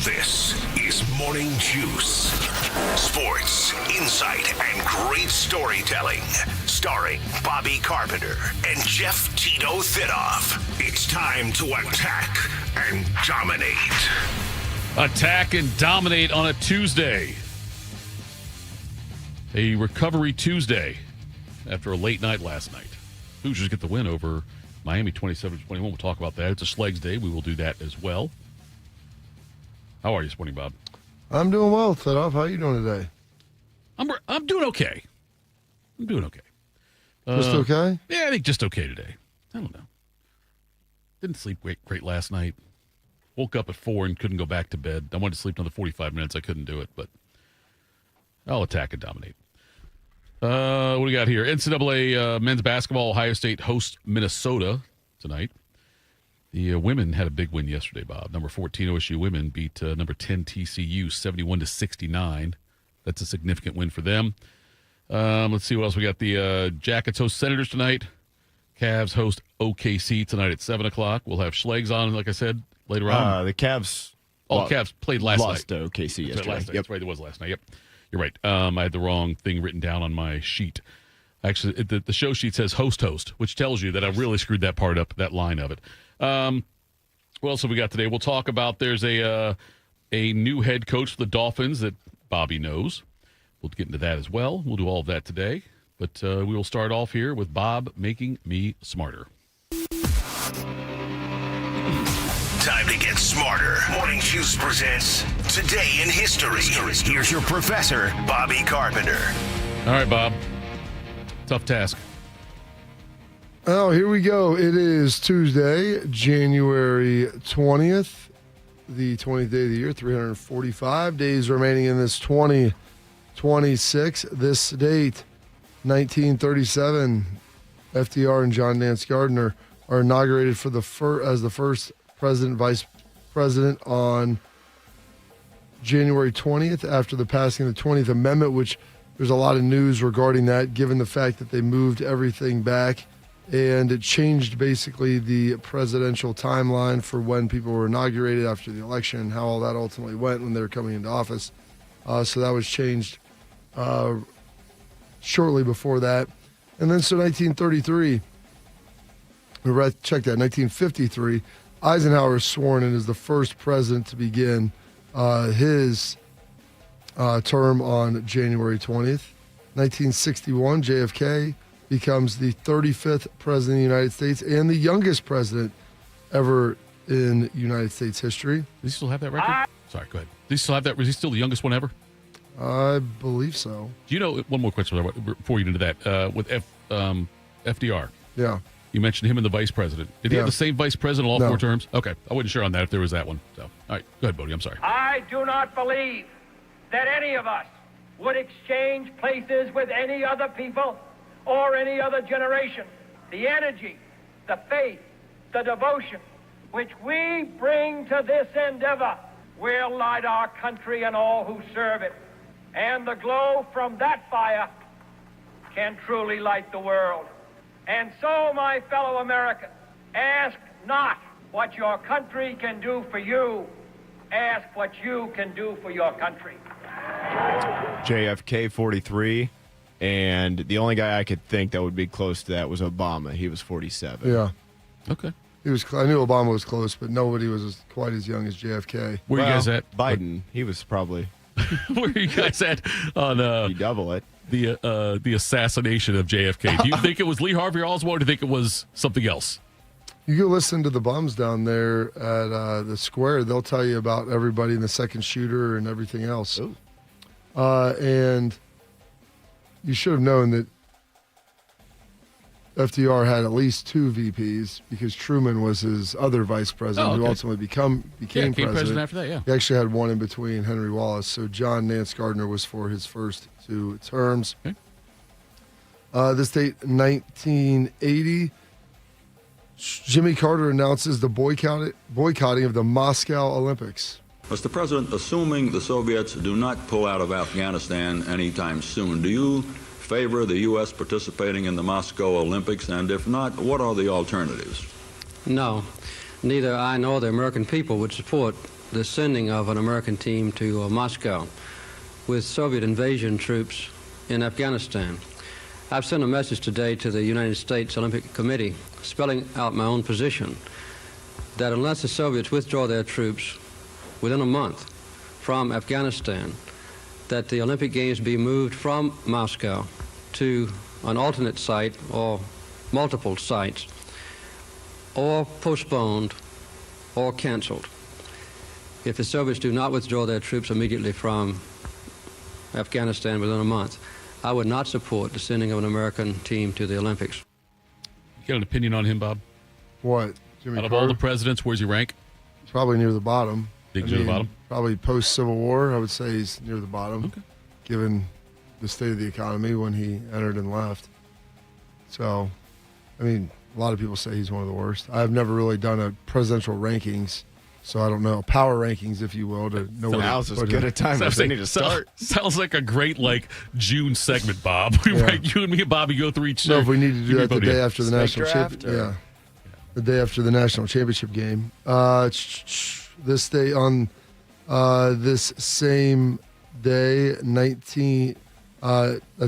This is Morning Juice. Sports, insight, and great storytelling. Starring Bobby Carpenter and Jeff Tito Thitoff. It's time to attack and dominate. Attack and dominate on a Tuesday. A recovery Tuesday after a late night last night. Hoosiers get the win over Miami 27-21. We'll talk about that. It's a Schlegs Day. We will do that as well. How are you this morning, Bob? I'm doing well, Thitoff. How are you doing today? I'm doing okay. I'm doing okay. Just okay? Yeah, I think just okay today. I don't know. Didn't sleep great last night. Woke up at 4 and couldn't go back to bed. I wanted to sleep another 45 minutes. I couldn't do it, but I'll attack and dominate. What do we got here? NCAA men's basketball. Ohio State hosts Minnesota tonight. The women had a big win yesterday, Bob. Number 14 OSU women beat number 10 TCU 71-69. That's a significant win for them. Let's see what else we got. The Jackets host Senators tonight. Cavs host OKC tonight at 7 o'clock. We'll have Schlegs on, like I said, later on. The Cavs. The Cavs played last night. Lost to OKC yesterday. Last night. Yep. That's right. It was last night. Yep. You're right. I had the wrong thing written down on my sheet. Actually, the show sheet says host, which tells you that I really screwed that part up, that line of it. What else have we got today? We'll talk about there's a new head coach for the Dolphins that Bobby knows. We'll get into that as well. We'll do all of that today. But we will start off here with Bob making me smarter. Time to get smarter. Morning Juice presents Today in History. Here's your professor, Bobby Carpenter. All right, Bob. Tough task. Oh, here we go. It is Tuesday, January 20th, the 20th day of the year, 345 days remaining in this 2026. This date, 1937, FDR and John Nance Gardner are inaugurated for as the first president, vice president on January 20th after the passing of the 20th Amendment, which there's a lot of news regarding that, given the fact that they moved everything back. And it changed basically the presidential timeline for when people were inaugurated after the election and how all that ultimately went when they were coming into office. So that was changed shortly before that. And then so 1933, check that, 1953, Eisenhower is sworn in as the first president to begin his term on January 20th. 1961, JFK becomes the 35th president of the United States and the youngest president ever in United States history. Does he still have that record? Sorry, go ahead. Does he still have that? Was he still the youngest one ever? I believe so. Do you know, one more question before you get into that, with FDR? Yeah. You mentioned him and the vice president. Did he have the same vice president all 4 terms? Okay. I wasn't sure on that if there was that one. So, all right. Go ahead, Bodie. I'm sorry. I do not believe that any of us would exchange places with any other people or any other generation. The energy, the faith, the devotion which we bring to this endeavor will light our country and all who serve it. And the glow from that fire can truly light the world. And so, my fellow Americans, ask not what your country can do for you. Ask what you can do for your country. JFK 43, and the only guy I could think that would be close to that was Obama. He was 47. Yeah. Okay. I knew Obama was close, but nobody was quite as young as JFK. Where you guys at? Biden. He was probably. Where are you guys at on you double it. The assassination of JFK? Do you think it was Lee Harvey Oswald, or do you think it was something else? You can listen to the bums down there at the square. They'll tell you about everybody in the second shooter and everything else. And you should have known that FDR had at least 2 VPs because Truman was his other vice president who ultimately became president. After that, yeah. He actually had one in between, Henry Wallace. So John Nance Gardner was for his first 2 terms. Okay. This date, 1980, Jimmy Carter announces the boycotting of the Moscow Olympics. Mr. President, assuming the Soviets do not pull out of Afghanistan anytime soon, do you favor the U.S. participating in the Moscow Olympics? And if not, what are the alternatives? No. Neither I nor the American people would support the sending of an American team to Moscow with Soviet invasion troops in Afghanistan. I've sent a message today to the United States Olympic Committee spelling out my own position that unless the Soviets withdraw their troops within a month from Afghanistan, that the Olympic Games be moved from Moscow to an alternate site or multiple sites, or postponed or canceled. If the Soviets do not withdraw their troops immediately from Afghanistan within a month, I would not support the sending of an American team to the Olympics. You got an opinion on him, Bob? What? Jimmy Out of Carter? all the presidents, where's he rank? Probably near the bottom. Think near the bottom? Probably post-Civil War, I would say he's near the bottom, Okay. given the state of the economy when he entered and left. So, I mean, a lot of people say he's one of the worst. I've never really done a presidential rankings, so I don't know. Power rankings, if you will, to know where Now's to as put good him. a time as they need to start. Sounds like a great June segment, Bob. We Yeah. rank you and me and Bobby go through each. No, if we need to do give me that the Bobby. day after the Snake national draft, championship. or- Yeah. The day after the national championship game. This day on this same day, that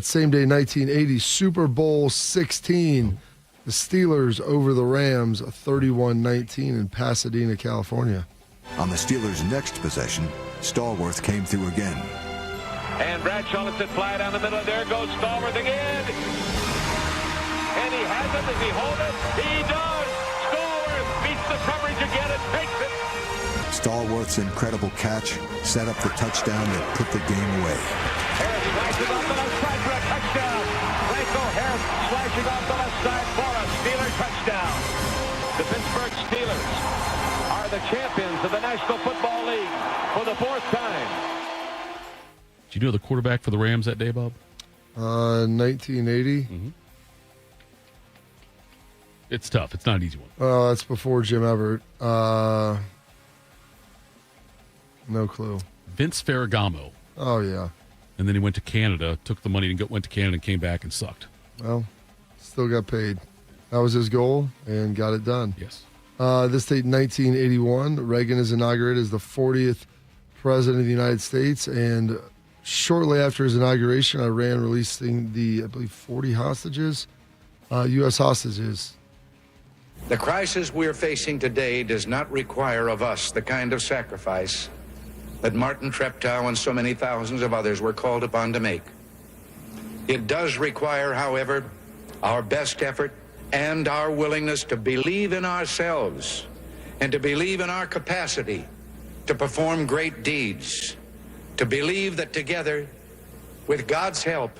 same day, 1980, Super Bowl 16, the Steelers over the Rams, 31-19 in Pasadena, California. On the Steelers' next possession, Stallworth came through again. And Bradshaw lets it fly down the middle. There goes Stallworth again. And he has it. Does he hold it? He does. Stallworth beats the coverage again and takes it. Stallworth's incredible catch set up the touchdown that put the game away. Harris slices off the left side for a touchdown. Franco Harris slashing off the left side for a Steeler touchdown. The Pittsburgh Steelers are the champions of the National Football League for the fourth time. Did you know the quarterback for the Rams that day, Bob? 1980. Mm-hmm. It's tough. It's not an easy one. Oh, that's before Jim Everett. No clue. Vince Ferragamo. Oh, yeah. And then he went to Canada, took the money and went to Canada and came back and sucked. Well, still got paid. That was his goal and got it done. Yes. This date, 1981, Reagan is inaugurated as the 40th president of the United States. And shortly after his inauguration, Iran releasing I believe, 40 hostages, U.S. hostages. The crisis we're facing today does not require of us the kind of sacrifice that Martin Treptow and so many thousands of others were called upon to make. It does require, however, our best effort and our willingness to believe in ourselves and to believe in our capacity to perform great deeds, to believe that together, with God's help,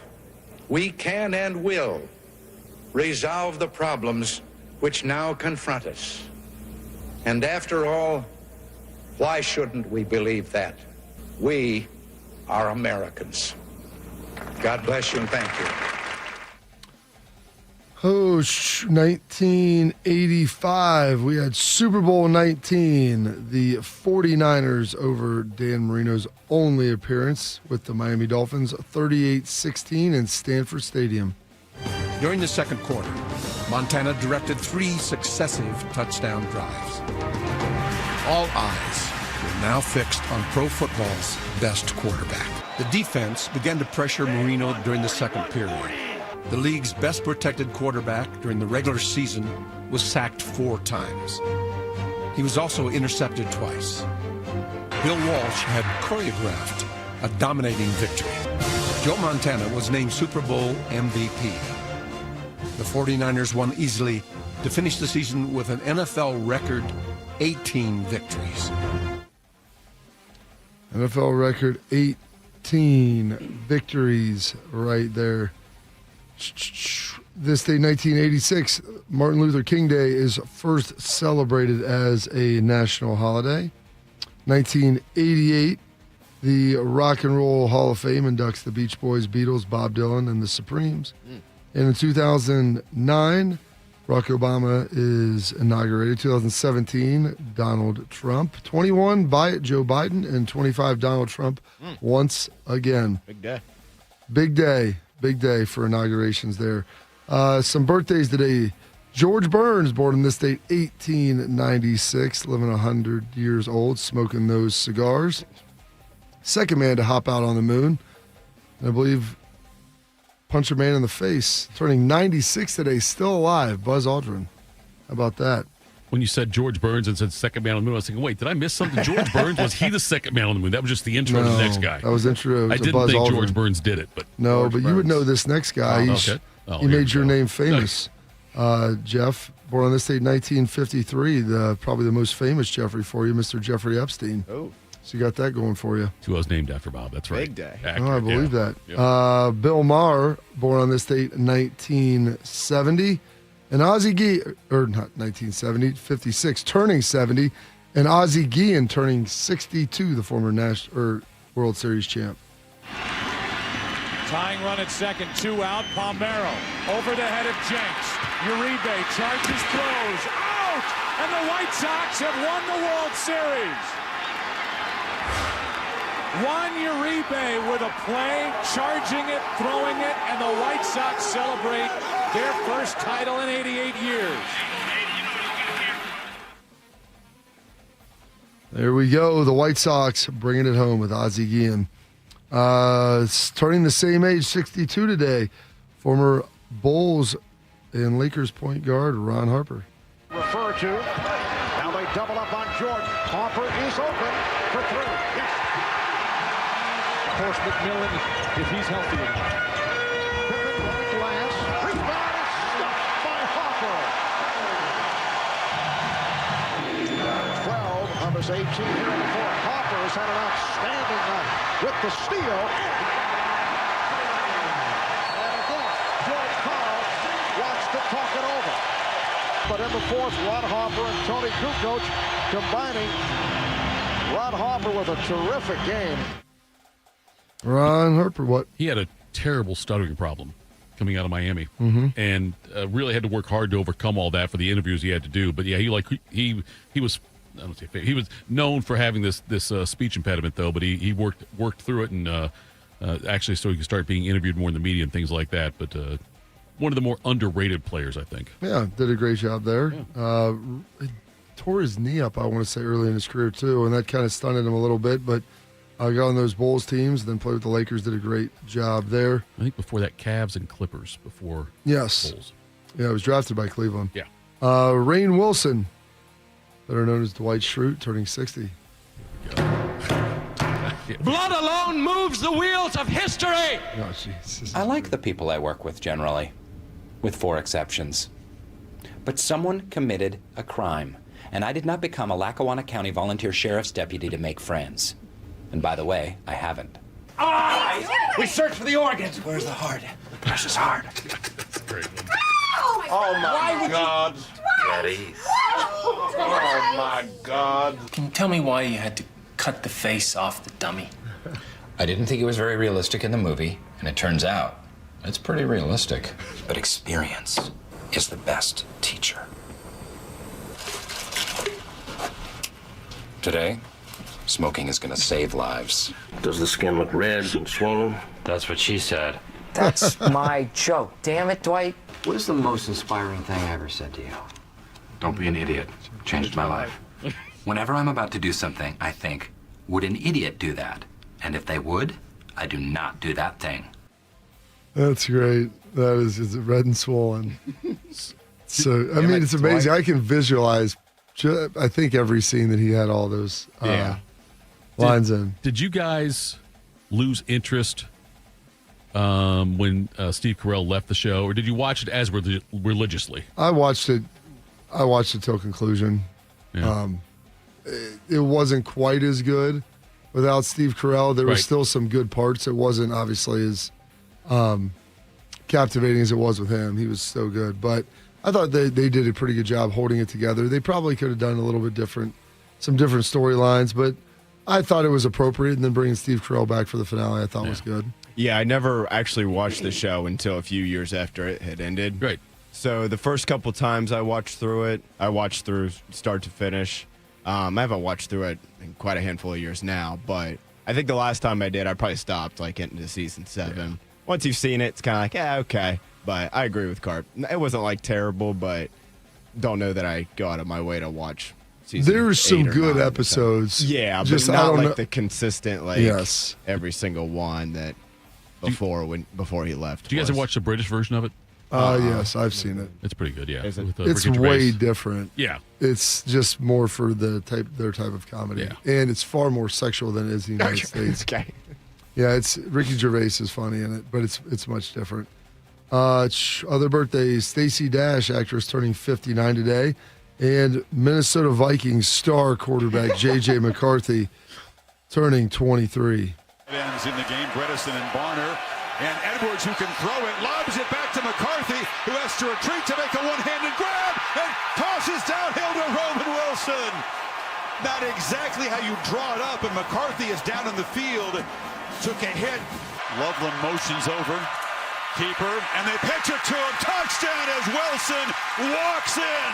we can and will resolve the problems which now confront us. And after all, why shouldn't we believe that? We are Americans. God bless you and thank you. 1985, we had Super Bowl 19, the 49ers over Dan Marino's only appearance with the Miami Dolphins, 38-16 in Stanford Stadium. During the second quarter, Montana directed 3 successive touchdown drives. All eyes were now fixed on pro football's best quarterback. The defense began to pressure Marino during the second period. The league's best protected quarterback during the regular season was sacked 4 times. He was also intercepted twice. Bill Walsh had choreographed a dominating victory. Joe Montana was named Super Bowl MVP. The 49ers won easily to finish the season with an NFL record 18 victories. NFL record 18 victories right there. This day, 1986, Martin Luther King Day is first celebrated as a national holiday. 1988, the Rock and Roll Hall of Fame inducts the Beach Boys, Beatles, Bob Dylan, and the Supremes. And in 2009, Barack Obama is inaugurated. 2017, Donald Trump. 21, Joe Biden. And 25, Donald Trump once again. Big day. Big day. Big day for inaugurations there. Some birthdays today. George Burns, born in this date, 1896, living 100 years old, smoking those cigars. Second man to hop out on the moon. And I believe punch a man in the face. Turning 96 today, still alive, Buzz Aldrin. How about that? When you said George Burns and said second man on the moon, I was thinking, wait, did I miss something? George Burns, was he the second man on the moon? That was just the intro to the next guy. That was intro to I didn't Buzz think Aldrin. George Burns did it, but No, George but Burns. you would know this next guy. Okay. Oh, He here made we your go. name famous. Jeff, born on this date, 1953, probably the most famous Jeffrey for you, Mr. Jeffrey Epstein. Oh. So you got that going for you. Who was named after Bob. That's right. Big day. Accurate, I believe yeah. that. Bill Maher, born on this date, 1970. And Ozzie Guillen, or not 1970, 56, turning 70. And Ozzie Guillen turning 62, the former World Series champ. Tying run at second, 2 out. Palmeiro over the head of Jenks. Uribe charges, throws, out! And the White Sox have won the World Series. Juan Uribe with a play, charging it, throwing it, and the White Sox celebrate their first title in 88 years. There we go. The White Sox bringing it home with Ozzie Guillen. Turning the same age, 62 today. Former Bulls and Lakers point guard Ron Harper. Refer to. Now they double up on Jordan. Harper is open for 3. Yes. Of course, McMillan, if he's healthy enough. Pippen right glass. Rebound is stopped by Harper. 12 of his 18 here in the fourth. Harper has had an outstanding night with the steal. And again, George Karl wants to talk it over. But in the fourth, Ron Harper and Tony Kukoc combining. Ron Harper with a terrific game. Ron Harper, what? He had a terrible stuttering problem coming out of Miami, and really had to work hard to overcome all that for the interviews he had to do. But yeah, he was, I don't say he was known for having this speech impediment though. But he worked through it, and actually so he could start being interviewed more in the media and things like that. But one of the more underrated players, I think. Yeah, did a great job there. Yeah. Tore his knee up, I want to say, early in his career too, and that kind of stunted him a little bit. But got on those Bulls teams, then played with the Lakers, did a great job there. I think before that, Cavs and Clippers before Yes. Bulls. Yeah, he was drafted by Cleveland. Yeah. Rainn Wilson, better known as Dwight Schrute, turning 60. Blood alone moves the wheels of history. Oh, jeez. I like the people I work with generally, with 4 exceptions. But someone committed a crime, and I did not become a Lackawanna County volunteer sheriff's deputy to make friends. And by the way, I haven't. We searched for the organs. Where's the heart? The precious heart. That's a great one. Oh my God. Daddy. Oh my God. Can you tell me why you had to cut the face off the dummy? I didn't think it was very realistic in the movie, and it turns out it's pretty realistic. But experience is the best teacher. Today, smoking is gonna save lives. Does the skin look red and swollen? That's what she said. That's my joke. Damn it, Dwight. What is the most inspiring thing I ever said to you? Don't be an idiot. Changed my life. Whenever I'm about to do something, I think, would an idiot do that? And if they would, I do not do that thing. That's great. That is red and swollen. So, I mean, it's amazing. I can visualize, I think, every scene that he had all those lines in. Did you guys lose interest when Steve Carell left the show, or did you watch it as religiously? I watched it till conclusion. Yeah. It wasn't quite as good without Steve Carell. There were Right. still some good parts. It wasn't obviously as captivating as it was with him. He was so good. But I thought they did a pretty good job holding it together. They probably could have done a little bit different, some different storylines, but I thought it was appropriate. And then bringing Steve Carell back for the finale, I thought was good. Yeah, I never actually watched the show until a few years after it had ended. Right. So the first couple times I watched through it, I watched through start to finish. I haven't watched through it in quite a handful of years now, but I think the last time I did, I probably stopped like into season 7. Yeah. Once you've seen it, it's kind of like, yeah, okay. But I agree with Carp. It wasn't like terrible, but don't know that I go out of my way to watch season. There's some 8 or good 9, episodes. So. Yeah, just but I not don't like know. the consistent, Yes. every single one that before he left. Do you guys ever watch the British version of it? Yes, I've seen it. It's pretty good, yeah. Is it? With, It's Ricky way Gervais. different. Yeah. It's just more for their type of comedy. Yeah. And it's far more sexual than it is in the United States. Okay. Yeah, it's Ricky Gervais is funny in it, but it's much different. Other birthdays: Stacey Dash, actress, turning 59 today, and Minnesota Vikings star quarterback J.J. McCarthy, turning 23. Ends in the game, Bredesen and Barner. And Edwards, who can throw it, lobs it back to McCarthy, who has to retreat to make a one-handed grab and tosses downhill to Roman Wilson. Not exactly how you draw it up, and McCarthy is down in the field. Took a hit. Loveland motions over. Keeper, and they pitch it to him. Touchdown as Wilson walks in.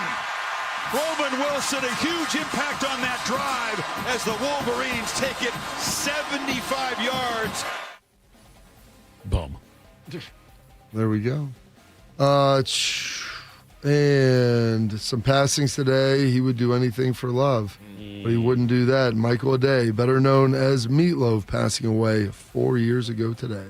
Roman Wilson, a huge impact on that drive as the Wolverines take it 75 yards. Bum. There we go. And some passings today. He would do anything for love, but he wouldn't do that. Michael Aday, better known as Meatloaf, passing away 4 years ago today.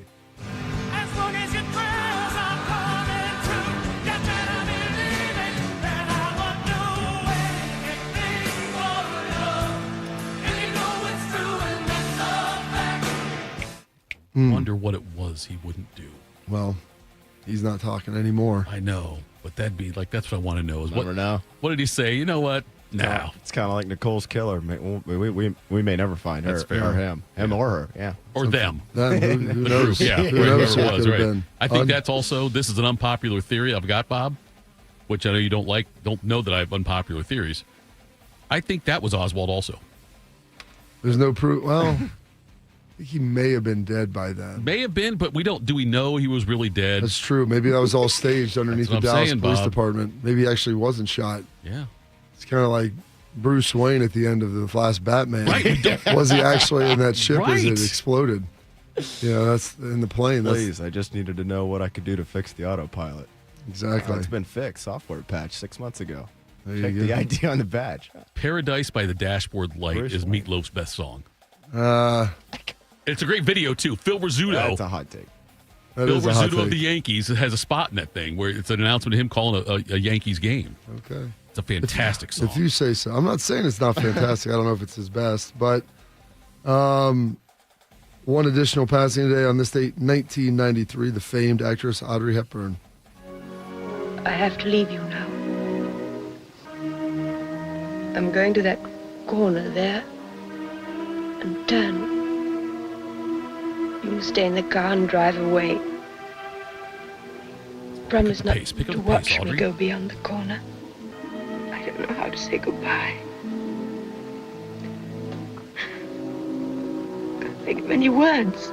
Wonder what it was he wouldn't do. Well, he's not talking anymore. I know, but that'd be like, that's what I want to know. Is Never know. What did he say? You know what? No. It's kind of like Nicole's killer. We may never find her That's fair. or him or her. Yeah. Or them. Who The knows? group, yeah. Who Whoever knows it who it was, could have right. been? I think that's also, this is an unpopular theory I've got, Bob, which I know you don't know that I have unpopular theories. I think that was Oswald also. There's no proof. Well, I think he may have been dead by then. May have been, but do we know he was really dead? That's true. Maybe that was all staged underneath the That's what I'm Dallas saying, Police Bob. Department. Maybe he actually wasn't shot. Yeah. It's kind of like Bruce Wayne at the end of the last Batman. Right. Was he actually in that ship as it Right. exploded? Yeah, that's in the plane. That's, Please, I just needed to know what I could do to fix the autopilot. Exactly. It's been fixed. Software patch 6 months ago. There you Check go. the ID on the badge. Paradise by the Dashboard Light Bruce is Wayne. Meatloaf's best song. It's a great video, too. Phil Rizzuto. That's a hot take. that Phil is a hot Rizzuto of take. the Yankees has a spot in that thing where it's an announcement of him calling a Yankees game. Okay. It's a fantastic song. If you say so. I'm not saying it's not fantastic. I don't know if it's his best, but one additional passing today on this date, 1993, the famed actress Audrey Hepburn. I have to leave you now. I'm going to that corner there and turn. You can stay in the car and drive away. Promise not pace. Pick up to the pace, watch me Audrey. go beyond the corner. I don't know how to say goodbye. Can't think of any words.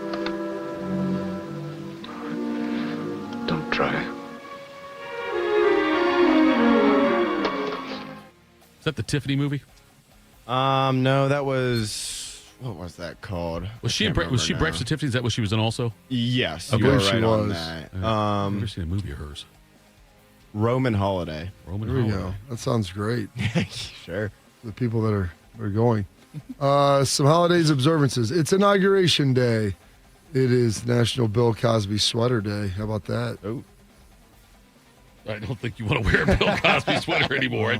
Don't try. Is that the Tiffany movie? No, that was what was that called? Was she Breakfast at Tiffany? Is that what she was in also? Yes, I you were believe she right on was. that. I've never seen a movie of hers. Roman Holiday. Roman There we Holiday. go. That sounds great. Sure. The people that are going. Some holidays observances. It's Inauguration Day. It is National Bill Cosby Sweater Day. How about that? Oh. Oh. I don't think you want to wear a Bill Cosby sweater anymore.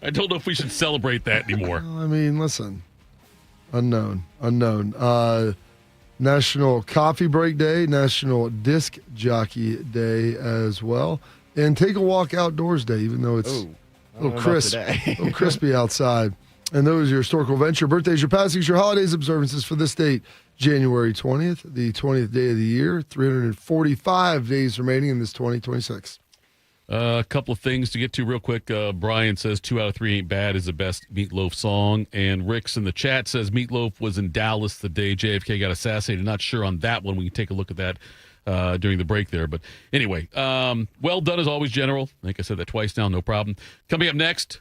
I don't know if we should celebrate that anymore. I mean, listen. Unknown. National Coffee Break Day, National Disc Jockey Day as well, and Take a Walk Outdoors Day, even though it's a little crisp, a little crispy outside. And those are your historical events, your birthdays, your passings, your holidays, observances for this date, January 20th, the 20th day of the year, 345 days remaining in this 2026. A couple of things to get to real quick. Brian says 2 out of 3 Ain't Bad is the best Meatloaf song. And Rick's in the chat says Meatloaf was in Dallas the day JFK got assassinated. Not sure on that one. We can take a look at that during the break there. But anyway, well done as always, General. I think I said that twice now. No problem. Coming up next,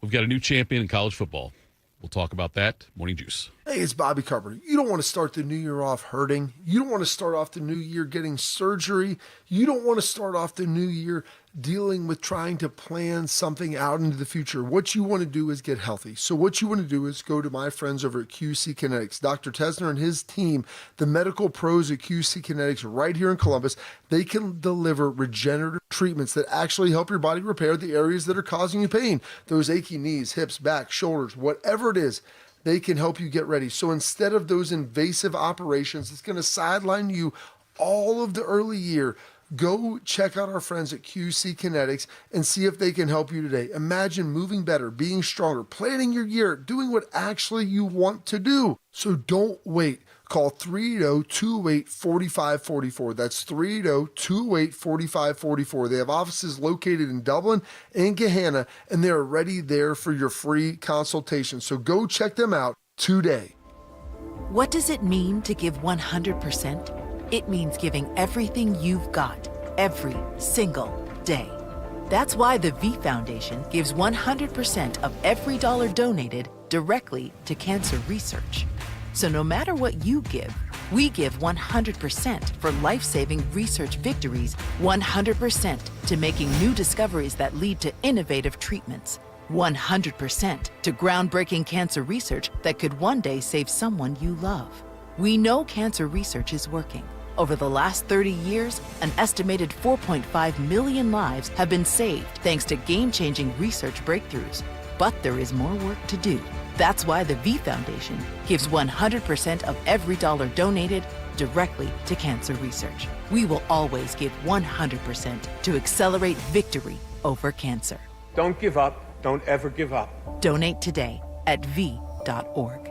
we've got a new champion in college football. We'll talk about that. Morning Juice. Hey, it's Bobby Carpenter. You don't want to start the new year off hurting. You don't want to start off the new year getting surgery. You don't want to start off the new year dealing with trying to plan something out into the future, what you want to do is get healthy. So what you want to do is go to my friends over at QC Kinetics. Dr. Tesner and his team, the medical pros at QC Kinetics right here in Columbus, they can deliver regenerative treatments that actually help your body repair the areas that are causing you pain. Those achy knees, hips, back, shoulders, whatever it is, they can help you get ready. So instead of those invasive operations, it's going to sideline you all of the early year. Go check out our friends at QC Kinetics and see if they can help you today. Imagine moving better, being stronger, planning your year, doing what actually you want to do. So don't wait. Call 380-208-4544. That's 380-208-4544. They have offices located in Dublin and Gahanna, and they're already there for your free consultation. So go check them out today. What does it mean to give 100%? It means giving everything you've got, every single day. That's why the V Foundation gives 100% of every dollar donated directly to cancer research. So no matter what you give, we give 100% for life-saving research victories, 100% to making new discoveries that lead to innovative treatments, 100% to groundbreaking cancer research that could one day save someone you love. We know cancer research is working. Over the last 30 years, an estimated 4.5 million lives have been saved thanks to game-changing research breakthroughs. But there is more work to do. That's why the V Foundation gives 100% of every dollar donated directly to cancer research. We will always give 100% to accelerate victory over cancer. Don't give up. Don't ever give up. Donate today at v.org.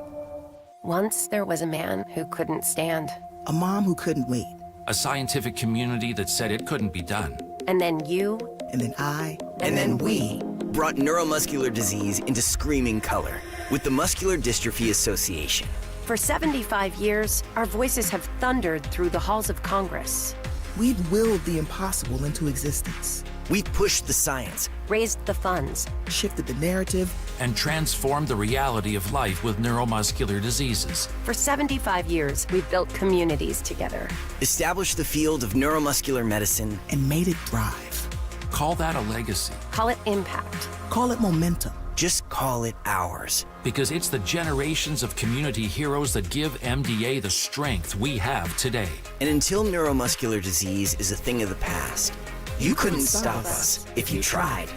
Once there was a man who couldn't stand. A mom who couldn't wait. A scientific community that said it couldn't be done. And then you. And then I. And then we. Brought neuromuscular disease into screaming color with the Muscular Dystrophy Association. For 75 years, our voices have thundered through the halls of Congress. We've willed the impossible into existence. We've pushed the science, raised the funds, shifted the narrative, and transformed the reality of life with neuromuscular diseases. For 75 years, we've built communities together, established the field of neuromuscular medicine, and made it thrive. Call that a legacy. Call it impact. Call it momentum. Just call it ours. Because it's the generations of community heroes that give MDA the strength we have today. And until neuromuscular disease is a thing of the past, you couldn't stop us if you tried.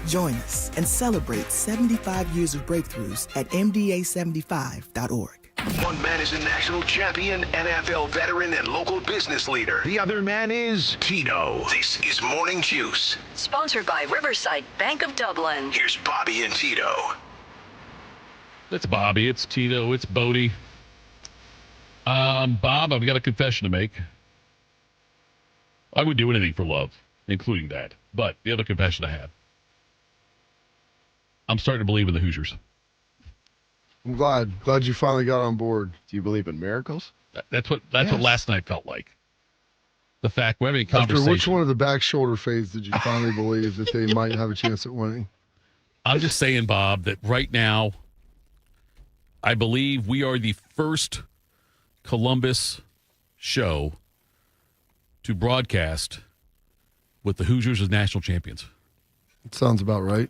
Join us and celebrate 75 years of breakthroughs at MDA75.org. One man is a national champion, NFL veteran, and local business leader. The other man is Tito. This is Morning Juice. Sponsored by Riverside Bank of Dublin. Here's Bobby and Tito. It's Bobby, it's Tito, it's Bodie. Bob, I've got a confession to make. I would do anything for love, including that. But the other confession I have. I'm starting to believe in the Hoosiers. I'm glad you finally got on board. Do you believe in miracles? That's what last night felt like. The fact we're having a conversation. After which one of the back shoulder fades did you finally believe that they might have a chance at winning? I'm just saying, Bob, that right now, I believe we are the first Columbus show to broadcast with the Hoosiers as national champions. It sounds about right.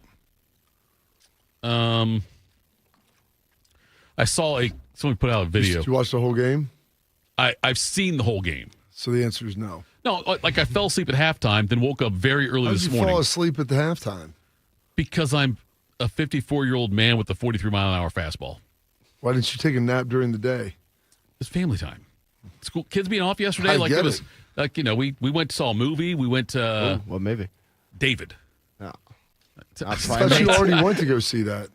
I saw someone put out a video. Did you watch the whole game? I've seen the whole game. So the answer is no. No, like I fell asleep at halftime, then woke up very early this morning. How did you fall asleep at the halftime? Because I'm a 54-year-old man with a 43-mile-an-hour fastball. Why didn't you take a nap during the day? It's family time. School kids being off yesterday. We went to saw a movie. We went to what movie? David. No. I thought you already went to go see that.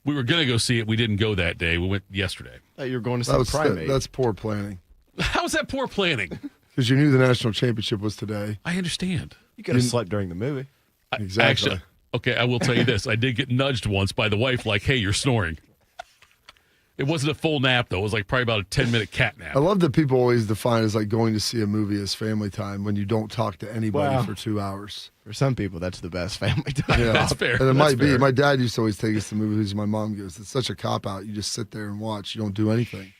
We were going to go see it. We didn't go that day. We went yesterday. I thought you were going to see Primate. That's poor planning. How is that poor planning? Because you knew the national championship was today. I understand. You could have slept during the movie. Exactly. Actually, okay, I will tell you this. I did get nudged once by the wife, like, hey, you're snoring. It wasn't a full nap, though. It was like probably about a 10-minute cat nap. I love that people always define as like going to see a movie as family time when you don't talk to anybody for 2 hours. For some people, that's the best family time. Yeah, that's fair. And it might be. My dad used to always take us to movies. My mom goes, it's such a cop-out. You just sit there and watch. You don't do anything.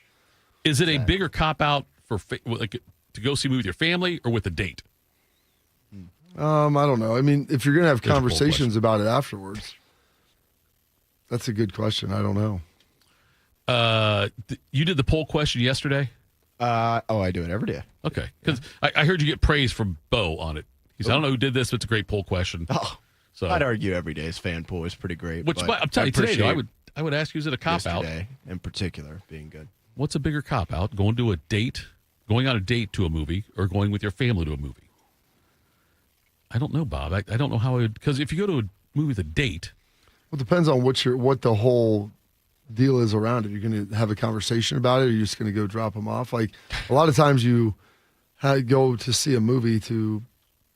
Is it a bigger cop-out for to go see a movie with your family or with a date? I don't know. I mean, if you're going to have There's a poll conversations about it afterwards, that's a good question. I don't know. You did the poll question yesterday? I do it every day. Okay. Because I heard you get praise from Bo on it. He said, I don't know who did this, but it's a great poll question. Oh, so I'd argue every day's fan poll is pretty great. Which, but I'm telling you, today, though, I would ask you, is it a cop-out? Yesterday, in particular, being good. What's a bigger cop-out? Going on a date to a movie, or going with your family to a movie? I don't know, Bob. I don't know how it would, because if you go to a movie with a date. Well, it depends on what the whole deal is around it. You're going to have a conversation about it, or you're just going to go drop them off. Like, a lot of times you go to see a movie to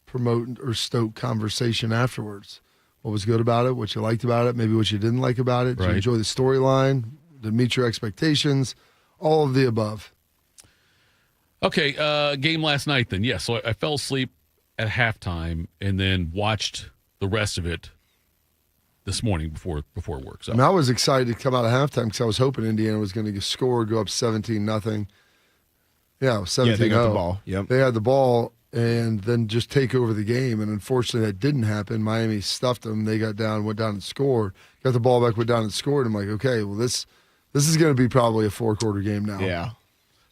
promote or stoke conversation afterwards. What was good about it, what you liked about it, maybe what you didn't like about it. Did you enjoy the storyline? Did it meet your expectations? All of the above. Okay, game last night then. Yes, so I fell asleep at halftime and then watched the rest of it this morning before work. So I was excited to come out of halftime because I was hoping Indiana was going to score, go up 17-0. Yeah, it was 17-0. Yeah, they got the ball. Yep. They had the ball and then just take over the game. And unfortunately, that didn't happen. Miami stuffed them. They went down and scored. Got the ball back, went down and scored. I'm like, okay, well, this is going to be probably a 4-quarter game now. Yeah.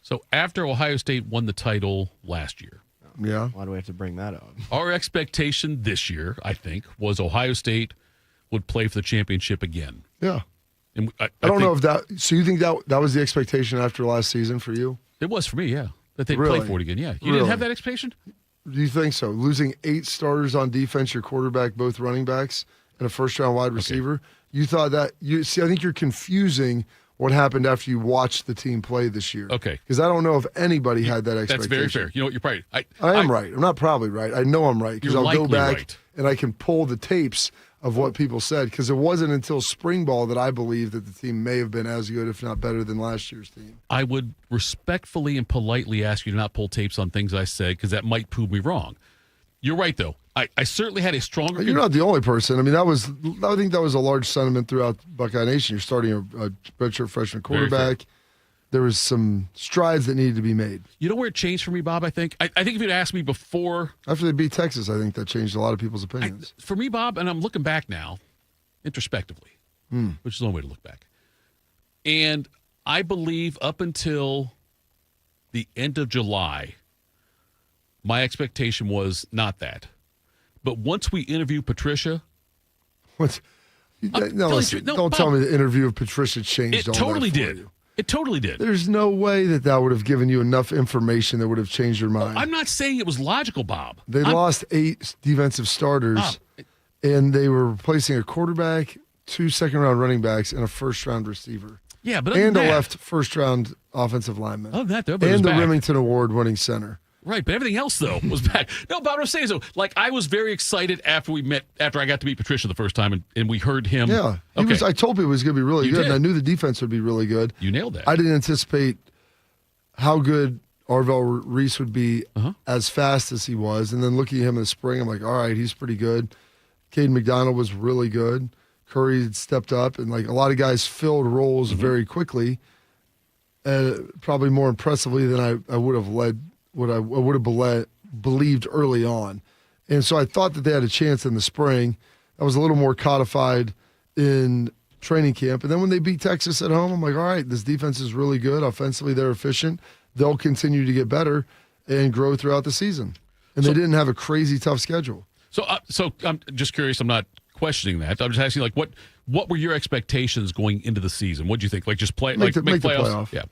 So after Ohio State won the title last year. Yeah. Why do we have to bring that up? Our expectation this year, I think, was Ohio State would play for the championship again. Yeah. And I don't know if that – so you think that was the expectation after last season for you? It was for me, yeah. That they'd Really? play for it again, yeah. You Really? didn't have that expectation? Do you think so? Losing 8 starters on defense, your quarterback, both running backs, and a first-round wide receiver. You thought that – I think you're confusing what happened after you watched the team play this year. Okay. Because I don't know if anybody had that expectation. That's very fair. You know what? You're probably – I am right. I'm not probably right. I know I'm right because You're I'll go likely back right. and I can pull the tapes of what people said because it wasn't until spring ball that I believe that the team may have been as good, if not better, than last year's team. I would respectfully and politely ask you to not pull tapes on things I said because that might prove me wrong. You're right, though. I certainly had a stronger. You're not the only person. I mean, I think that was a large sentiment throughout Buckeye Nation. You're starting a redshirt freshman quarterback. There was some strides that needed to be made. You know where it changed for me, Bob, I think? I think if you'd asked me before. After they beat Texas, I think that changed a lot of people's opinions. For me, Bob, and I'm looking back now, introspectively, which is the only way to look back. And I believe up until the end of July, my expectation was not that. But once we interview Patricia. What? Don't tell me the interview of Patricia changed all that. It totally did. It totally did. There's no way that would have given you enough information that would have changed your mind. I'm not saying it was logical, Bob. They lost 8 defensive starters, and they were replacing a quarterback, 2 second-round running backs, and a first-round receiver. Yeah, but and a left first-round offensive lineman. Oh, that though, and the Remington Award-winning center. Right, but everything else, though, was back. No, Bob, I'm saying so. Like, I was very excited after I got to meet Patricia the first time, and we heard him. Yeah, I told people he was going to be really good, and I knew the defense would be really good. You nailed that. I didn't anticipate how good Arvell Reese would be as fast as he was, and then looking at him in the spring, I'm like, all right, he's pretty good. Caden McDonald was really good. Curry had stepped up, and like a lot of guys filled roles very quickly, probably more impressively than I would have believed early on. And so I thought that they had a chance in the spring. I was a little more codified in training camp. And then when they beat Texas at home, I'm like, all right, this defense is really good. Offensively, they're efficient. They'll continue to get better and grow throughout the season. And they didn't have a crazy tough schedule. So I'm just curious. I'm not questioning that. I'm just asking, like, what were your expectations going into the season? What do you think? Like, just play, make the playoffs? playoff. Yeah.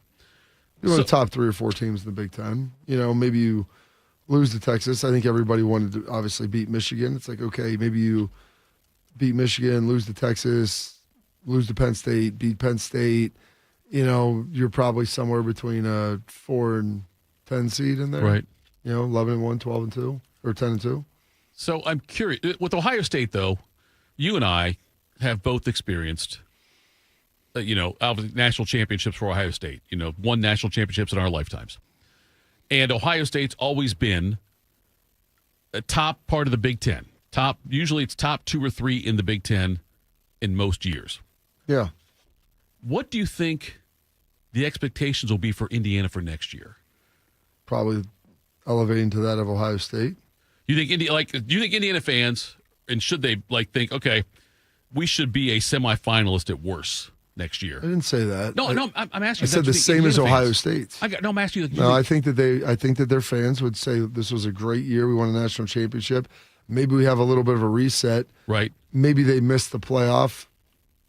You're one of the top 3 or 4 teams in the Big Ten. You know, maybe you lose to Texas. I think everybody wanted to obviously beat Michigan. It's like, okay, maybe you beat Michigan, lose to Texas, lose to Penn State, beat Penn State. You know, you're probably somewhere between a 4 and 10 seed in there. Right. You know, 11-1, 12-2, or 10-2. So I'm curious. With Ohio State, though, you and I have both experienced national championships for Ohio State, won national championships in our lifetimes. And Ohio State's always been a top part of the Big Ten. Usually it's top 2 or 3 in the Big Ten in most years. Yeah. What do you think the expectations will be for Indiana for next year? Probably elevating to that of Ohio State. You think do you think Indiana fans, and should they think, okay, we should be a semifinalist at worst next year? I didn't say that. No, I'm asking. I said the same as Ohio State. I'm asking you. No, I think that their fans would say this was a great year. We won a national championship. Maybe we have a little bit of a reset. Right. Maybe they missed the playoff.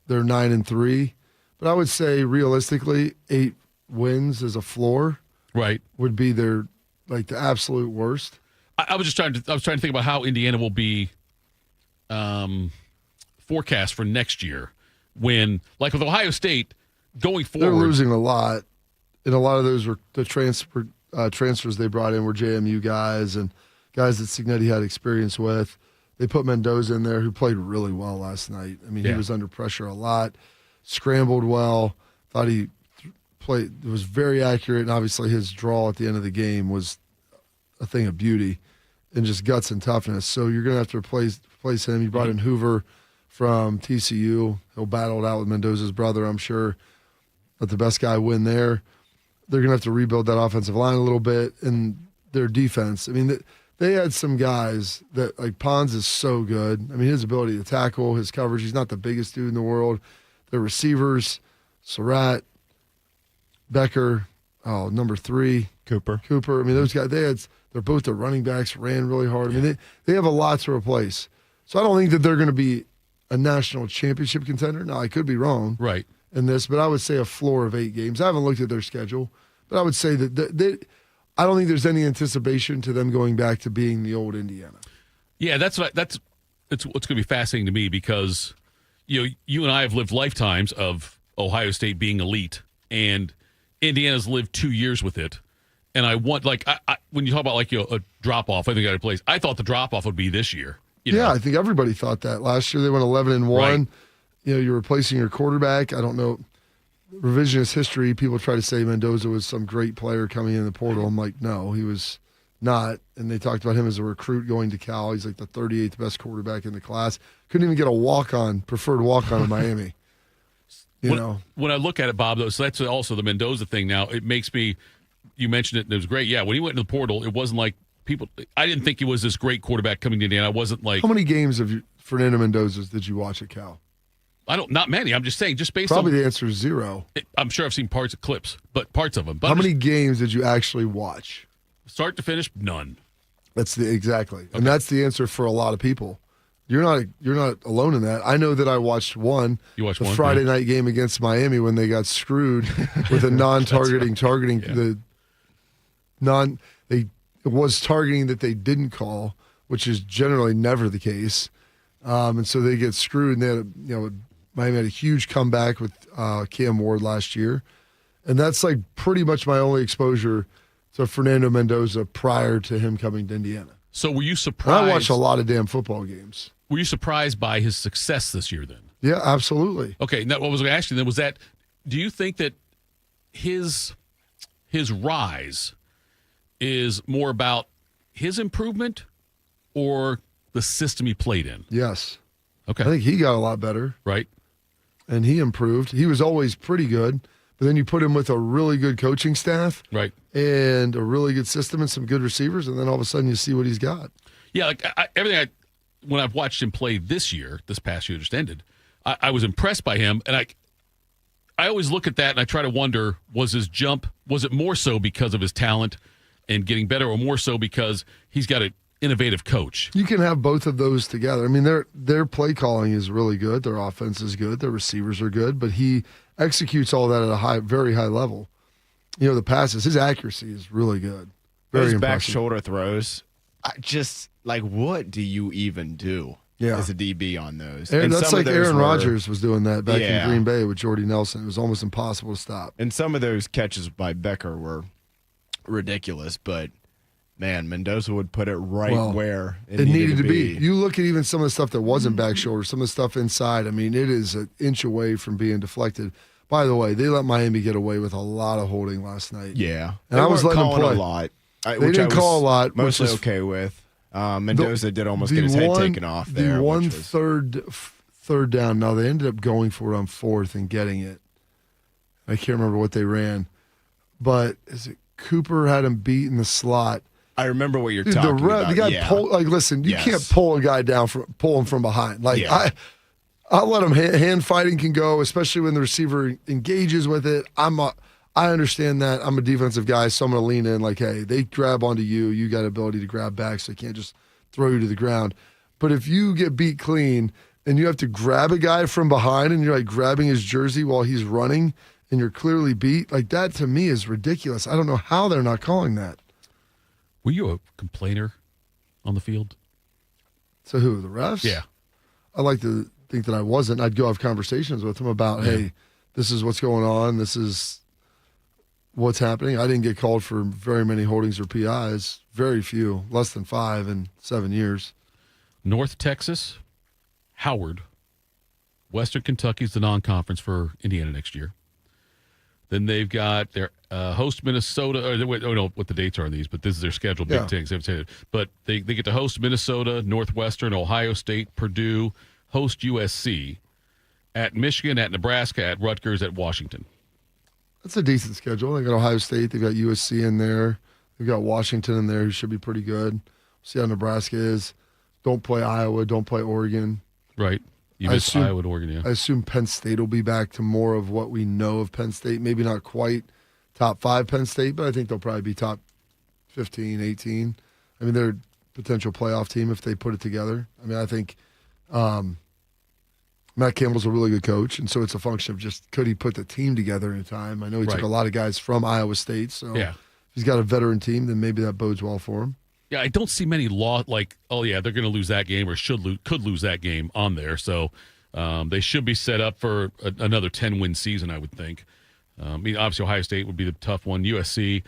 They're 9-3, but I would say realistically, 8 wins as a floor. Right. Would be their the absolute worst. I was trying to think about how Indiana will be forecast for next year when, with Ohio State going forward. They're losing a lot, and a lot of those were the transfers they brought in were JMU guys and guys that Cignetti had experience with. They put Mendoza in there, who played really well last night. I mean, he was under pressure a lot, scrambled well, thought he was very accurate, and obviously his draw at the end of the game was a thing of beauty and just guts and toughness. So you're going to have to replace him. You brought in Hoover from TCU. He'll battle it out with Mendoza's brother, I'm sure. Let the best guy win there. They're going to have to rebuild that offensive line a little bit, and their defense. I mean, they had some guys that, Pons is so good. I mean, his ability to tackle, his coverage, he's not the biggest dude in the world. Their receivers, Surratt, Becker, number 3. Cooper. I mean, those guys, they're both the running backs, ran really hard. I mean, they have a lot to replace. So I don't think that they're going to be a national championship contender. Now, I could be wrong in this, but I would say a floor of 8 games. I haven't looked at their schedule, but I would say that I don't think there's any anticipation to them going back to being the old Indiana. Yeah, it's what's going to be fascinating to me because you and I have lived lifetimes of Ohio State being elite, and Indiana's lived 2 years with it. And I want when you talk about a drop off, I think at a place. I thought the drop off would be this year. I think everybody thought that. Last year they went 11-1. Right. You're replacing your quarterback. I don't know. Revisionist history, people try to say Mendoza was some great player coming in the portal. I'm like, no, he was not. And they talked about him as a recruit going to Cal. He's the 38th best quarterback in the class. Couldn't even get a preferred walk-on in Miami. When I look at it, Bob, though, so that's also the Mendoza thing now. It makes me, you mentioned it, and it was great. Yeah, when he went into the portal, it wasn't like people, I didn't think he was this great quarterback coming to Indiana. I wasn't like. How many games of Fernando Mendoza's did you watch at Cal? Not many. I'm just saying, just based Probably on. The answer is 0. I'm sure I've seen parts of clips, but parts of them. But how many games did you actually watch? Start to finish, none. That's exactly. Okay. And that's the answer for a lot of people. You're not alone in that. I know that I watched one. You watched the one Friday night game against Miami when they got screwed with a non-targeting targeting. Yeah. It was targeting that they didn't call, which is generally never the case. And so they get screwed, and they had Miami had a huge comeback with Cam Ward last year, and that's pretty much my only exposure to Fernando Mendoza prior to him coming to Indiana. So were you surprised? And I watched a lot of damn football games. Were you surprised by his success this year then? Yeah, absolutely. Okay, now what was I going to ask you then was that, do you think that his rise is more about his improvement or the system he played in? Yes. Okay. I think he got a lot better. Right. And he improved. He was always pretty good, but then you put him with a really good coaching staff. Right. And a really good system and some good receivers, and then all of a sudden you see what he's got. Yeah, when I've watched him play this past year just ended, I was impressed by him, and I always look at that and I try to wonder, was his jump, was it more so because of his talent and getting better, or more so because he's got an innovative coach? You can have both of those together. I mean, their play calling is really good, their offense is good, their receivers are good, but he executes all that at a very high level. The passes, his accuracy is really good. Very Those impressive. back shoulder throws, what do you even do as a DB on those? That's like Aaron Rodgers was doing that back in Green Bay with Jordy Nelson. It was almost impossible to stop. And some of those catches by Becker were ridiculous, but man, Mendoza would put it where it needed to be. You look at even some of the stuff that wasn't back shoulder, some of the stuff inside. I mean, it is an inch away from being deflected. By the way, they let Miami get away with a lot of holding last night. Yeah. And I was letting them play. A lot. They didn't call a lot. Mostly okay with. Mendoza did almost get his head taken off there. The third down. Now, they ended up going for it on 4th and getting it. I can't remember what they ran. But Cooper had him beat in the slot, I remember what you're Dude, talking about. The guy yeah. listen, you can't pull a guy down pull him from behind. Like Yeah. I'll let him. Hand fighting can go, especially when the receiver engages with it. I understand that. I'm a defensive guy, so I'm going to lean in like, hey, they grab onto you. You got ability to grab back, so they can't just throw you to the ground. But if you get beat clean and you have to grab a guy from behind and you're like grabbing his jersey while he's running and you're clearly beat, like that to me is ridiculous. I don't know how they're not calling that. Were you a complainer on the field? So who, the refs? Yeah. I like to think that I wasn't. I'd go have conversations with them about, hey, this is what's going on. This is what's happening. I didn't get called for very many holdings or PIs. Very few, less than 5 in 7 years. North Texas, Howard, Western Kentucky's the non-conference for Indiana next year. Then they've got their host Minnesota. I don't know what the dates are on these, but this is their schedule. Big things. But they get to host Minnesota, Northwestern, Ohio State, Purdue, host USC, at Michigan, at Nebraska, at Rutgers, at Washington. That's a decent schedule. They got Ohio State. They've got USC in there. They've got Washington in there, who should be pretty good. See how Nebraska is. Don't play Iowa. Don't play Oregon. Right. You missed Iowa and Oregon, yeah. I assume Penn State will be back to more of what we know of Penn State. Maybe not quite top 5 Penn State, but I think they'll probably be top 15, 18. I mean, they're a potential playoff team if they put it together. I mean, I think Matt Campbell's a really good coach, and so it's a function of just could he put the team together in time. I know he took a lot of guys from Iowa State, so if he's got a veteran team, then maybe that bodes well for him. Yeah, I don't see many they're going to lose that game or could lose that game on there. So they should be set up for another 10-win season, I would think. I mean, obviously, Ohio State would be the tough one. USC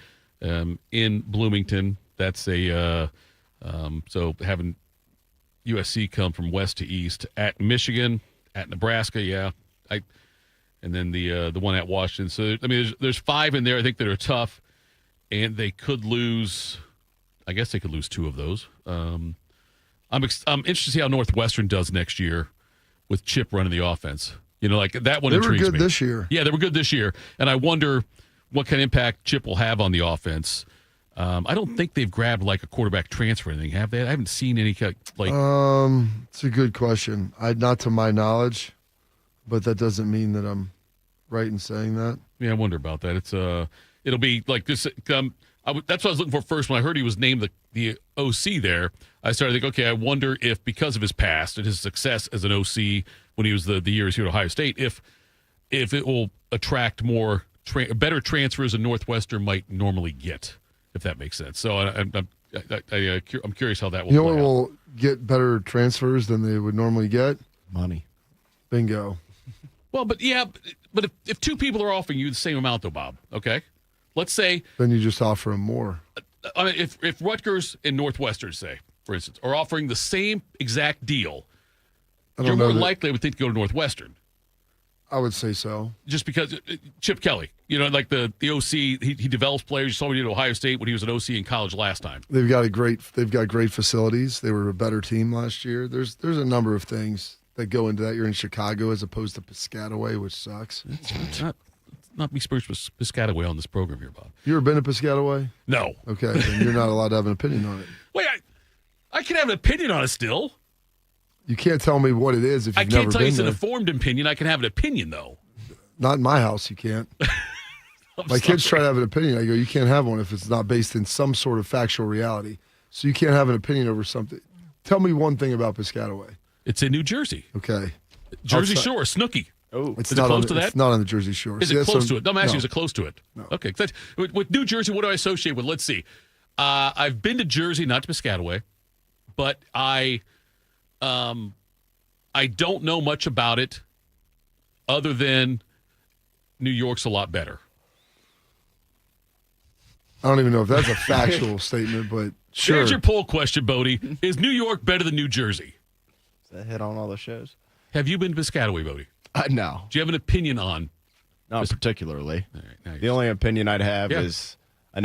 in Bloomington, that's so having USC come from west to east. At Michigan, at Nebraska, and then the one at Washington. So, I mean, there's 5 in there, I think, that are tough, and they could lose – I guess they could lose 2 of those. I'm interested to see how Northwestern does next year with Chip running the offense. You know, like that one intrigues me. They were good this year. Yeah, they were good this year. And I wonder what kind of impact Chip will have on the offense. I don't think they've grabbed like a quarterback transfer or anything, have they? I haven't seen any like. It's a good question. Not to my knowledge, but that doesn't mean that I'm right in saying that. Yeah, I wonder about that. It'll be like this. That's what I was looking for first when I heard he was named the OC there. I started to think, okay, I wonder if because of his past and his success as an OC when he was the years here at Ohio State, if it will attract more better transfers than Northwestern might normally get, if that makes sense. So I'm curious how that will. You know play what out. will get better transfers than they would normally get? Money. Bingo. Well, but if 2 people are offering you the same amount, though, Bob, okay. Let's say then you just offer them more. I mean, if Rutgers and Northwestern, say, for instance, are offering the same exact deal, you're more likely, I would think, to go to Northwestern. I would say so. Just because Chip Kelly, you know, like the OC, he develops players. You saw what he did at Ohio State when he was an OC in college last time. They've got great facilities. They were a better team last year. There's a number of things that go into that. You're in Chicago as opposed to Piscataway, which sucks. It's not be spiritual Piscataway on this program here, Bob. You ever been to Piscataway? No. Okay, then you're not allowed to have an opinion on it. Wait, I can have an opinion on it still. You can't tell me what it is if you've never been there. I can't tell you it's an informed opinion. I can have an opinion, though. Not in my house, you can't. My kids try to have an opinion. I go, you can't have one if it's not based in some sort of factual reality. So you can't have an opinion over something. Tell me one thing about Piscataway. It's in New Jersey. Okay. Jersey Shore, Snooki. Oh, is it close to that? It's not on the Jersey Shore. Is it close to it? No, I'm asking, is it close to it? No. Okay. With New Jersey, what do I associate with? Let's see. I've been to Jersey, not to Piscataway, but I don't know much about it other than New York's a lot better. I don't even know if that's a factual statement, but sure. Here's your poll question, Bodie. Is New York better than New Jersey? Does that hit on all the shows? Have you been to Piscataway, Bodie? No. Do you have an opinion on? Not particularly. Right, the only opinion I'd have is, I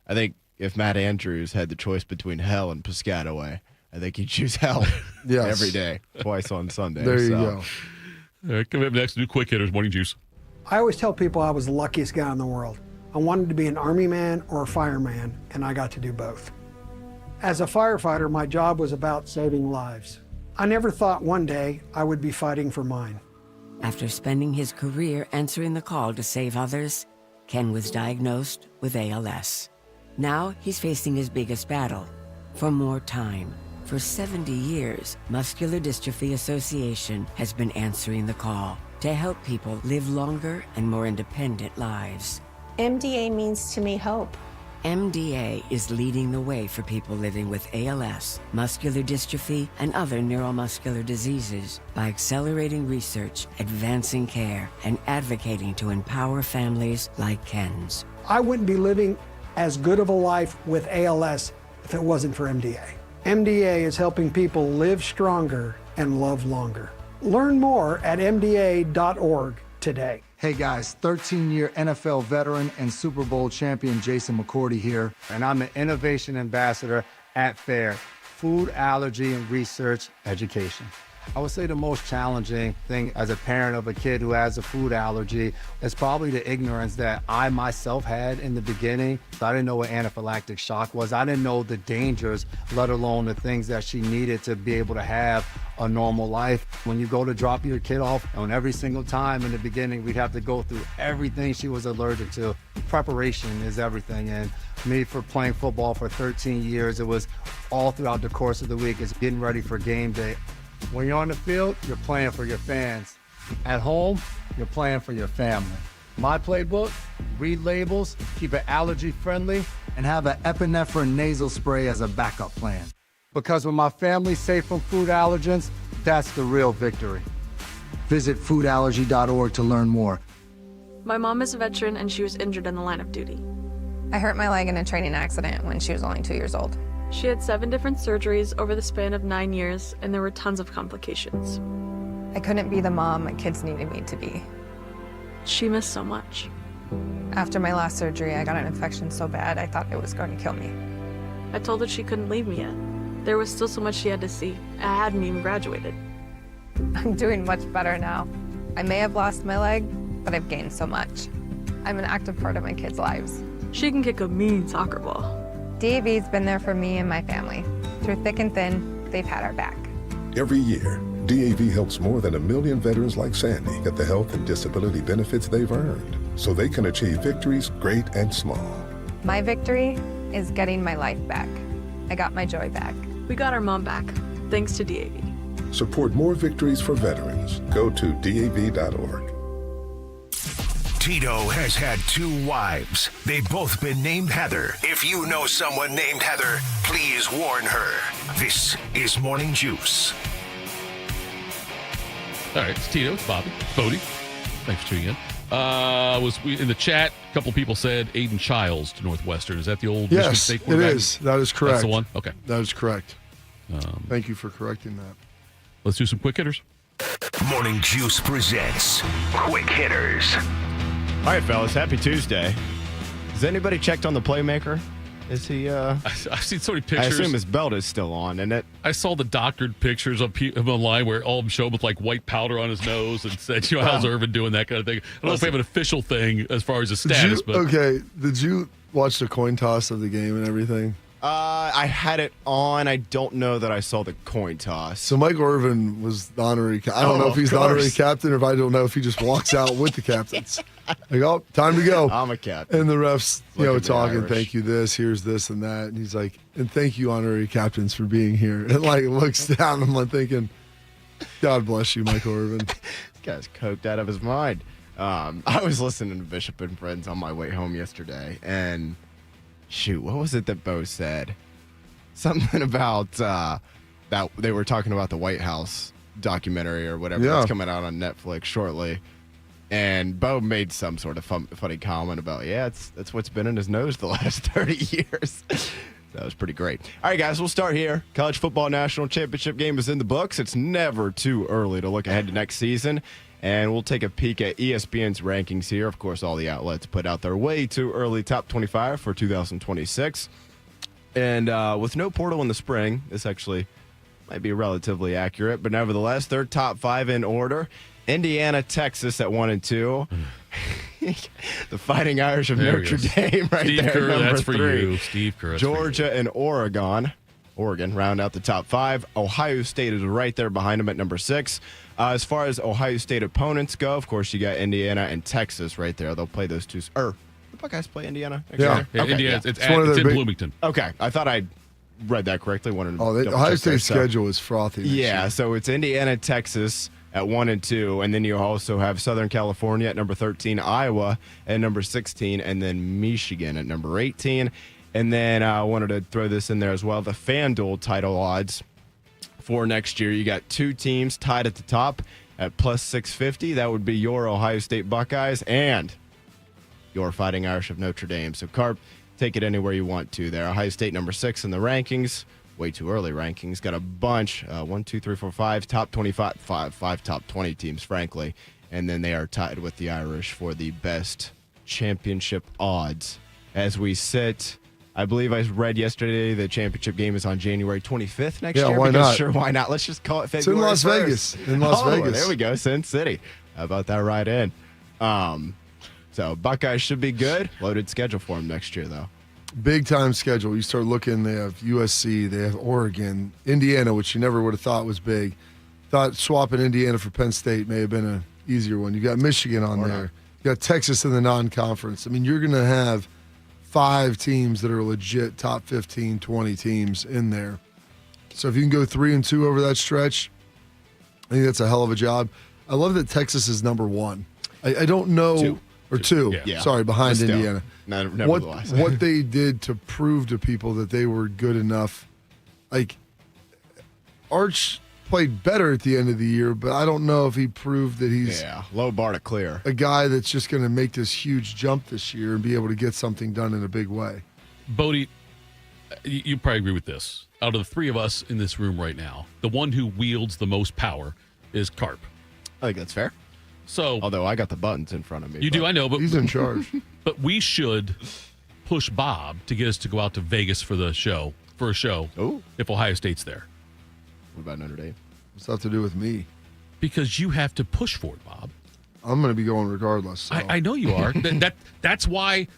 think if Matt Andrews had the choice between hell and Piscataway, I think he'd choose hell every day, twice on Sunday. There you go. All right, coming up next, new quick hitters, Morning Juice. I always tell people I was the luckiest guy in the world. I wanted to be an Army man or a fireman, and I got to do both. As a firefighter, my job was about saving lives. I never thought one day I would be fighting for mine. After spending his career answering the call to save others, Ken was diagnosed with ALS. Now he's facing his biggest battle, for more time. For 70 years, Muscular Dystrophy Association has been answering the call to help people live longer and more independent lives. MDA means to me hope. MDA is leading the way for people living with ALS, muscular dystrophy, and other neuromuscular diseases by accelerating research, advancing care, and advocating to empower families like Ken's. I wouldn't be living as good of a life with ALS if it wasn't for MDA. MDA is helping people live stronger and love longer. Learn more at mda.org today. Hey guys, 13-year NFL veteran and Super Bowl champion Jason McCourty here, and I'm an innovation ambassador at FAIR, Food Allergy and Research Education. I would say the most challenging thing as a parent of a kid who has a food allergy is probably the ignorance that I myself had in the beginning. I didn't know what anaphylactic shock was. I didn't know the dangers, let alone the things that she needed to be able to have a normal life. When you go to drop your kid off, and every single time in the beginning, we'd have to go through everything she was allergic to. Preparation is everything. And me, for playing football for 13 years, it was all throughout the course of the week. It's getting ready for game day. When you're on the field, you're playing for your fans. At home, you're playing for your family. My playbook, read labels, keep it allergy friendly, and have an epinephrine nasal spray as a backup plan. Because when my family's safe from food allergens, that's the real victory. Visit foodallergy.org to learn more. My mom is a veteran and she was injured in the line of duty. I hurt my leg in a training accident when she was only 2 years old. She had 7 different surgeries over the span of 9 years, and there were tons of complications. I couldn't be the mom my kids needed me to be. She missed so much. After my last surgery, I got an infection so bad I thought it was going to kill me. I told her she couldn't leave me yet. There was still so much she had to see. I hadn't even graduated. I'm doing much better now. I may have lost my leg, but I've gained so much. I'm an active part of my kids' lives. She can kick a mean soccer ball. DAV's been there for me and my family. Through thick and thin, they've had our back. Every year, DAV helps more than 1 million veterans like Sandy get the health and disability benefits they've earned so they can achieve victories great and small. My victory is getting my life back. I got my joy back. We got our mom back, thanks to DAV. Support more victories for veterans. Go to DAV.org. Tito has had 2 wives. They've both been named Heather. If you know someone named Heather, please warn her. This is Morning Juice. All right, it's Tito, it's Bobby, Bodie. Thanks for tuning in. In the chat, a couple people said Aiden Childs to Northwestern. Is that the old Michigan Yes, State it quarterback? is. That is correct. That's the one? Okay. That is correct. Thank you for correcting that. Let's do some quick hitters. Morning Juice presents Quick Hitters. All right, fellas, happy Tuesday. Has anybody checked on the playmaker? Is he, I've seen so many pictures. I assume his belt is still on, and I saw the doctored pictures of him online where all of them show him with like white powder on his nose and said, how's Irvin doing, that kind of thing. I don't know if we have an official thing as far as his status, but. Okay, did you watch the coin toss of the game and everything? I had it on. I don't know that I saw the coin toss. So Mike Irvin was the honorary captain. I don't know if he's the honorary captain or if I don't know if he just walks out with the captains. Like, oh, time to go. I'm a captain. And the refs, talking, thank you this, here's this and that. And he's like, and thank you, honorary captains, for being here. And like looks down, I'm like thinking, God bless you, Michael Irvin. This guy's coked out of his mind. I was listening to Bishop and Friends on my way home yesterday, and shoot, what was it that Bo said? Something about that they were talking about the White House documentary or whatever that's coming out on Netflix shortly. And Bo made some sort of funny comment about, that's what's been in his nose the last 30 years. That was pretty great. All right, guys, we'll start here. College football national championship game is in the books. It's never too early to look ahead to next season. And we'll take a peek at ESPN's rankings here. Of course, all the outlets put out their way too early top 25 for 2026. And with no portal in the spring, this actually might be relatively accurate. But nevertheless, their top 5 in order. Indiana, Texas at 1 and 2. The Fighting Irish of There Notre he is. Dame right Steve there. Kerr, number that's for 3. you. Steve Kerr, that's for Georgia and Oregon round out the top 5. Ohio State is right there behind them at number 6. As far as Ohio State opponents go, of course, you got Indiana and Texas right there. They'll play those two. The Buckeyes play Indiana next year? Okay, Indiana, yeah. it's in Bloomington. Okay, I thought I read that correctly. Ohio State's schedule is frothy. Yeah, so it's Indiana, Texas at 1 and 2, and then you also have Southern California at number 13, Iowa at number 16, and then Michigan at number 18. And then I wanted to throw this in there as well. The FanDuel title odds for next year, you got 2 teams tied at the top at plus 650. That would be your Ohio State Buckeyes and your Fighting Irish of Notre Dame. So, Carp, take it anywhere you want to there. Ohio State number 6 in the rankings. Way too early rankings. Got a bunch, 1, 2, 3, 4, 5 top 25, five top 20 teams, frankly. And then they are tied with the Irish for the best championship odds. As we sit, I believe I read yesterday the championship game is on January 25th next year. Yeah, why not? Sure, why not? Let's just call it February It's in Las 1st. Vegas. In Las Vegas. There we go, Sin City. How about that right in? So Buckeyes should be good. Loaded schedule for them next year, though. Big time schedule. You start looking, they have USC, they have Oregon, Indiana, which you never would have thought was big. Thought swapping Indiana for Penn State may have been an easier one. You got Michigan on there. You got Texas in the non-conference. I mean, you're going to have 5 teams that are legit top 15, 20 teams in there. So if you can go 3-2 over that stretch, I think that's a hell of a job. I love that Texas is number 1. I don't know. 2. Or 2. Yeah. Sorry, behind Still, Indiana. Nevertheless. What they did to prove to people that they were good enough. Like, Arch played better at the end of the year, but I don't know if he proved that he's low bar to clear. A guy that's just going to make this huge jump this year and be able to get something done in a big way. Bodie, you probably agree with this. Out of the 3 of us in this room right now, the one who wields the most power is Carp. I think that's fair. So, although I got the buttons in front of me. You do, I know, but he's in charge. But we should push Bob to get us to go out to Vegas for a show. Ooh. If Ohio State's there. What about Notre Dame? What's that have to do with me? Because you have to push for it, Bob. I'm going to be going regardless. So. I know you are. That's why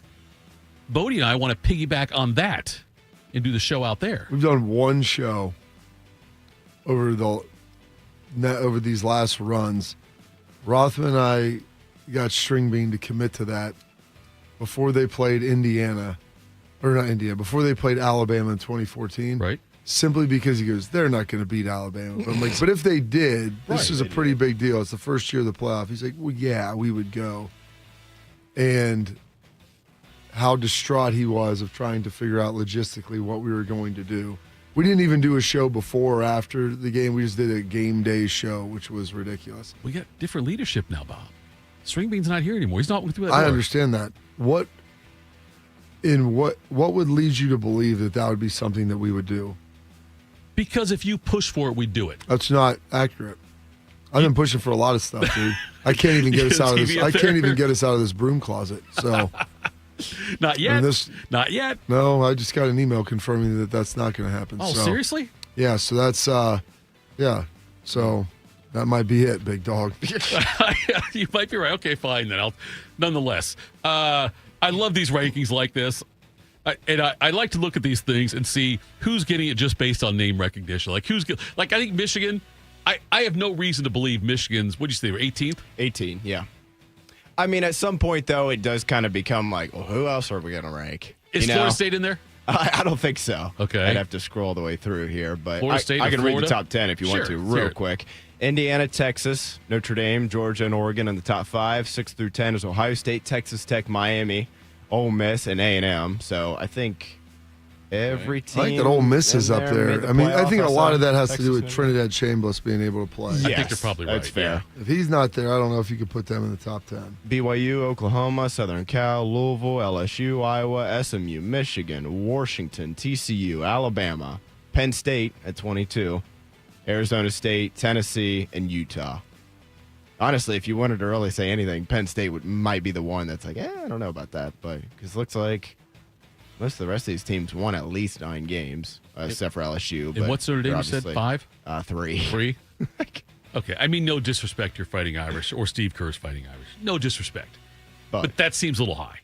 Bodie and I want to piggyback on that and do the show out there. We've done one show over these last runs. Rothman and I got string bean to commit to that before they played Indiana, or not Indiana, before they played Alabama in 2014. Right. Simply because he goes, they're not going to beat Alabama. But I'm like, but if they did, this is a pretty big deal. It's the first year of the playoff. He's like, well, yeah, we would go. And how distraught he was of trying to figure out logistically what we were going to do. We didn't even do a show before or after the game. We just did a game day show, which was ridiculous. We got different leadership now, Bob. String Bean's not here anymore. He's not through that I door. understand that. What would lead you to believe that would be something that we would do? Because if you push for it, we do it. That's not accurate. I've been pushing for a lot of stuff, dude. I can't even get us out of this. I can't even get us out of this broom closet. So. Not yet. Not yet. No, I just got an email confirming that that's not going to happen. Oh, so, seriously? Yeah, so that's, yeah. So that might be it, big dog. You might be right. Okay, fine then. Nonetheless, I love these rankings like this. I like to look at these things and see who's getting it just based on name recognition. Like, I think Michigan, I have no reason to believe Michigan's, what did you say, they were 18th? 18, yeah. I mean, at some point, though, it does kind of become like, well, who else are we going to rank? Is Florida State in there? I don't think so. Okay. I'd have to scroll the way through here, but Florida State I can read Florida? the top 10 if you want to real quick. Indiana, Texas, Notre Dame, Georgia, and Oregon in the top 5. 6 through 10 is Ohio State, Texas Tech, Miami, Ole Miss, and A&M. So I think every team. I like that Ole Miss is up there. I mean, I think a lot of that has Texas to do with Trinidad Chambliss being able to play. Yes, I think you're probably right. That's fair. If he's not there, I don't know if you could put them in the top 10. BYU, Oklahoma, Southern Cal, Louisville, LSU, Iowa, SMU, Michigan, Washington, TCU, Alabama, Penn State at 22, Arizona State, Tennessee, and Utah. Honestly, if you wanted to really say anything, Penn State might be the one that's like, I don't know about that, but because it looks like most of the rest of these teams won at least 9 games, except for LSU. And what's Notre Dame? You said 5? 3. 3? Okay. I mean, no disrespect, you're Fighting Irish, or Steve Kerr's Fighting Irish. No disrespect. But that seems a little high.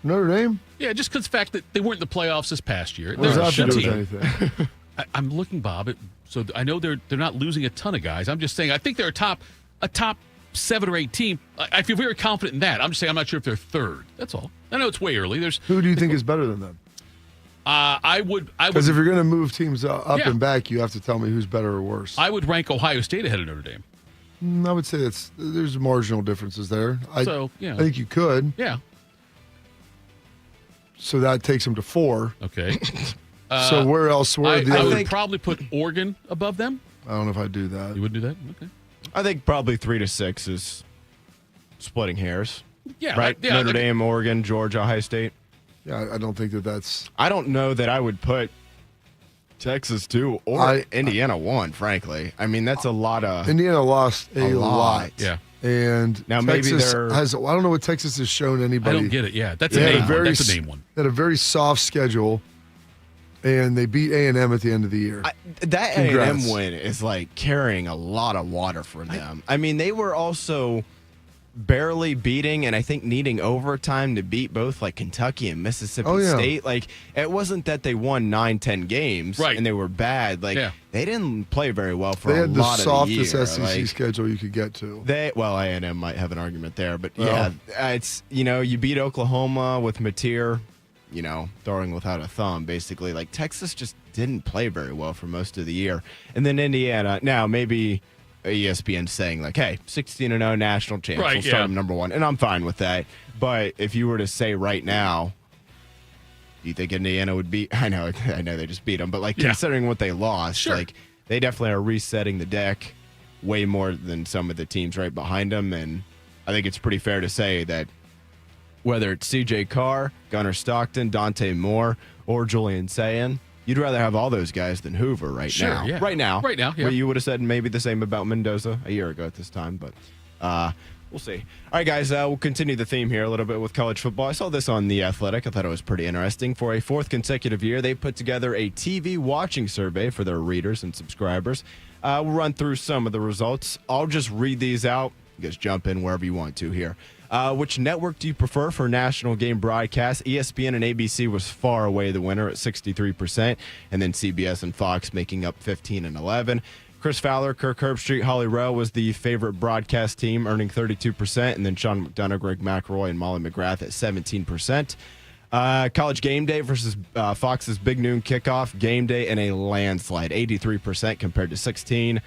Notre Dame? Yeah, just because the fact that they weren't in the playoffs this past year. What does that have to do team. with anything? I'm looking, Bob. So I know they're not losing a ton of guys. I'm just saying I think they're a top 7 or 8 team. I feel very confident in that. I'm just saying I'm not sure if they're third. That's all. I know it's way early. Who do you think is better than them? I would Because if you're going to move teams up Yeah. and back, you have to tell me who's better or worse. I would rank Ohio State ahead of Notre Dame. I would say there's marginal differences there. I think you could. Yeah. So that takes them to 4. Okay. So where else? I would probably put Oregon above them. I don't know if I'd do that. You wouldn't do that? Okay. I think probably 3 to 6 is splitting hairs. Yeah. Right? Notre Dame, Oregon, Georgia, Ohio State. Yeah, I don't think that's. I don't know that I would put Texas 2 or Indiana 1, frankly. I mean, that's a lot of. Indiana lost a lot. Yeah. And now Texas maybe they're. I don't know what Texas has shown anybody. I don't get it. Yeah, that's a name one. That's a name one. They had a very soft schedule, and they beat A&M at the end of the year. That Congrats. A&M win is like carrying a lot of water for them. I mean, they were also barely beating and I think needing overtime to beat both like Kentucky and Mississippi State. Like, it wasn't that they won 9-10 games and they were bad. Like, they didn't play very well for a lot of the year. They had the softest SEC schedule you could get to. A&M might have an argument there, but it's, you beat Oklahoma with Mateer, throwing without a thumb, basically. Like, Texas just didn't play very well for most of the year. And then Indiana, now maybe ESPN saying like, hey, 16-0 national champs, we'll start them number 1. And I'm fine with that. But if you were to say right now, do you think Indiana would beat? I know they just beat them, but like considering what they lost, like they definitely are resetting the deck way more than some of the teams right behind them. And I think it's pretty fair to say that whether it's CJ Carr, Gunnar Stockton, Dante Moore, or Julian Sayin, you'd rather have all those guys than Hoover right now. Yeah. Right now. Yeah. Where you would have said maybe the same about Mendoza a year ago at this time, but we'll see. All right, guys, we'll continue the theme here a little bit with college football. I saw this on The Athletic. I thought it was pretty interesting. For a 4th consecutive year, they put together a TV watching survey for their readers and subscribers. We'll run through some of the results. I'll just read these out. You guys jump in wherever you want to here. Which network do you prefer for national game broadcast? ESPN and ABC was far away the winner at 63%, and then CBS and Fox making up 15 and 11. Chris Fowler, Kirk Herbstreit, Holly Rowe was the favorite broadcast team, earning 32%, and then Sean McDonough, Greg McElroy, and Molly McGrath at 17%. College Game Day versus Fox's Big Noon Kickoff. Game Day in a landslide, 83% compared to 16%.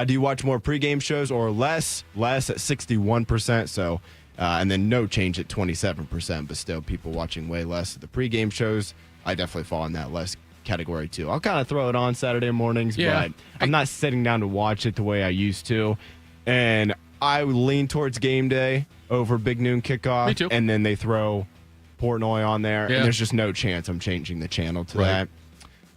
Do you watch more pregame shows or less? Less at 61%, so... and then no change at 27%, but still people watching way less of the pregame shows. I definitely fall in that less category too. I'll kind of throw it on Saturday mornings, but I'm not sitting down to watch it the way I used to. And I lean towards Game Day over Big Noon Kickoff. Me too. And then they throw Portnoy on there, and there's just no chance I'm changing the channel to that.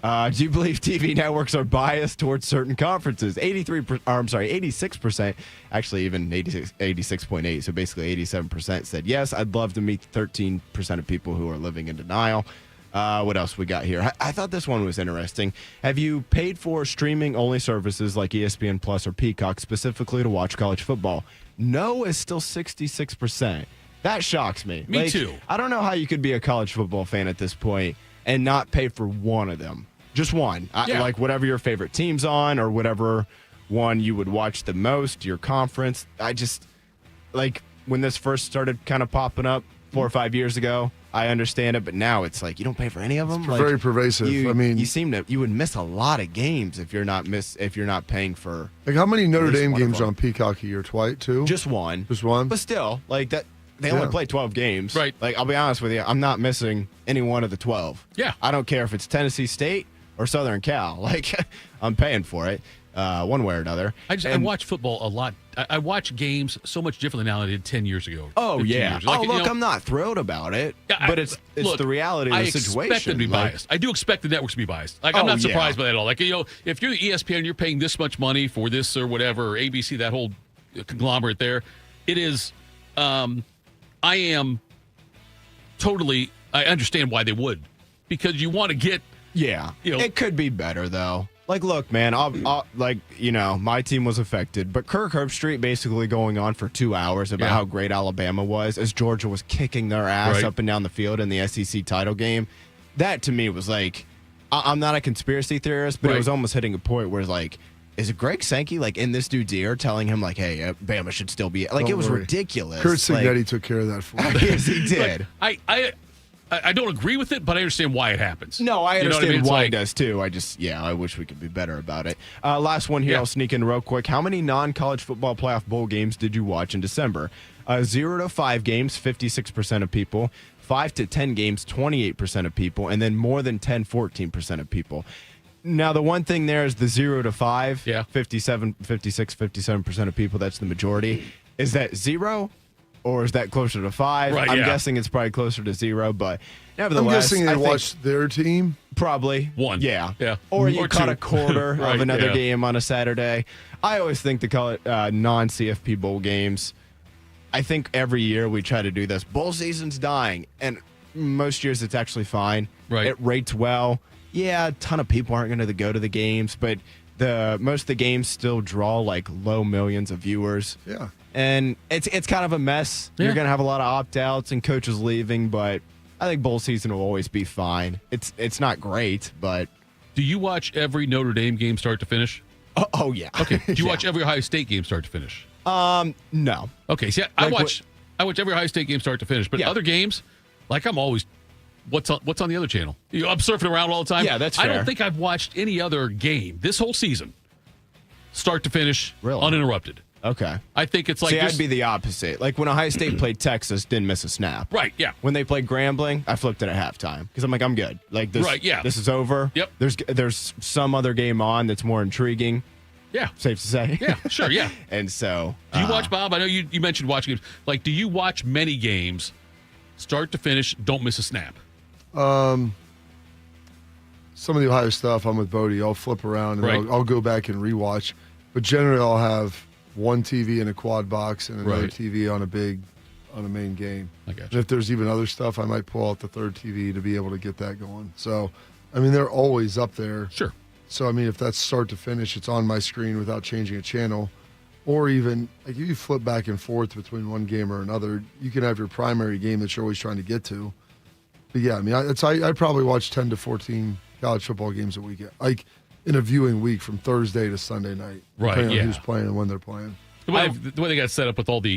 Do you believe TV networks are biased towards certain conferences? 86%, actually even 86.8, so basically 87% said yes. I'd love to meet 13% of people who are living in denial. What else we got here? I thought this one was interesting. Have you paid for streaming-only services like ESPN Plus or Peacock specifically to watch college football? No is still 66%. That shocks me. Me too. I don't know how you could be a college football fan at this point and not pay for one of them. Just one. Like whatever your favorite team's on or whatever one you would watch the most, your conference. I just, like, when this first started kind of popping up 4 or 5 years ago, I understand it, but now it's like you don't pay for any of them. It's very pervasive. You would miss a lot of games if you're not paying for. Like, how many Notre Dame games are on Peacock a year? Two? Just one. Just one? But still, like that. They only play 12 games. Right. Like, I'll be honest with you, I'm not missing any one of the 12. Yeah. I don't care if it's Tennessee State or Southern Cal. Like, I'm paying for it one way or another. I watch football a lot. I watch games so much differently now than I did 10 years ago. Oh, yeah. Years. Like, I'm not thrilled about it, but it's the reality of the situation. I expect them to be biased. I do expect the networks to be biased. Like, I'm not surprised by that at all. Like, if you're ESPN, you're paying this much money for this or whatever, or ABC, that whole conglomerate there, it is... I understand why they would, because you want to get. Yeah. It could be better, though. Like, look, man, my team was affected, but Kirk Herbstreit basically going on for 2 hours about how great Alabama was as Georgia was kicking their ass up and down the field in the SEC title game. That, to me, was like, I'm not a conspiracy theorist, but it was almost hitting a point where it's like, is Greg Sankey, like, in this dude's ear telling him, like, hey, Bama should still be, like, it was ridiculous. Kurt Signetti took care of that for him. Yes, he did. I don't agree with it, but I understand why it happens. No, I understand you know what I mean? why it does too. I wish we could be better about it. Last one here, I'll sneak in real quick. How many non-college football playoff bowl games did you watch in December? 0 to 5 games, 56% of people. 5 to 10 games, 28% of people. And then more than 10, 14% of people. Now, the one thing there is the 0 to 5, 57, 56, 57% of people, that's the majority. Is that 0? Or is that closer to 5? Right, I'm guessing it's probably closer to 0, but nevertheless. I'm guessing they watched their team. Probably. 1. Yeah. Yeah. Or you caught 2. a quarter of another game on a Saturday. I always think to call it non-CFP bowl games. I think every year we try to do this. Bowl season's dying, and most years it's actually fine. Right. It rates well. Yeah, a ton of people aren't going to go to the games, but most of the games still draw like low millions of viewers. Yeah. And it's kind of a mess. Yeah. You're going to have a lot of opt-outs and coaches leaving, but I think bowl season will always be fine. It's not great, but... Do you watch every Notre Dame game start to finish? Oh yeah. Okay. Do you watch every Ohio State game start to finish? No. Okay. See, I watch every Ohio State game start to finish, but other games, like I'm always... What's on the other channel? I'm surfing around all the time. Yeah, that's fair. I don't think I've watched any other game this whole season, start to finish, Really? Uninterrupted. Okay. I think it's like... I'd be the opposite. Like when Ohio State played Texas, didn't miss a snap. Right, yeah. When they played Grambling, I flipped it at halftime because I'm like, I'm good. Like this, this is over. Yep. There's some other game on that's more intriguing. Yeah. Safe to say. Yeah, sure, yeah. And so... Do you watch, Bob? I know you mentioned watching games. Like, do you watch many games, start to finish, don't miss a snap? Some of the Ohio stuff, I'm with Bodie. I'll flip around and I'll go back and rewatch. But generally, I'll have one TV in a quad box and another TV on a main game. I got you. And if there's even other stuff, I might pull out the third TV to be able to get that going. So, I mean, they're always up there. Sure. So, I mean, if that's start to finish, it's on my screen without changing a channel. Or even, like, if you flip back and forth between one game or another, you can have your primary game that you're always trying to get to. But, yeah, I mean, I probably watch 10 to 14 college football games a weekend. Like, in a viewing week from Thursday to Sunday night. Right, depending on who's playing and when they're playing. The way they got set up with all the,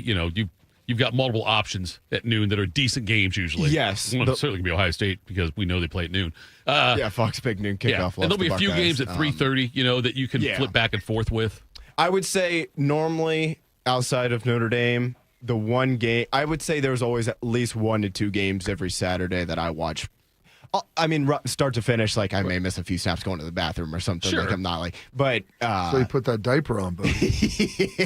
you've got multiple options at noon that are decent games usually. Yes. Well, certainly can be Ohio State because we know they play at noon. Fox Big Noon kickoff. Yeah. And there'll be a few games at 3:30, that you can flip back and forth with. I would say normally outside of Notre Dame, the one game, I would say there's always at least 1 to 2 games every Saturday that I watch. I mean, start to finish, like I may miss a few snaps going to the bathroom or something. Sure. Like I'm not like, but so you put that diaper on, buddy.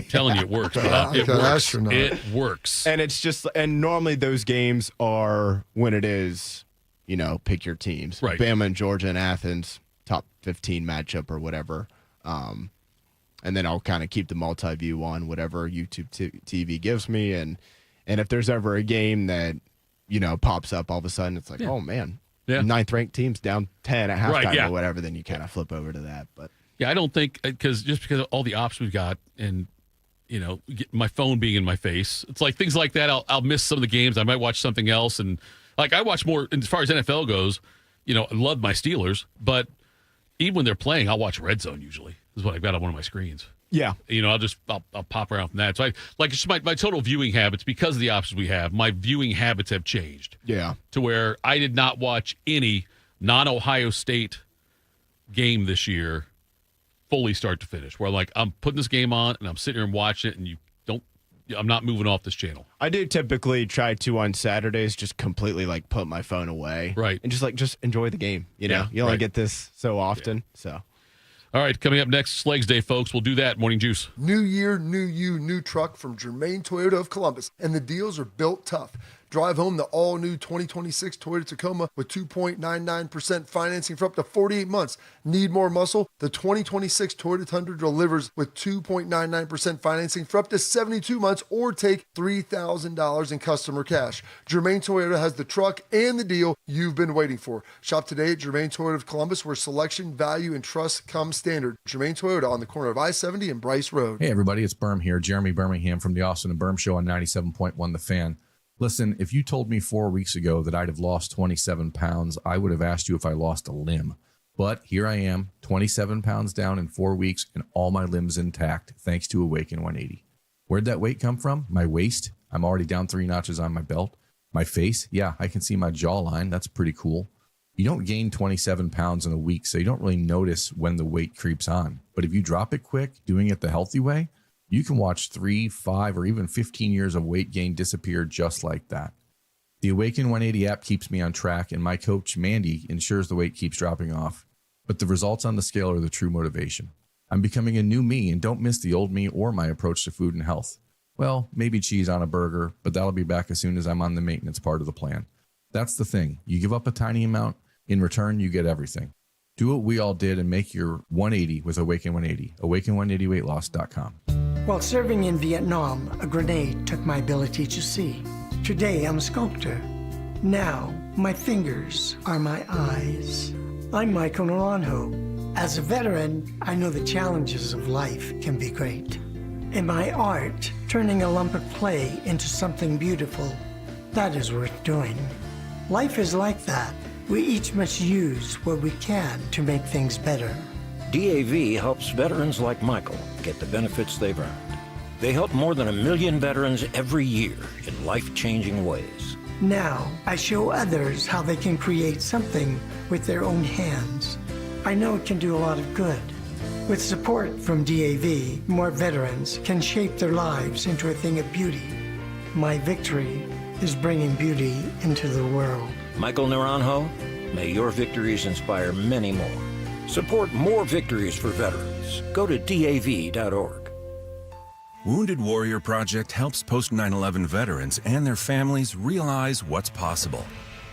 Telling you it works. It works. It works. And it's just, and normally those games are when it is, pick your teams. Right. Bama and Georgia and Athens, top 15 matchup or whatever. And then I'll kind of keep the multi-view on whatever YouTube TV gives me. And if there's ever a game that, pops up all of a sudden, it's like, oh man. Yeah. 9th ranked teams down 10 at halftime or whatever, then you kind of flip over to that. But yeah, I don't think because of all the options we've got and my phone being in my face, it's like things like that. I'll miss some of the games. I might watch something else, and like I watch more as far as NFL goes. I love my Steelers, but even when they're playing, I'll watch Red Zone usually. This is what I've got on one of my screens. Yeah. I'll pop around from that. So it's just my total viewing habits because of the options we have. My viewing habits have changed. Yeah. To where I did not watch any non-Ohio State game this year fully start to finish. Where like I'm putting this game on and I'm sitting here and watching it and I'm not moving off this channel. I do typically try to on Saturdays just completely like put my phone away. Right. And just enjoy the game. You only get this so often. So. All right, coming up next, Schlegs Day, folks. We'll do that. Morning Juice. New year, new you, new truck from Germain Toyota of Columbus. And the deals are built tough. Drive home the all-new 2026 Toyota Tacoma with 2.99% financing for up to 48 months. Need more muscle? The 2026 Toyota Tundra delivers with 2.99% financing for up to 72 months, or take $3,000 in customer cash. Germain Toyota has the truck and the deal you've been waiting for. Shop today at Germain Toyota of Columbus, where selection, value, and trust come standard. Germain Toyota on the corner of I-70 and Bryce Road. Hey, everybody, it's Berm here. Jeremy Birmingham from the Austin and Berm Show on 97.1 The Fan. Listen, if you told me 4 weeks ago that I'd have lost 27 pounds, I would have asked you if I lost a limb. But here I am, 27 pounds down in 4 weeks, and all my limbs intact, thanks to Awaken 180. Where'd that weight come from? My waist. I'm already down 3 notches on my belt. My face. Yeah, I can see my jawline. That's pretty cool. You don't gain 27 pounds in a week, so you don't really notice when the weight creeps on. But if you drop it quick, doing it the healthy way, you can watch 3, 5, or even 15 years of weight gain disappear just like that. The Awaken 180 app keeps me on track, and my coach, Mandy, ensures the weight keeps dropping off. But the results on the scale are the true motivation. I'm becoming a new me, and don't miss the old me or my approach to food and health. Well, maybe cheese on a burger, but that'll be back as soon as I'm on the maintenance part of the plan. That's the thing. You give up a tiny amount, in return, you get everything. Do what we all did and make your 180 with Awaken 180. Awaken180weightloss.com. While serving in Vietnam, a grenade took my ability to see. Today, I'm a sculptor. Now, my fingers are my eyes. I'm Michael Naranjo. As a veteran, I know the challenges of life can be great. In my art, turning a lump of clay into something beautiful, that is worth doing. Life is like that. We each must use what we can to make things better. DAV helps veterans like Michael get the benefits they've earned. They help more than 1 million veterans every year in life-changing ways. Now, I show others how they can create something with their own hands. I know it can do a lot of good. With support from DAV, more veterans can shape their lives into a thing of beauty. My victory is bringing beauty into the world. Michael Naranjo, may your victories inspire many more. Support more victories for veterans. Go to DAV.org. Wounded Warrior Project helps post 9/11 veterans and their families realize what's possible.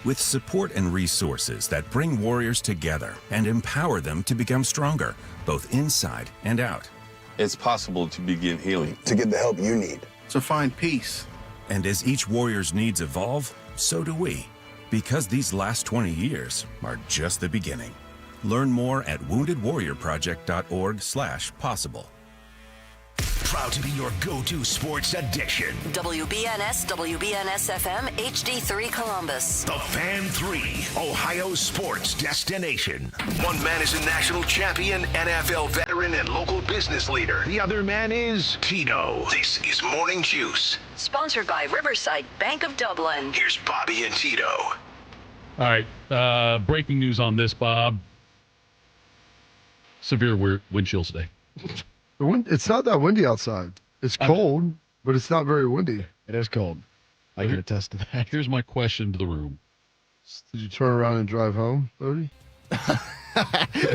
With support and resources that bring warriors together and empower them to become stronger, both inside and out. It's possible to begin healing. To get the help you need. To find peace. And as each warrior's needs evolve, so do we. Because these last 20 years are just the beginning. Learn more at woundedwarriorproject.org/possible. Proud to be your go-to sports addiction. WBNS, WBNS FM, HD3 Columbus. The Fan 3, Ohio sports destination. One man is a national champion, NFL veteran, and local business leader. The other man is Tito. This is Morning Juice. Sponsored by Riverside Bank of Dublin. Here's Bobby and Tito. All right. Breaking news on this, Bob. Severe wind chills today. It's not that windy outside. It's cold, but it's not very windy. It is cold. I can attest to that. Here's my question to the room. Did you turn around and drive home, Bodie?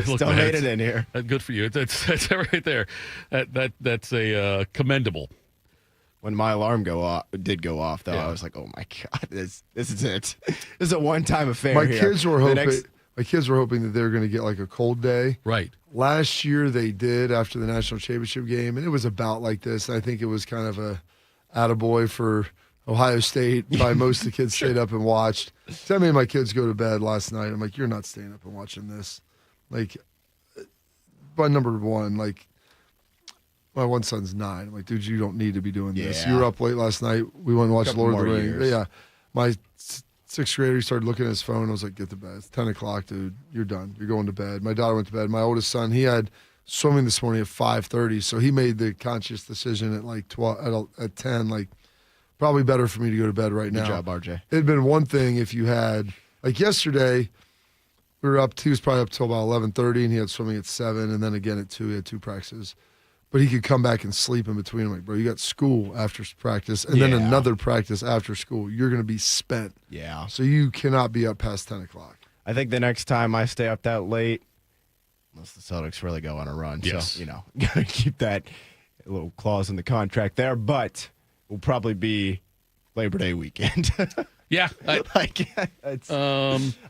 Still made it in here. Good for you. That's right there. That's a commendable. When my alarm did go off, though, I was like, "Oh my God, this is it. This is a one-time affair." My kids were hoping. My kids were hoping that they were going to get like a cold day. Right. Last year they did after the national championship game, and it was about like this. I think it was kind of a attaboy for Ohio State. Probably most of the kids stayed up and watched. So I made my kids go to bed last night. I'm like, you're not staying up and watching this. Like, by number one, like, my one son's 9. I'm like, dude, you don't need to be doing this. You were up late last night. We went and watched Lord of the Rings. Yeah. My 6th grader, he started looking at his phone. I was like, get to bed. It's 10 o'clock, dude. You're done. You're going to bed. My daughter went to bed. My oldest son, he had swimming this morning at 5:30, so he made the conscious decision at like 10, like, probably better for me to go to bed right now. Good job, RJ. It'd been one thing if you had, like yesterday, we were up, he was probably up till about 11:30, and he had swimming at 7, and then again at 2, he had 2 practices. But he could come back and sleep in between. I'm like, bro, you got school after practice and then another practice after school. You're going to be spent. Yeah. So you cannot be up past 10 o'clock. I think the next time I stay up that late, unless the Celtics really go on a run. Yes. So, got to keep that little clause in the contract there. But will probably be Labor Day weekend. Yeah.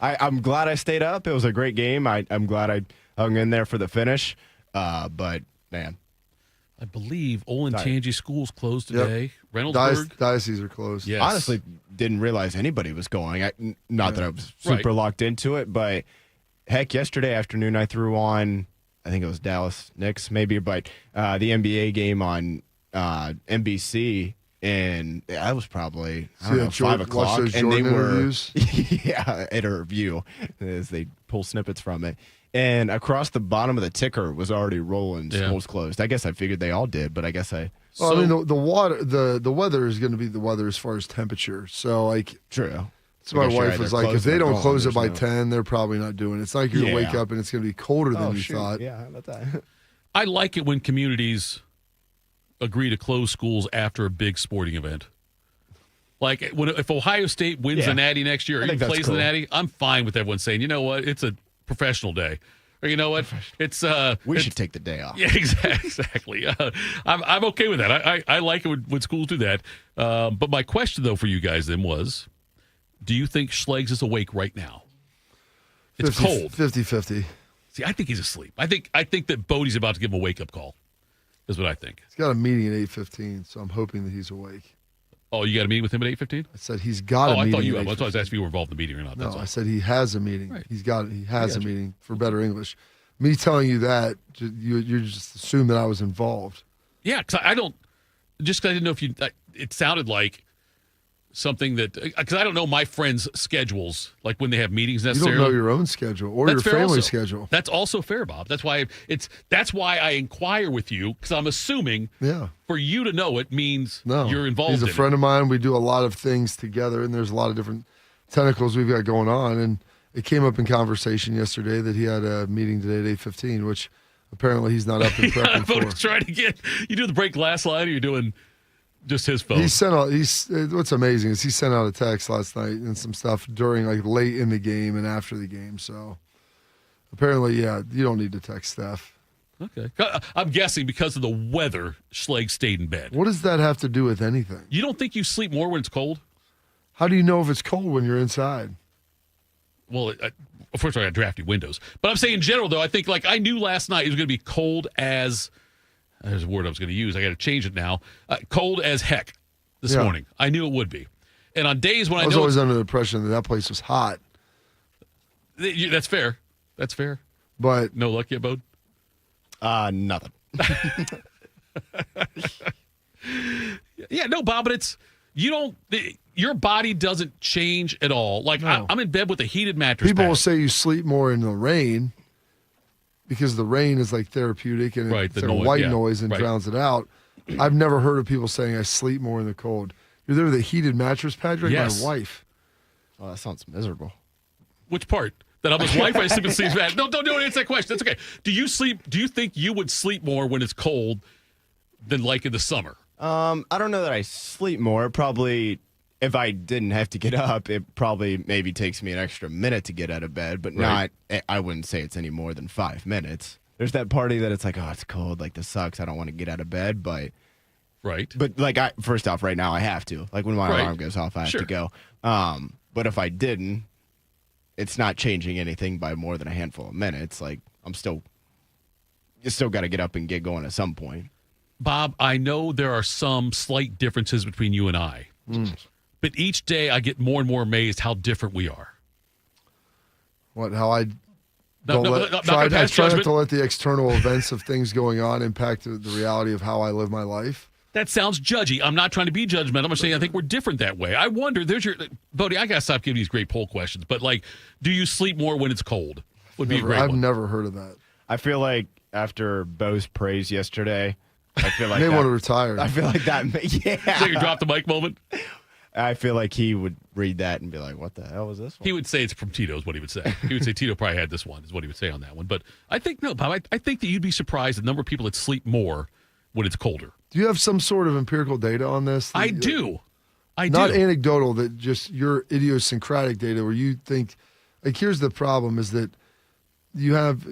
I'm glad I stayed up. It was a great game. I'm glad I hung in there for the finish. But, man. I believe Olentangy schools closed today. Yep. Reynoldsburg. Dioceses are closed. Yes. Honestly, didn't realize anybody was going. Not that I was super locked into it, but heck, yesterday afternoon I threw on, I think it was Dallas Knicks maybe, but the NBA game on NBC, and that was probably, I don't know, 5 o'clock. And they were, at a review as they pull snippets from it. And across the bottom of the ticker was already rolling. Schools closed. I guess I figured they all did, but I guess I. Well, I mean, the weather is going to be the weather as far as temperature. So, like, true. So my wife was like, if they don't close it by 10, they're probably not doing it. It's like you're going to wake up and it's going to be colder than you thought. Yeah, how about that? I like it when communities agree to close schools after a big sporting event. Like, if Ohio State wins the Natty next year, or even plays the Natty, I'm fine with everyone saying, you know what, it's a professional day. Or you know what, it's we should take the day off. Yeah, exactly. I'm okay with that. I like it when schools do that. But my question, though, for you guys then was, do you think Schlegs is awake right now? It's cold. 50-50. See, I think he's asleep. I think that Bodie's about to give him a wake-up call, is what I think. He's got a meeting at 8:15, so I'm hoping that he's awake. Oh, you got a meeting with him at 8:15? I said he's got a meeting. I thought you had. I was asking if you were involved in the meeting or not. No, That's all. I said he has a meeting. Right. He has a meeting for better English. Me telling you that, you just assume that I was involved. Yeah, because I didn't know if you. It sounded like something that, because I don't know my friends' schedules, like when they have meetings necessarily. You don't know your own schedule or your family schedule. That's also fair, Bob. That's why I inquire with you, because I'm assuming for you to know it means you're involved. He's a friend of mine. We do a lot of things together, and there's a lot of different tentacles we've got going on. And it came up in conversation yesterday that he had a meeting today at 8:15, which apparently he's not up and prepping for. I was trying to get you do the break last line, or you're doing just his phone. What's amazing is he sent out a text last night and some stuff during, like, late in the game and after the game. So apparently, you don't need to text Steph. Okay. I'm guessing because of the weather, Schlegs stayed in bed. What does that have to do with anything? You don't think you sleep more when it's cold? How do you know if it's cold when you're inside? Well, first of all, I got drafty windows. But I'm saying in general, though, I think, like, I knew last night it was going to be cold as, there's a word I was going to use. I got to change it now. Cold as heck this morning. I knew it would be. And on days when I was always under the impression that place was hot. That's fair. That's fair. But no luck yet, Bode? Nothing. Yeah, no, Bob, but your body doesn't change at all. Like, no. I'm in bed with a heated mattress. People will say you sleep more in the rain because the rain is, like, therapeutic and it's white noise and drowns it out. I've never heard of people saying I sleep more in the cold. You're there with a heated mattress pad? You're like my wife. Oh, that sounds miserable. Which part? That I'm his wife? I sleep in sleep pad? No, don't answer that question. That's okay. Do you think you would sleep more when it's cold than, like, in the summer? I don't know that I sleep more. Probably, if I didn't have to get up, it probably maybe takes me an extra minute to get out of bed, but I wouldn't say it's any more than 5 minutes. There's that party that it's like, oh, it's cold, like, this sucks, I don't want to get out of bed, but like, first off, right now I have to. Like, when my alarm goes off, I have to go. But if I didn't, it's not changing anything by more than a handful of minutes. Like, you still got to get up and get going at some point. Bob, I know there are some slight differences between you and I, but each day I get more and more amazed how different we are. What? How I try not to let the external events of things going on impact the reality of how I live my life. That sounds judgy. I'm not trying to be judgmental. I'm saying I think we're different that way. I wonder, Bodie, I got to stop giving these great poll questions, but, like, do you sleep more when it's cold? I've never heard of that. I feel like after Bo's praise yesterday, I feel like they want to retire. I feel like that. Yeah. So you dropped the mic moment? I feel like he would read that and be like, what the hell was this one? He would say it's from Tito is what he would say. He would say Tito probably had this one is what he would say on that one. But I think, no, Bob, I think that you'd be surprised the number of people that sleep more when it's colder. Do you have some sort of empirical data on this? I do. Not anecdotal, that just your idiosyncratic data where you think, like, here's the problem is that you have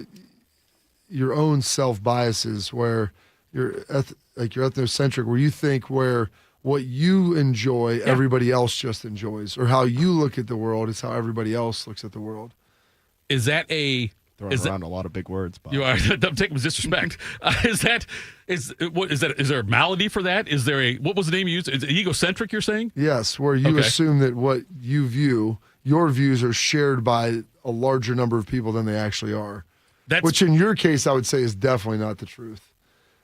your own self-biases where you're ethnocentric, where you think where what you enjoy, everybody else just enjoys, or how you look at the world is how everybody else looks at the world. Is that a throwing around a lot of big words, Bob. You are taking with disrespect. Is there a malady for that? Is there what was the name you used? Is it egocentric? You're saying? Yes, where you assume that what you view, your views are shared by a larger number of people than they actually are. Which in your case, I would say is definitely not the truth.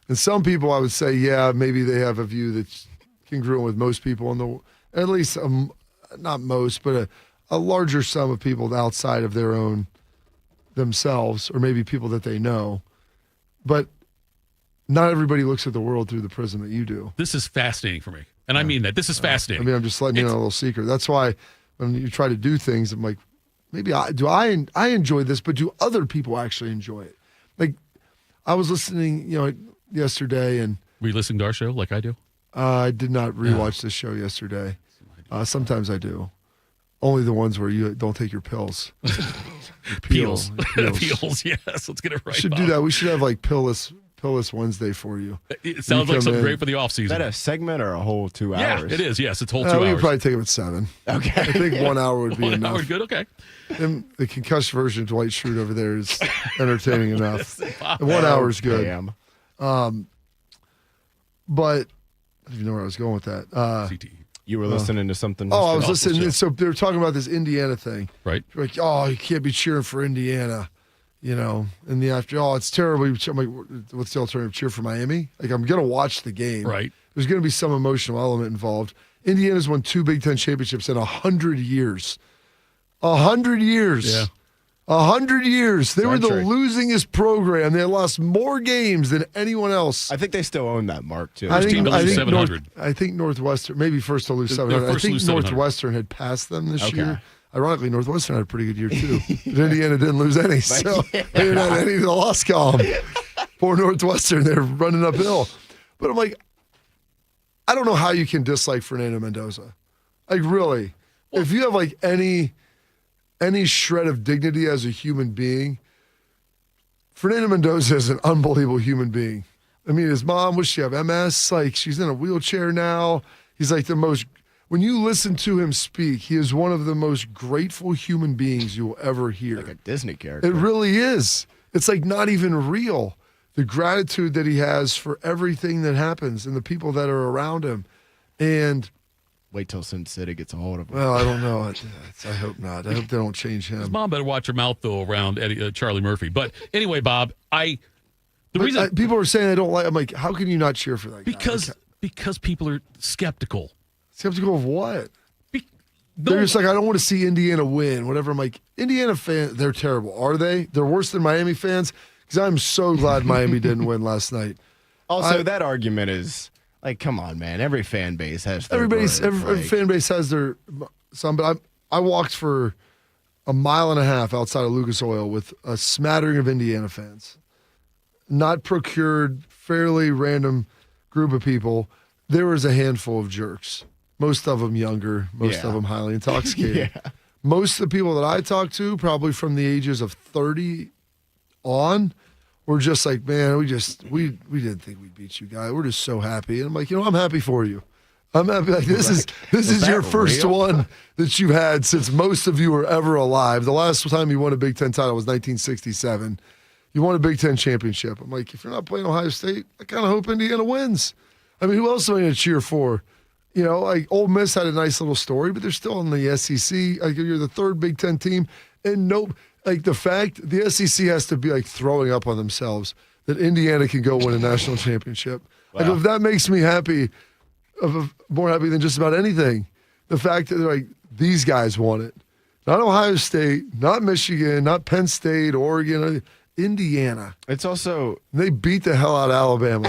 And some people, I would say, yeah, maybe they have a view that's congruent with most people in the, at least not most, but a larger sum of people outside of their own themselves, or maybe people that they know. But not everybody looks at the world through the prism that you do. This is fascinating for me, and I mean that. This is fascinating. I mean, I'm just letting you know a little secret. That's why when you try to do things, I'm like, maybe I enjoy this, but do other people actually enjoy it? Like, I was listening, yesterday, and were you listening to our show like I do? I did not rewatch this show yesterday. Sometimes I do. Only the ones where you don't take your pills. Peels. Peels, yes. Let's get it right. We should do that. We should have like pillless Wednesday for you. It sounds like something great for the off season. Is that a segment or a whole 2 hours? Yeah, it is. Yes, it's whole 2 We hours. could probably take them at 7. Okay. I think 1 hour would be enough. 1 hour, good. Okay. And the concussed version of Dwight Schrute over there is entertaining enough. 1 hour is good. But I don't even know where I was going with that. CTE. You were listening to something. Oh, I was listening. So they were talking about this Indiana thing. Right. Like, oh, you can't be cheering for Indiana, in the after. Oh, it's terrible. I'm like, what's the alternative? Cheer for Miami? Like, I'm going to watch the game. Right. There's going to be some emotional element involved. Indiana's won 2 Big Ten championships in 100 years. 100 years. Yeah. 100 years. They were the Century. losingest program. They lost more games than anyone else. I think they still own that mark, too. First team to lose 700. I think Northwestern, maybe first to lose They're 700. I first to think lose 700. Northwestern had passed them this year. Ironically, Northwestern had a pretty good year, too. But Indiana didn't lose any, so they didn't have any of the loss column. Poor Northwestern, they're running uphill. But I'm like, I don't know how you can dislike Fernando Mendoza. Like, really. If you have, like, any shred of dignity as a human being, Fernando Mendoza is an unbelievable human being. I mean, his mom, was she have MS? Like, she's in a wheelchair now. He's like the most, when you listen to him speak, he is one of the most grateful human beings you will ever hear. Like a Disney character. It really is. It's like not even real. The gratitude that he has for everything that happens and the people that are around him. And wait till Sin City gets a hold of him. well, I don't know. I hope not. I hope they don't change him. His mom better watch her mouth, though, around Charlie Murphy. But anyway, Bob, people are saying I don't like. I'm like, how can you not cheer for that guy? Because people are skeptical. Skeptical of what? They're just like, I don't want to see Indiana win, whatever. I'm like, Indiana fans, they're terrible. Are they? They're worse than Miami fans? Because I'm so glad Miami didn't win last night. Also, that argument is like, come on, man. Every fan base has their every like, fan base has their some. But I walked for a mile and a half outside of Lucas Oil with a smattering of Indiana fans, not procured, fairly random group of people. There was a handful of jerks. Most of them younger, most of them highly intoxicated. Most of the people that I talked to, probably from the ages of 30 on, were just like, man, we didn't think we'd beat you guys. We're just so happy. And I'm like, I'm happy for you. I'm happy. Like, this is your first one that you've had since most of you were ever alive. The last time you won a Big Ten title was 1967. You won a Big Ten championship. I'm like, if you're not playing Ohio State, I kind of hope Indiana wins. I mean, who else am I going to cheer for? Like Ole Miss had a nice little story, but they're still in the SEC. Like, you're the third Big Ten team, and the fact the SEC has to be like throwing up on themselves that Indiana can go win a national championship. Wow. Like, if that makes me happy, more happy than just about anything, the fact that like these guys won it, not Ohio State, not Michigan, not Penn State, Oregon. Indiana. It's also they beat the hell out of Alabama.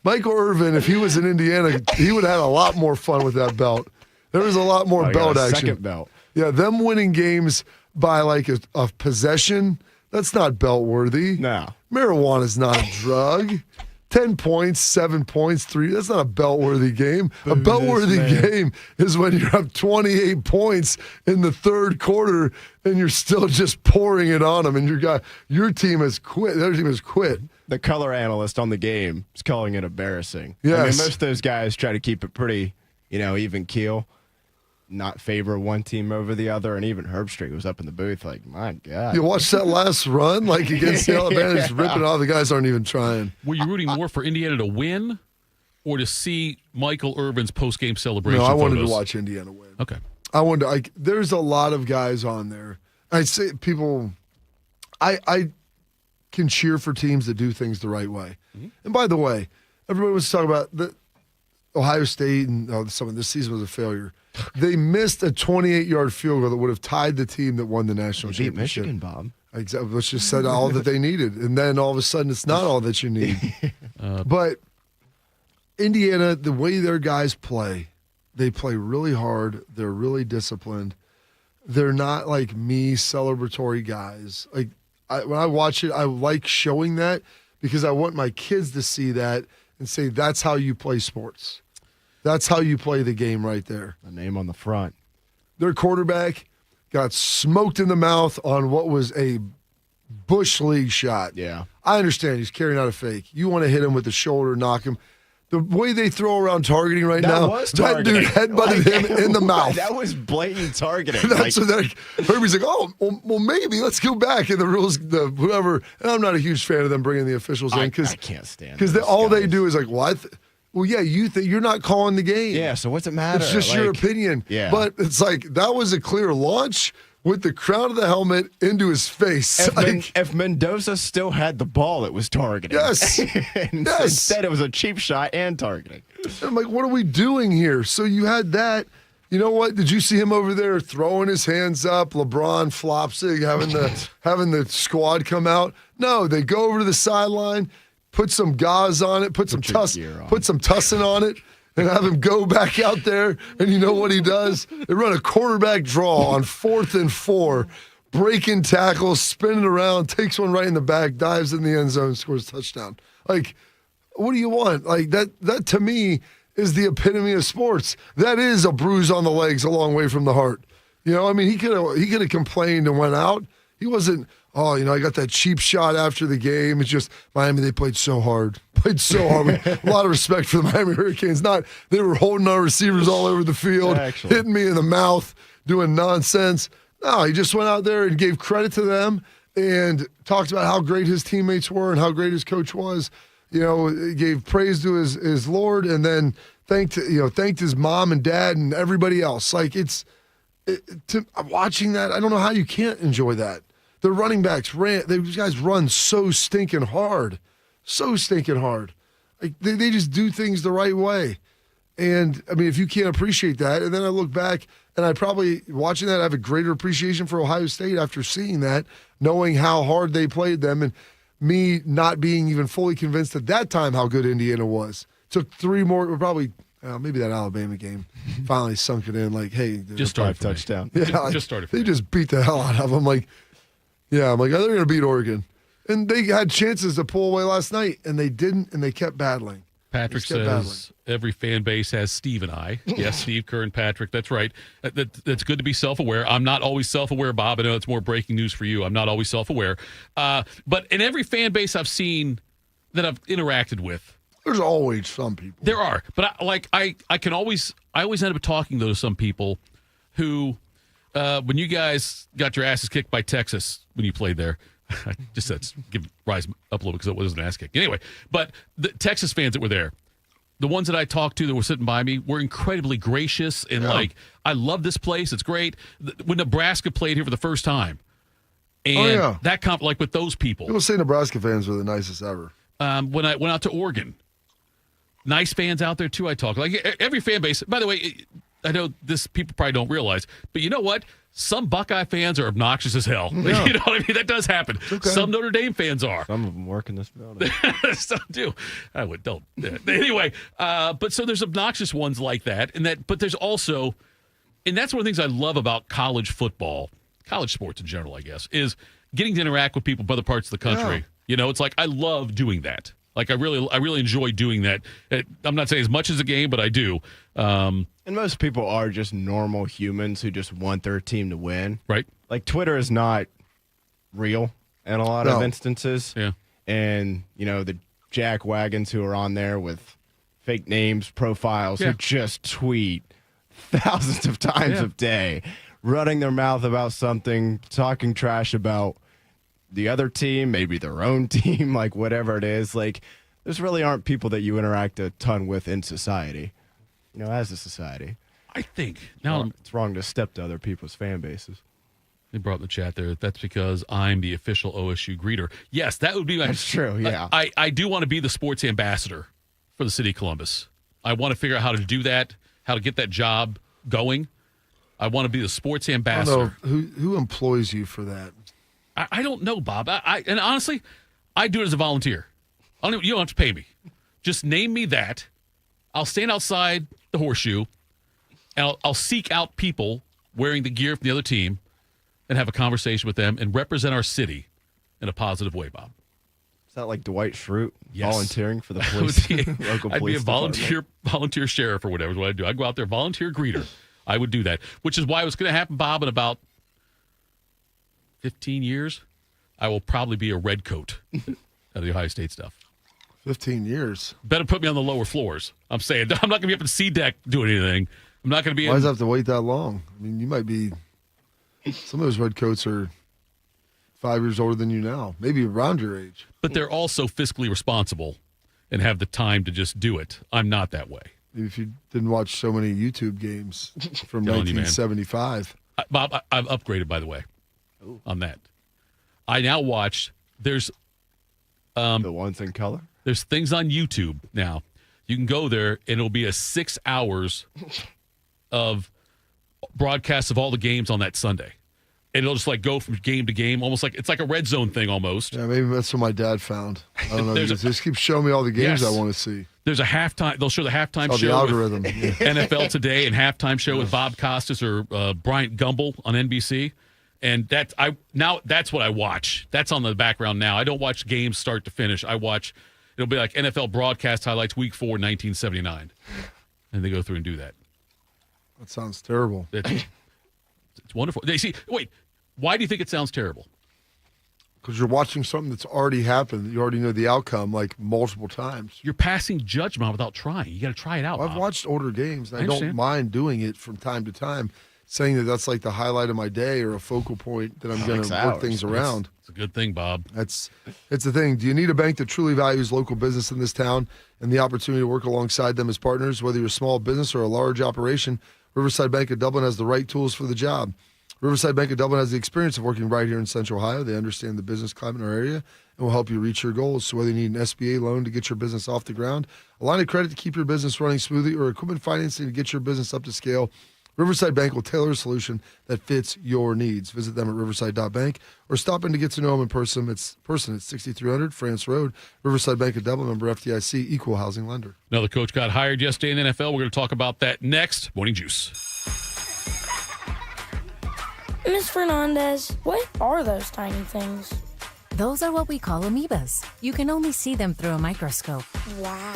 Michael Irvin, if he was in Indiana, he would have had a lot more fun with that belt. There was a lot more belt action. Second belt. Yeah, them winning games by like a possession, that's not belt worthy. No. Marijuana is not a drug. 10 points, 7 points, 3. That's not a belt-worthy game. A belt-worthy game is when you're up 28 points in the third quarter and you're still just pouring it on them, and your team has quit. Their team has quit. The color analyst on the game is calling it embarrassing. Yes. I mean, most of those guys try to keep it pretty, even keel, not favor one team over the other, and even Herbstreit was up in the booth like, my God. You watched that last run, like against the Alabama, just ripping off. The guys aren't even trying. Were you rooting more for Indiana to win or to see Michael Irvin's post-game celebration? No, I wanted photos? to watch Indiana win. Okay. I wanted to, there's a lot of guys on there. I say people, I can cheer for teams that do things the right way. Mm-hmm. And by the way, everybody was talking about the Ohio State and some of this season was a failure. They missed a 28-yard field goal that would have tied the team that won the national championship. Michigan, Bob. Exactly. Let's just said all that they needed. And then all of a sudden it's not all that you need. But Indiana, the way their guys play, they play really hard. They're really disciplined. They're not like me, celebratory guys. Like when I watch it, I like showing that because I want my kids to see that and say, that's how you play sports. That's how you play the game right there. A name on the front. Their quarterback got smoked in the mouth on what was a Bush League shot. Yeah. I understand he's carrying out a fake. You want to hit him with the shoulder, knock him. The way they throw around targeting right now, that dude headbutted him in the mouth. That was blatant targeting. That's what Herbie's like, oh, well, maybe let's go back. And the rules, whoever, and I'm not a huge fan of them bringing the officials in because I can't stand because all they do is like, what? Well, yeah, you're not calling the game. Yeah, so what's it matter? It's just your opinion. Yeah. But it's like, that was a clear launch with the crown of the helmet into his face. If Mendoza still had the ball, it was targeting. Yes. Instead, it was a cheap shot and targeting. I'm like, what are we doing here? So you had that. You know what? Did you see him over there throwing his hands up? LeBron flopsing, having the squad come out? No, they go over to the sideline, put some gauze on it, put some tussin on it, and have him go back out there. And you know what he does? They run a quarterback draw on 4th and 4, breaking tackles, spinning around, takes one right in the back, dives in the end zone, scores a touchdown. Like, what do you want? Like that to me is the epitome of sports. That is a bruise on the legs a long way from the heart. You know, I mean, he could have complained and went out. He wasn't, I got that cheap shot after the game. It's just Miami, they played so hard. A lot of respect for the Miami Hurricanes. They were holding our receivers all over the field, hitting me in the mouth, doing nonsense. No, he just went out there and gave credit to them and talked about how great his teammates were and how great his coach was. You know, gave praise to his Lord, and then thanked his mom and dad and everybody else. Like watching that, I don't know how you can't enjoy that. The running backs these guys run so stinking hard. Like they just do things the right way. And I mean, if you can't appreciate that, and then I look back and I probably watching that, I have a greater appreciation for Ohio State after seeing that, knowing how hard they played them, and me not being even fully convinced at that time how good Indiana was. Took 3 more, probably maybe that Alabama game finally sunk it in. Like, hey, just started touchdown. Yeah, just started. They just beat the hell out of them. Like, yeah, I'm like, they're going to beat Oregon. And they had chances to pull away last night, and they didn't, and they kept battling. Patrick says every fan base has Steve and I. Yes, Steve Kerr and Patrick. That's right. That's good to be self-aware. I'm not always self-aware, Bob. I know it's more breaking news for you. I'm not always self-aware. But in every fan base I've seen that I've interacted with, there's always some people. There are. But I always end up talking to some people who, when you guys got your asses kicked by Texas when you played there, I just said rise up a little because it wasn't an ass kick. Anyway, but the Texas fans that were there, the ones that I talked to that were sitting by me, were incredibly gracious and like, I love this place. It's great. When Nebraska played here for the first time, and that like with those people. People say Nebraska fans were the nicest ever. When I went out to Oregon, nice fans out there too. I talk like every fan base. By the way, I know this people probably don't realize, but you know what? Some Buckeye fans are obnoxious as hell. Yeah. You know what I mean? That does happen. Okay. Some Notre Dame fans are. Some of them work in this building. Some do. I would don't. Anyway, but so there's obnoxious ones like that, but there's also, and that's one of the things I love about college football, college sports in general, I guess, is getting to interact with people from other parts of the country. Yeah. You know, it's like I love doing that. Like I really enjoy doing that. I'm not saying as much as a game, but I do. And most people are just normal humans who just want their team to win. Right. Like Twitter is not real in a lot of instances. Yeah. And, the jack wagons who are on there with fake names, profiles, who just tweet thousands of times a day, running their mouth about something, talking trash about the other team, maybe their own team, like whatever it is. Like, those really aren't people that you interact a ton with in society, as a society. I think now it's wrong to step to other people's fan bases. They brought in the chat there. That's because I'm the official OSU greeter. Yes, that would be my. That's true. Yeah, I do want to be the sports ambassador for the city of Columbus. I want to figure out how to do that, how to get that job going. I want to be the sports ambassador. I don't know who employs you for that. I don't know, Bob. And honestly, I do it as a volunteer. You don't have to pay me. Just name me that. I'll stand outside the horseshoe, and I'll seek out people wearing the gear from the other team and have a conversation with them and represent our city in a positive way, Bob. Is that like Dwight Schrute volunteering for the local police? I'd be a volunteer sheriff or whatever is what I'd do. I'd go out there, volunteer greeter. I would do that, which is why it's going to happen, Bob, in about 15 years. I will probably be a red coat at the Ohio State stuff. 15 years. Better put me on the lower floors. I'm saying I'm not going to be up at the C deck doing anything. I'm not going to be. Why does it have to wait that long? I mean, you might be. Some of those red coats are 5 years older than you now, maybe around your age. But they're also fiscally responsible and have the time to just do it. I'm not that way. Maybe if you didn't watch so many YouTube games from 1975. Bob, I've upgraded, by the way, on that. I now watch. There's the ones in color. There's things on YouTube now. You can go there, and it'll be 6 hours of broadcasts of all the games on that Sunday. And it'll just like go from game to game, almost like it's like a red zone thing almost. Yeah, maybe that's what my dad found. I don't know. He just keeps showing me all the games I want to see. There's a halftime. They'll show the halftime show. The algorithm. NFL Today and halftime show with Bob Costas or Bryant Gumbel on NBC. And that's what I watch. That's on the background now. I don't watch games start to finish. I watch. It'll be like NFL broadcast highlights week 4, 1979, and they go through and do that. That sounds terrible. It's wonderful. Wait, why do you think it sounds terrible? Because you're watching something that's already happened. You already know the outcome like multiple times. You're passing judgment without trying. You got to try it out. Well, I've watched older games, and I don't mind doing it from time to time, saying that that's like the highlight of my day or a focal point that I'm going to work things around. It's a good thing, Bob. It's the thing. Do you need a bank that truly values local business in this town and the opportunity to work alongside them as partners? Whether you're a small business or a large operation, Riverside Bank of Dublin has the right tools for the job. Riverside Bank of Dublin has the experience of working right here in Central Ohio. They understand the business climate in our area and will help you reach your goals. So whether you need an SBA loan to get your business off the ground, a line of credit to keep your business running smoothly, or equipment financing to get your business up to scale, Riverside Bank will tailor a solution that fits your needs. Visit them at riverside.bank or stop in to get to know them in person. It's 6300 France Road, Riverside Bank of Dublin, member FDIC, equal housing lender. Another coach got hired yesterday in the NFL. We're going to talk about that next. Morning Juice. Ms. Fernandez, what are those tiny things? Those are what we call amoebas. You can only see them through a microscope. Wow.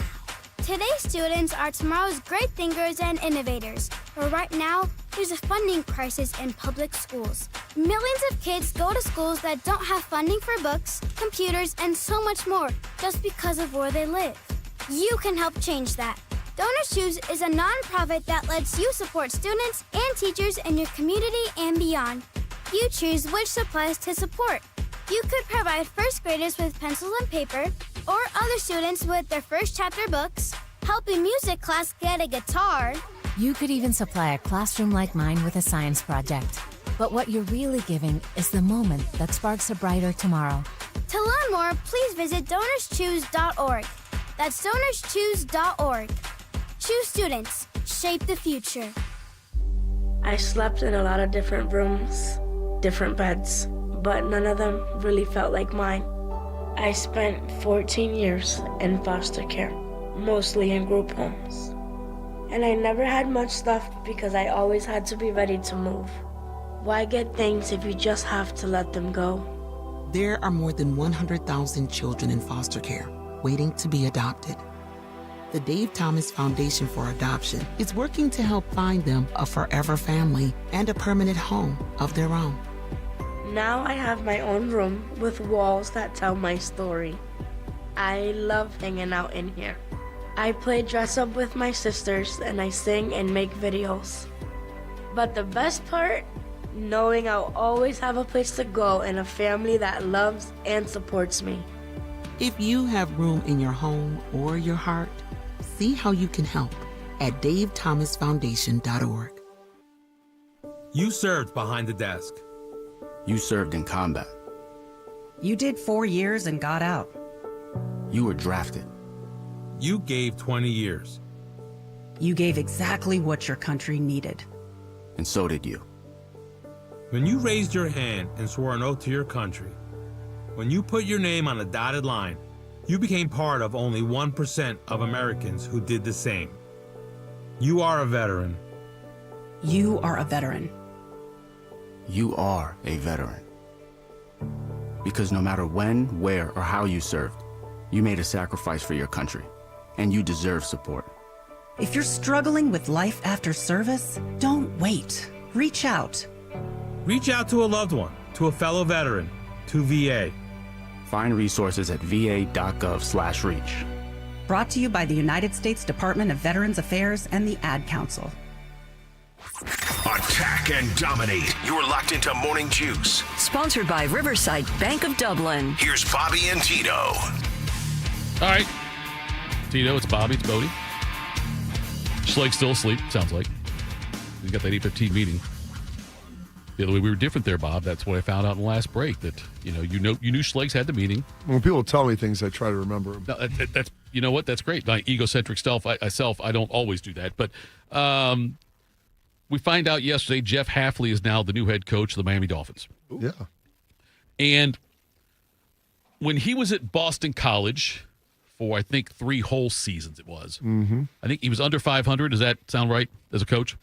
Today's students are tomorrow's great thinkers and innovators. But right now, there's a funding crisis in public schools. Millions of kids go to schools that don't have funding for books, computers, and so much more just because of where they live. You can help change that. Donors Choose is a nonprofit that lets you support students and teachers in your community and beyond. You choose which supplies to support. You could provide first graders with pencils and paper, or other students with their first chapter books, help a music class get a guitar. You could even supply a classroom like mine with a science project. But what you're really giving is the moment that sparks a brighter tomorrow. To learn more, please visit DonorsChoose.org. That's DonorsChoose.org. Choose students. Shape the future. I slept in a lot of different rooms, different beds, but none of them really felt like mine. I spent 14 years in foster care, mostly in group homes. And I never had much stuff because I always had to be ready to move. Why get things if you just have to let them go? There are more than 100,000 children in foster care. waiting to be adopted. The Dave Thomas Foundation for Adoption is working to help find them a forever family and a permanent home of their own. Now I have my own room with walls that tell my story. I love hanging out in here. I play dress up with my sisters and I sing and make videos. But the best part, knowing I'll always have a place to go and a family that loves and supports me. If you have room in your home or your heart, see how you can help at davethomasfoundation.org. You served behind the desk. You served in combat. You did 4 years and got out. You were drafted. You gave 20 years. You gave exactly what your country needed. And so did you. When you raised your hand and swore an oath to your country, when you put your name on a dotted line, you became part of only 1% of Americans who did the same. You are a veteran. You are a veteran. You are a veteran. Because no matter when, where, or how you served, you made a sacrifice for your country, and you deserve support. If you're struggling with life after service, don't wait. Reach out. Reach out to a loved one, to a fellow veteran, to VA. Find resources at va.gov/reach. Brought to you by the United States Department of Veterans Affairs and the Ad Council. Attack and dominate. You're locked into Morning Juice. Sponsored by Riverside Bank of Dublin. Here's Bobby and Tito. All right. Tito, it's Bobby, it's Bodie. Schlegs still asleep, sounds like. We got that 8:15 meeting. The other way we were different there, Bob. That's what I found out in the last break. That you knew Schlegs had the meeting. When people tell me things, I try to remember them. No, that's you know what? That's great. My egocentric self, I don't always do that. But we find out yesterday Jeff Hafley is now the new head coach of the Miami Dolphins. Ooh. Yeah. And when he was at Boston College for, I think, 3 whole seasons it was. Mm-hmm. I think he was under 500. Does that sound right as a coach?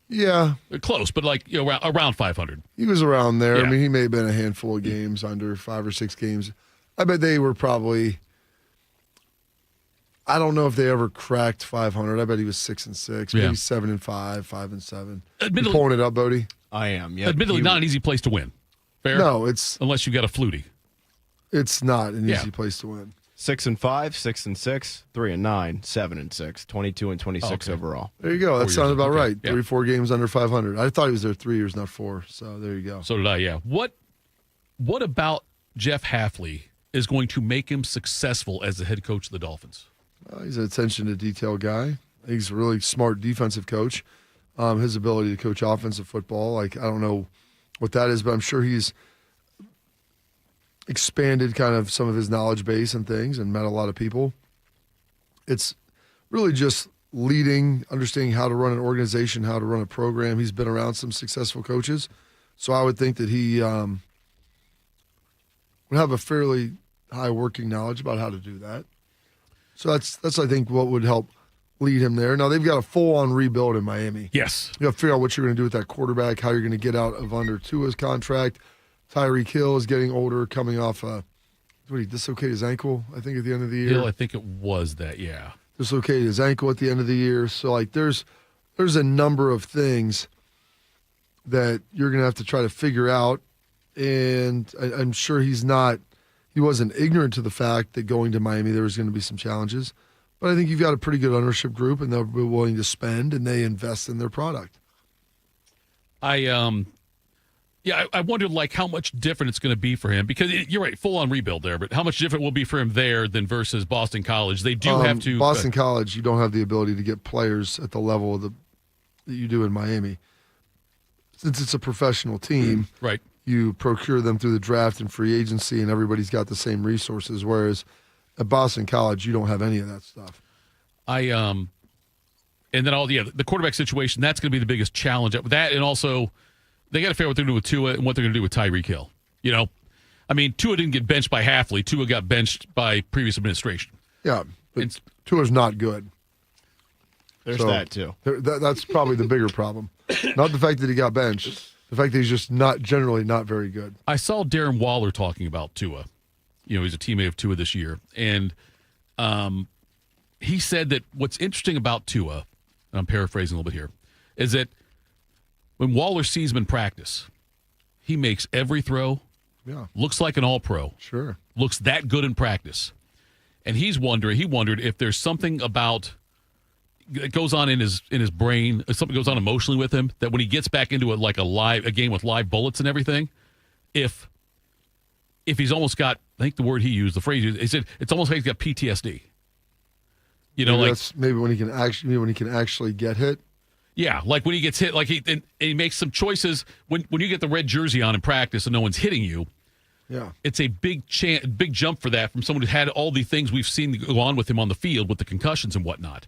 Yeah. Close, but around 500. He was around there. Yeah. I mean, he may have been a handful of games, under 5 or 6 games. I bet they were probably, I don't know if they ever cracked 500. I bet he was 6-6, maybe 7-5, 5-7. You pulling it up, Bodie? I am, yeah. Admittedly, not an easy place to win. Fair? No, it's... Unless you got a Flutie. It's not an easy place to win. 6-5, 6-6, 3-9, 7-6, 22 and 26 overall. There you go. That sounds about right. Yeah. 3-4 games under 500. I thought he was there 3 years, not 4. So there you go. So did I. Yeah. What about Jeff Hafley is going to make him successful as the head coach of the Dolphins? He's an attention to detail guy. He's a really smart defensive coach. His ability to coach offensive football, I don't know what that is, but I'm sure he's expanded kind of some of his knowledge base and things and met a lot of people. It's really just leading, understanding how to run an organization, how to run a program. He's been around some successful coaches. So I would think that he would have a fairly high working knowledge about how to do that. So that's I think, what would help lead him there. Now, they've got a full-on rebuild in Miami. Yes. You got to figure out what you're going to do with that quarterback, how you're going to get out of under Tua's contract. Tyreek Hill is getting older, coming off he dislocated his ankle, I think, at the end of the year. Hill, I think it was that, yeah. Dislocated his ankle at the end of the year. So, there's a number of things that you're going to have to try to figure out. And I'm sure he wasn't ignorant to the fact that going to Miami there was going to be some challenges. But I think you've got a pretty good ownership group, and they'll be willing to spend, and they invest in their product. I wondered how much different it's going to be for him, because you're right, full on rebuild there, but how much different will be for him there than versus Boston College? They do have to. Boston College, you don't have the ability to get players at the level that you do in Miami. Since it's a professional team, right? You procure them through the draft and free agency, and everybody's got the same resources. Whereas at Boston College, you don't have any of that stuff. And then the quarterback situation, that's going to be the biggest challenge. That, and also they got to figure out what they're going to do with Tua and what they're going to do with Tyreek Hill. Tua didn't get benched by Hafley. Tua got benched by previous administration. Yeah, but Tua's not good. There's that, too. That's probably the bigger problem. Not the fact that he got benched. The fact that he's just generally not very good. I saw Darren Waller talking about Tua. He's a teammate of Tua this year. And He said that what's interesting about Tua, and I'm paraphrasing a little bit here, is that when Waller sees him in practice, he makes every throw. Yeah. Looks like an all-pro. Sure. Looks that good in practice. And he wondered if there's something about that goes on in his brain, if something goes on emotionally with him, that when he gets back into a game with live bullets and everything, if he's almost got, I think the word he used, the phrase he said, it's almost like he's got PTSD. You know, maybe like that's maybe when he can actually get hit. Yeah, like when he gets hit, like he makes some choices when you get the red jersey on in practice and no one's hitting you. Yeah, it's a big jump for that from someone who had all the things we've seen go on with him on the field with the concussions and whatnot.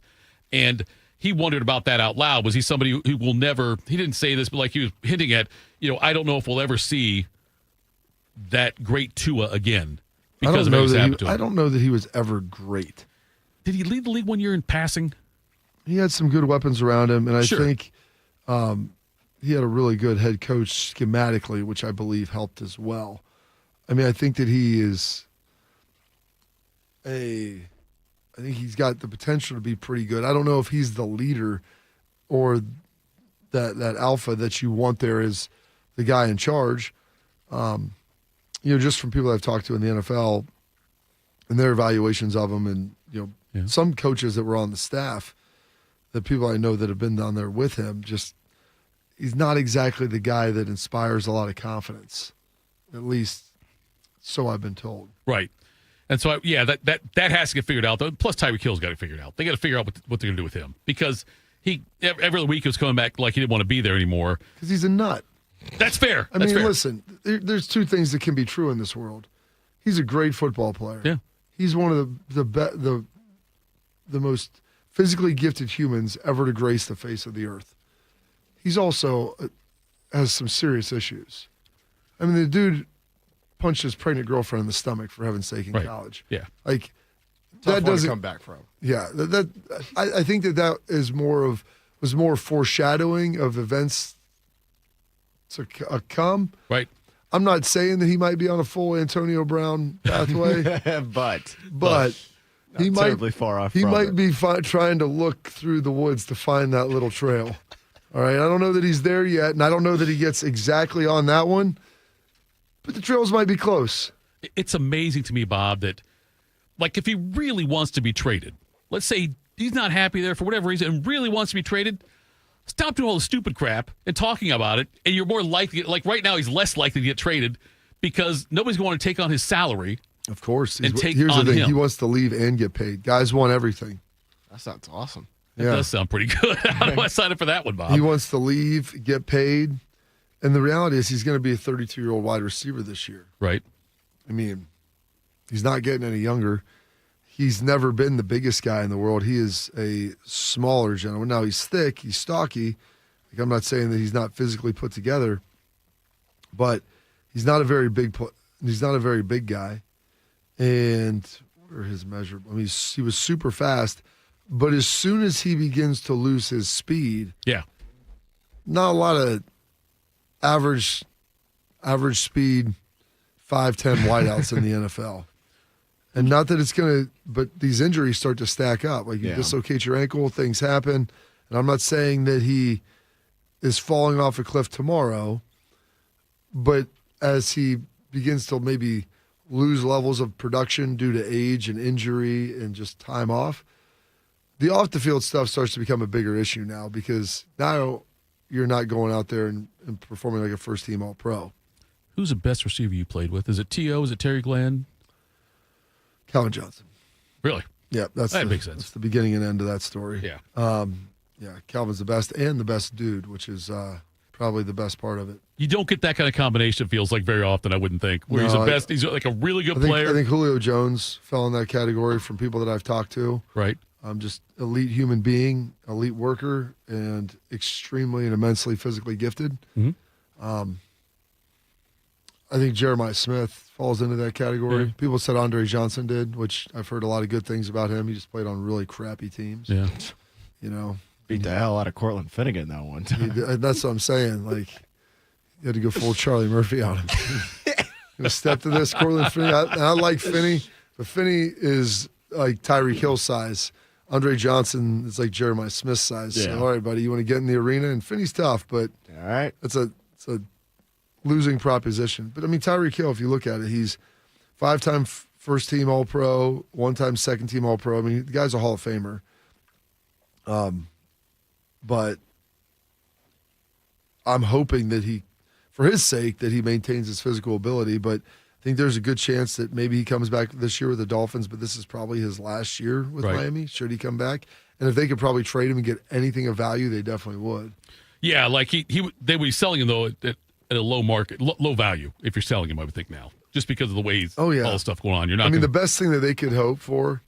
And he wondered about that out loud. Was he somebody who will never? He didn't say this, but like he was hinting at, I don't know if we'll ever see that great Tua again because of everything happened to him. I don't know that he was ever great. Did he lead the league one year in passing? He had some good weapons around him, and I think he had a really good head coach schematically, which I believe helped as well. I mean, I think that I think he's got the potential to be pretty good. I don't know if he's the leader or that alpha that you want there is the guy in charge. Just from people I've talked to in the NFL and their evaluations of him, and some coaches that were on the staff, the people I know that have been down there with him, he's not exactly the guy that inspires a lot of confidence, at least so I've been told. Right. And so, that has to get figured out. Plus, Tyreek Hill's got it figured out. They got to figure out what they're going to do with him because he every week was coming back like he didn't want to be there anymore. Because he's a nut. That's fair. I mean, listen, there's two things that can be true in this world. He's a great football player. Yeah. He's one of the most physically gifted humans ever to grace the face of the earth. He's also has some serious issues. I mean, the dude punched his pregnant girlfriend in the stomach, for heaven's sake, in college. Yeah. Like, Tough that one doesn't to come back from. Yeah. I think that is was more foreshadowing of events to come. Right. I'm not saying that he might be on a full Antonio Brown pathway, but he might terribly far off. He from might it. be trying to look through the woods to find that little trail. All right, I don't know that he's there yet, and I don't know that he gets exactly on that one, but the trails might be close. It's amazing to me, Bob, that like if he really wants to be traded, let's say he's not happy there for whatever reason and really wants to be traded, stop doing all the stupid crap and talking about it, and you're more likely, like right now, he's less likely to get traded because nobody's going to take on his salary. Of course. And take Here's on the thing. him. He wants to leave and get paid. Guys want everything. That sounds awesome. That does sound pretty good. How do I sign up for that one, Bob? He wants to leave, get paid, and the reality is he's going to be a 32-year-old wide receiver this year. Right. I mean, he's not getting any younger. He's never been the biggest guy in the world. He is a smaller gentleman. Now, he's thick. He's stocky. Like, I'm not saying that he's not physically put together, but he's not a very big guy. And where are his measure? I mean, he was super fast, but as soon as he begins to lose his speed, not a lot of average speed 5'10" wideouts in the NFL. And not that it's going to, but these injuries start to stack up. Like you dislocate your ankle, things happen. And I'm not saying that he is falling off a cliff tomorrow, but as he begins to maybe lose levels of production due to age and injury and just time off, the off-the-field stuff starts to become a bigger issue now because now you're not going out there and performing like a first-team All-Pro. Who's the best receiver you played with? Is it Tito? Is it Terry Glenn? Calvin Johnson. Really? Yeah, that makes sense. That's the beginning and end of that story. Yeah. Calvin's the best and the best dude, which is probably the best part of it. You don't get that kind of combination, it feels like, very often, I wouldn't think. Where he's he's like a really good player. I think Julio Jones fell in that category from people that I've talked to. Right. Just elite human being, elite worker, and extremely and immensely physically gifted. Mm-hmm. I think Jeremiah Smith falls into that category. Yeah. People said Andre Johnson did, which I've heard a lot of good things about him. He just played on really crappy teams. Yeah. Beat the hell out of Cortland Finnegan that one time. That's what I'm saying. Like, you had to go full Charlie Murphy on him. Step to this, Cortland Finney. I like Finney, but Finney is like Tyreek Hill size. Andre Johnson is like Jeremiah Smith size. Yeah. So, all right, buddy, you want to get in the arena? And Finney's tough, but all right, it's a losing proposition. But, I mean, Tyreek Hill, if you look at it, he's 5-time first-team All-Pro, 1-time second-team All-Pro. I mean, the guy's a Hall of Famer. But I'm hoping that for his sake, that he maintains his physical ability. But I think there's a good chance that maybe he comes back this year with the Dolphins, but this is probably his last year with Miami, should he come back. And if they could probably trade him and get anything of value, they definitely would. Yeah, like they would be selling him, though, at a low market, low value, if you're selling him, I would think now. Just because of the way all the stuff going on. You're not. I mean, the best thing that they could hope for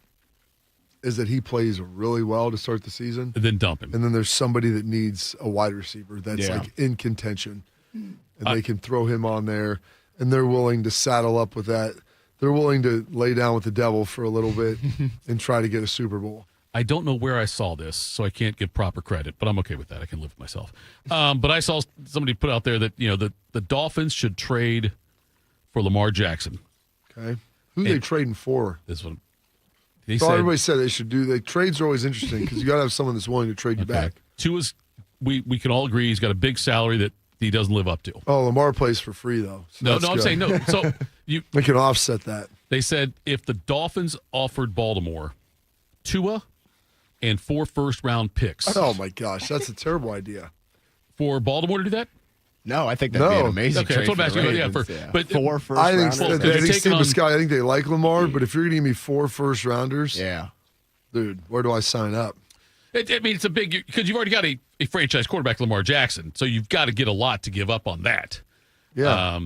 is that he plays really well to start the season. And then dump him. And then there's somebody that needs a wide receiver that's like in contention. And they can throw him on there, and they're willing to saddle up with that. They're willing to lay down with the devil for a little bit and try to get a Super Bowl. I don't know where I saw this, so I can't give proper credit, but I'm okay with that. I can live with myself. But I saw somebody put out there that, the Dolphins should trade for Lamar Jackson. Okay. Who are they trading for? This one. Everybody said they should do. Trades are always interesting because you got to have someone that's willing to trade you back. Tua's, we can all agree he's got a big salary that he doesn't live up to. Oh, Lamar plays for free, though. So no, I'm saying no. So they can offset that. They said if the Dolphins offered Baltimore Tua and 4 first-round picks. Oh, my gosh. That's a terrible idea. For Baltimore to do that? No, I think that'd be an amazing trade. That's what I'm asking. But 4 first I rounders. I think they like Lamar, but if you're going to give me 4 first-rounders, yeah, dude, where do I sign up? I mean, it's a big – because you've already got a franchise quarterback, Lamar Jackson, so you've got to get a lot to give up on that. Yeah.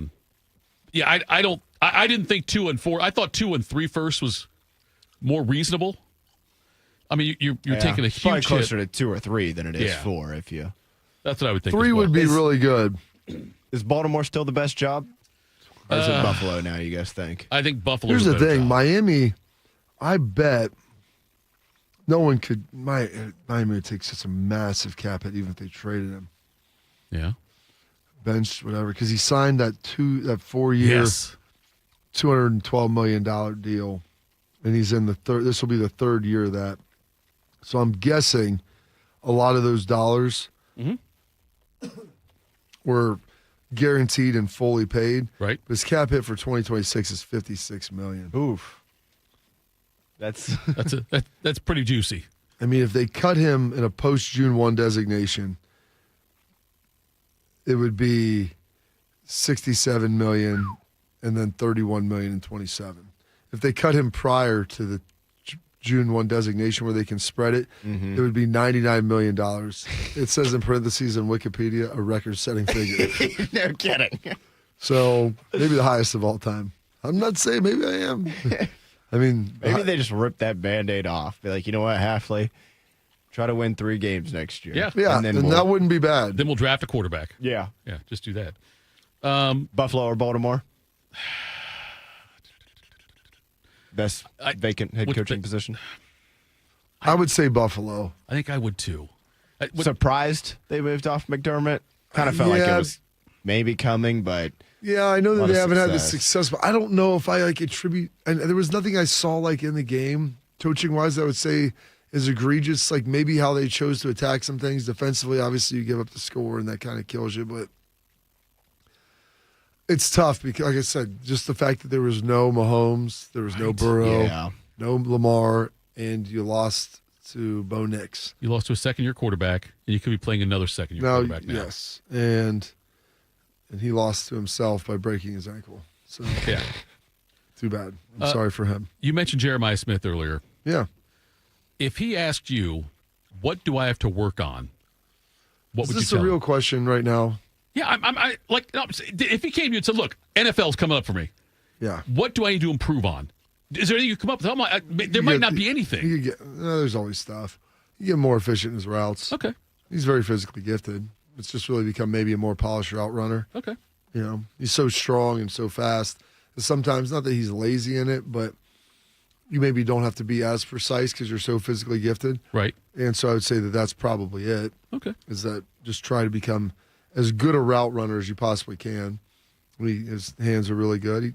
I didn't think 2 and 4 – I thought 2 and 3 first was more reasonable. I mean, you're taking a huge probably closer hit. to 2 or 3 than it is 4 if you – that's what I would think. 3 would be really good. Is Baltimore still the best job? Or is it Buffalo now, you guys think? I think Buffalo. Here's the thing. Job. Miami, I bet no one could. Miami would take such a massive cap hit even if they traded him. Yeah. Benched, whatever. Because he signed that 4-year, $212 million deal. And he's in the third. This will be the 3rd year of that. So I'm guessing a lot of those dollars were guaranteed and fully paid. Right. His cap hit for 2026 is $56 million. Oof. That's pretty juicy. I mean, if they cut him in a post-June 1 designation, it would be $67 million and then $31 million in 27. If they cut him prior to the June 1 designation where they can spread it, it would be $99 million. It says in parentheses on Wikipedia, a record-setting figure. No kidding. So maybe the highest of all time. I'm not saying maybe I am. I mean, maybe they just ripped that Band-Aid off. Be like, you know what, Halfley, try to win 3 games next year. Yeah, and that wouldn't be bad. Then we'll draft a quarterback. Yeah. Yeah, just do that. Buffalo or Baltimore? Best vacant head coaching position? I would say Buffalo. I think I would too. Surprised they moved off McDermott? Kind of felt like it was maybe coming, but yeah, I know that they haven't had the success, but I don't know if I attribute. And there was nothing I saw in the game coaching wise. I would say is egregious. Like maybe how they chose to attack some things defensively. Obviously, you give up the score and that kind of kills you, but. It's tough because, like I said, just the fact that there was no Mahomes, there was no Burrow, no Lamar, and you lost to Bo Nix. You lost to a second-year quarterback, and you could be playing another second-year quarterback now. Yes, and he lost to himself by breaking his ankle. So yeah, too bad. I'm sorry for him. You mentioned Jeremiah Smith earlier. Yeah. If he asked you, what do I have to work on? What would you tell him? Is this a real question right now? Yeah, if he came to you and said, look, NFL's coming up for me. Yeah. What do I need to improve on? Is there anything you come up with? There might not be anything. There's always stuff. You get more efficient in his routes. Okay. He's very physically gifted. It's just really become maybe a more polished route runner. Okay. He's so strong and so fast. Sometimes, not that he's lazy in it, but you maybe don't have to be as precise because you're so physically gifted. Right. And so I would say that that's probably it. Okay. Is that just try to become as good a route runner as you possibly can. His hands are really good.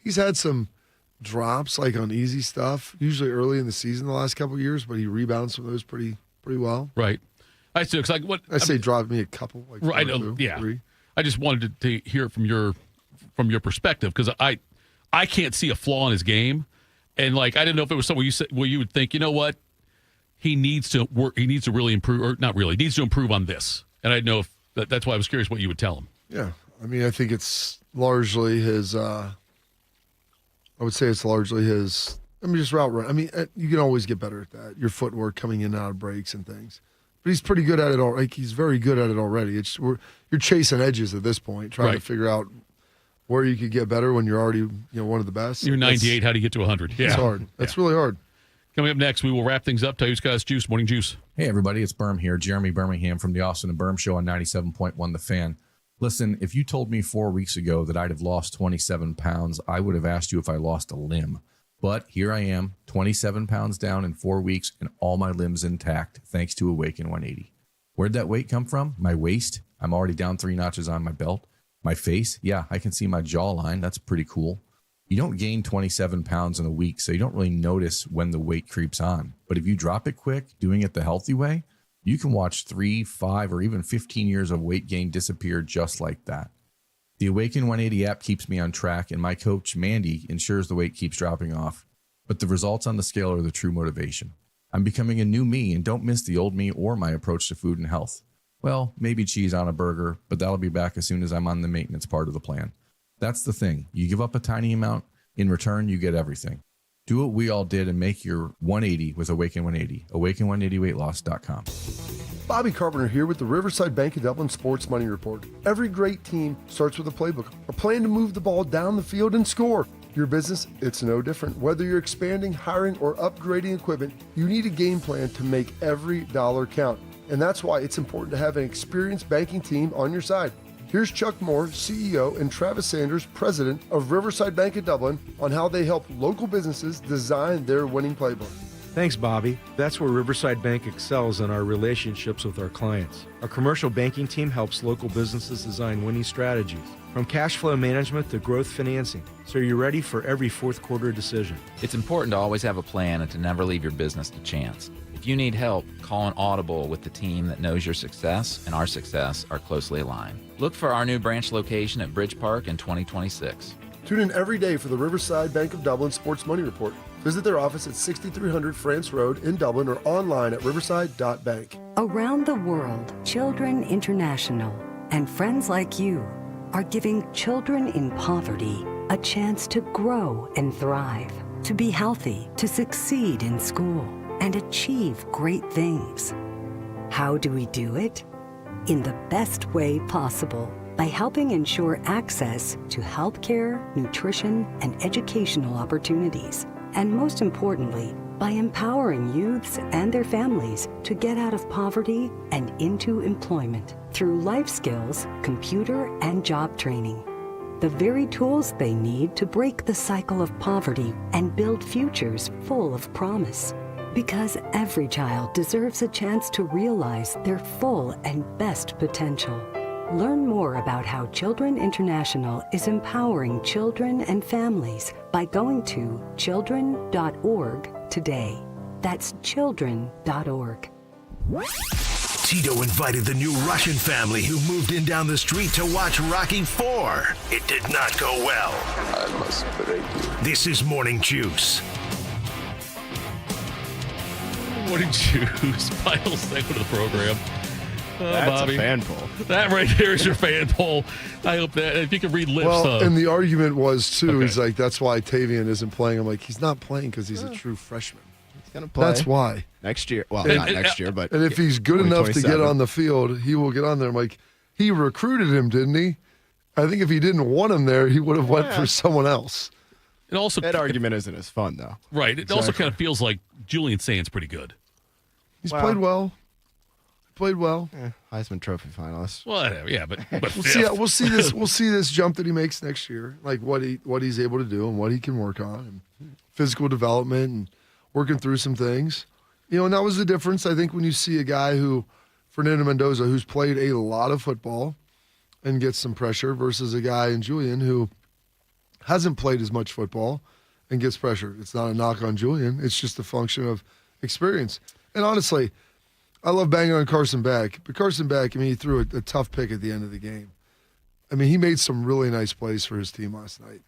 He's had some drops like on easy stuff, usually early in the season the last couple of years, but he rebounds from those pretty well. Right. I see. Cause like what I say, drop me a couple. Like right. Three. I just wanted to hear it from your perspective because I can't see a flaw in his game, and like I didn't know if it was somewhere you would think, you know what, he needs to work. He needs to really improve, or not really. He needs to improve on this. And I know if that's why I was curious what you would tell him. Yeah, I mean, I think it's largely his. I would say it's largely his. I mean, just route run. I mean, you can always get better at that. Your footwork coming in and out of breaks and things. But he's pretty good at it. Like he's very good at it already. It's you're chasing edges at this point, trying to figure out where you could get better when you're already one of the best. You're 98. How do you get to 100? Yeah, it's hard. That's really hard. Coming up next, we will wrap things up. Tell you guys, Juice, Morning Juice. Hey, everybody, it's Berm here. Jeremy Birmingham from the Austin and Berm Show on 97.1 The Fan. Listen, if you told me 4 weeks ago that I'd have lost 27 pounds, I would have asked you if I lost a limb. But here I am, 27 pounds down in 4 weeks and all my limbs intact, thanks to Awaken 180. Where'd that weight come from? My waist. I'm already down 3 notches on my belt. My face. Yeah, I can see my jawline. That's pretty cool. You don't gain 27 pounds in a week, so you don't really notice when the weight creeps on. But if you drop it quick, doing it the healthy way, you can watch 3, 5, or even 15 years of weight gain disappear just like that. The Awaken 180 app keeps me on track, and my coach, Mandy, ensures the weight keeps dropping off. But the results on the scale are the true motivation. I'm becoming a new me, and don't miss the old me or my approach to food and health. Well, maybe cheese on a burger, but that'll be back as soon as I'm on the maintenance part of the plan. That's the thing. You give up a tiny amount, in return, you get everything. Do what we all did and make your 180 with Awaken 180. Awaken180weightloss.com. Bobby Carpenter here with the Riverside Bank of Dublin Sports Money Report. Every great team starts with a playbook, a plan to move the ball down the field and score. Your business, it's no different. Whether you're expanding, hiring, or upgrading equipment, you need a game plan to make every dollar count. And that's why it's important to have an experienced banking team on your side. Here's Chuck Moore, CEO, and Travis Sanders, President of Riverside Bank of Dublin, on how they help local businesses design their winning playbook. Thanks, Bobby. That's where Riverside Bank excels in our relationships with our clients. Our commercial banking team helps local businesses design winning strategies, from cash flow management to growth financing, so you're ready for every fourth quarter decision. It's important to always have a plan and to never leave your business to chance. If you need help, call an audible with the team that knows your success and our success are closely aligned. Look for our new branch location at Bridge Park in 2026. Tune in every day for the Riverside Bank of Dublin Sports Money Report. Visit their office at 6300 France Road in Dublin or online at riverside.bank. Around the world, Children International and friends like you are giving children in poverty a chance to grow and thrive, to be healthy, to succeed in school, and achieve great things. How do we do it? In the best way possible, by helping ensure access to healthcare, nutrition, and educational opportunities. And most importantly, by empowering youths and their families to get out of poverty and into employment through life skills, computer, and job training. The very tools they need to break the cycle of poverty and build futures full of promise. Because every child deserves a chance to realize their full and best potential. Learn more about how Children International is empowering children and families by going to children.org today. That's children.org. Tito invited the new Russian family who moved in down the street to watch Rocky IV. It did not go well. I must break you. This is Morning Juice. Morning Juice. Final segment of the program. That's Bobby. a fan poll. That right there is your fan poll. I hope that if you can read lips. Well, and the argument was too. He's like, that's why Tavian isn't playing. I'm like, he's not playing because he's a true freshman. He's gonna play. That's why Next year. Well, not next year, but and if he's good enough to get on the field, he will get on there. I'm like, he recruited him, didn't he? I think if he didn't want him there, he would have went for someone else. It also that argument isn't as fun though. Right. It also kind of feels like Julian Sands pretty good. He's played well. Played well. Heisman Trophy finalist. Whatever. Yeah, but we'll see this. We'll see this jump that he makes next year, like what he's able to do and what he can work on, and physical development and working through some things. And that was the difference. I think when you see a guy Fernando Mendoza, who's played a lot of football and gets some pressure, versus a guy in Julian who hasn't played as much football and gets pressure. It's not a knock on Julian. It's just a function of experience. And honestly, I love banging on Carson Beck, but Carson Beck, I mean, he threw a tough pick at the end of the game. I mean, he made some really nice plays for his team last night.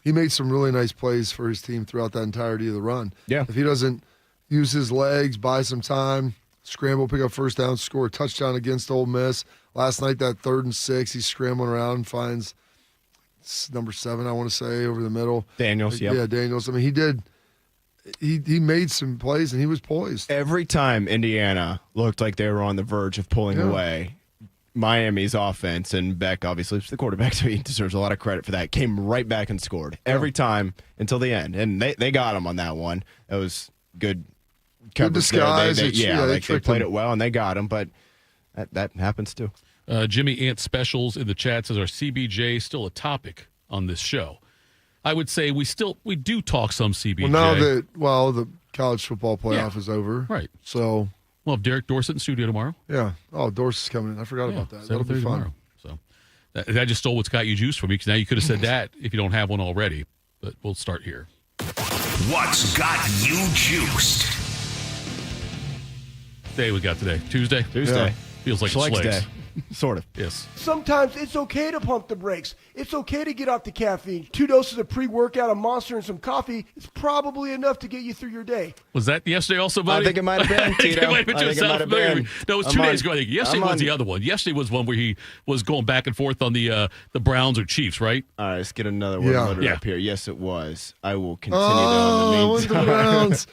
He made some really nice plays for his team throughout the entirety of the run. Yeah. If he doesn't use his legs, buy some time, scramble, pick up first down, score a touchdown against Ole Miss. Last night, that 3rd and 6, he's scrambling around and finds number 7, I want to say, over the middle. Daniels, yep. Yeah, Daniels. I mean, he made some plays, and he was poised. Every time Indiana looked like they were on the verge of pulling away, Miami's offense, and Beck obviously is the quarterback, so he deserves a lot of credit for that, came right back and scored every time until the end. And they got him on that one. That was good coverage. Good disguise. They played it well, and they got him, but that happens too. Jimmy Ant Specials in the chat says, our CBJ still a topic on this show? I would say we do talk some CBJ. Well, now that the college football playoff is over. Right. So we'll have Derek Dorsett in studio tomorrow. Yeah. Oh, Dorsett's coming in. I forgot about that. That'll be fun. Tomorrow. So I just stole what's got you juiced from me, because now you could have said that if you don't have one already. But we'll start here. What's got you juiced? Day we got today. Tuesday? Yeah. Feels like Schlegs Day. Sort of. Yes. Sometimes it's okay to pump the brakes. It's okay to get off the caffeine. 2 doses of pre-workout, a Monster, and some coffee is probably enough to get you through your day. Was that yesterday also, buddy? I think it might have been, Tito. No, it was 2 days ago. I think yesterday was the other one. Yesterday was one where he was going back and forth on the Browns or Chiefs, right? All right, let's get another one loaded up here. Yes, it was. I will continue I want the Browns.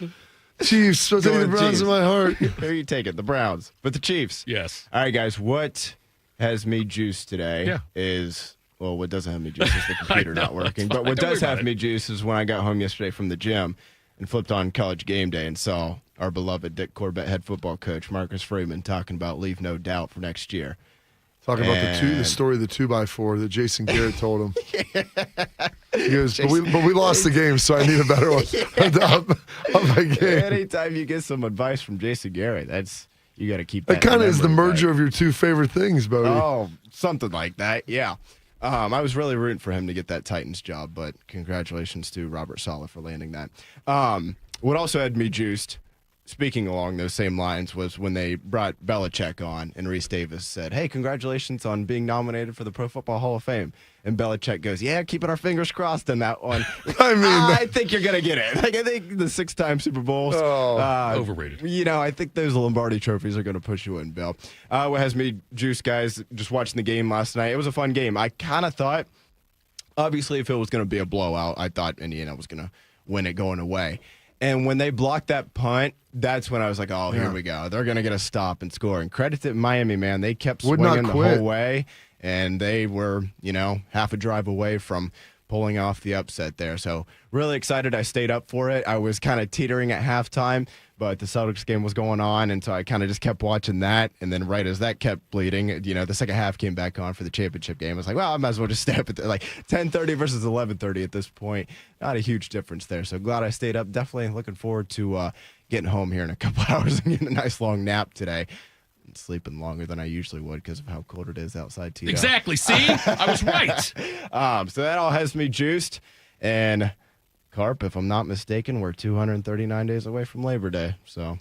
Chiefs. I'll take the Browns Chiefs. in my heart. Here you take it, the Browns. But the Chiefs. Yes. All right, guys, what has me juiced today is, well, what doesn't have me juiced is the computer not working. But what does have me juiced is when I got home yesterday from the gym and flipped on College Game Day and saw our beloved Dick Corbett head football coach, Marcus Freeman, talking about Leave No Doubt for next year. Talking about the story of the 2x4 that Jason Garrett told him. He goes, but we lost the game, so I need a better one on my game. Anytime you get some advice from Jason Garrett, you got to keep that. That kind of is the merger of your two favorite things, Bodie. Oh, something like that, yeah. I was really rooting for him to get that Titans job, but congratulations to Robert Saleh for landing that. What also had me juiced, speaking along those same lines, was when they brought Belichick on and Reese Davis said, hey, congratulations on being nominated for the Pro Football Hall of Fame. And Belichick goes, yeah, keeping our fingers crossed on that one. I think you're going to get it. Like, I think the 6-time Super Bowls. Overrated. I think those Lombardi trophies are going to push you in, Bill. What has me juiced, guys, just watching the game last night. It was a fun game. I kind of thought, obviously, if it was going to be a blowout, I thought Indiana was going to win it going away. And when they blocked that punt, that's when I was like, oh, here we go. They're going to get a stop and score. And credit to Miami, man. They kept swinging the whole way, and they were, half a drive away from pulling off the upset there. So really excited. I stayed up for it. I was kind of teetering at halftime, but the Celtics game was going on, and so I kind of just kept watching that. And then right as that kept bleeding, the second half came back on for the championship game. I was like, well, I might as well just stay up at 10:30 versus 11:30 at this point. Not a huge difference there. So glad I stayed up. Definitely looking forward to getting home here in a couple hours and getting a nice long nap today. And sleeping longer than I usually would because of how cold it is outside, Tito. Exactly. See? I was right. So that all has me juiced. And Carp, if I'm not mistaken, we're 239 days away from Labor Day. So,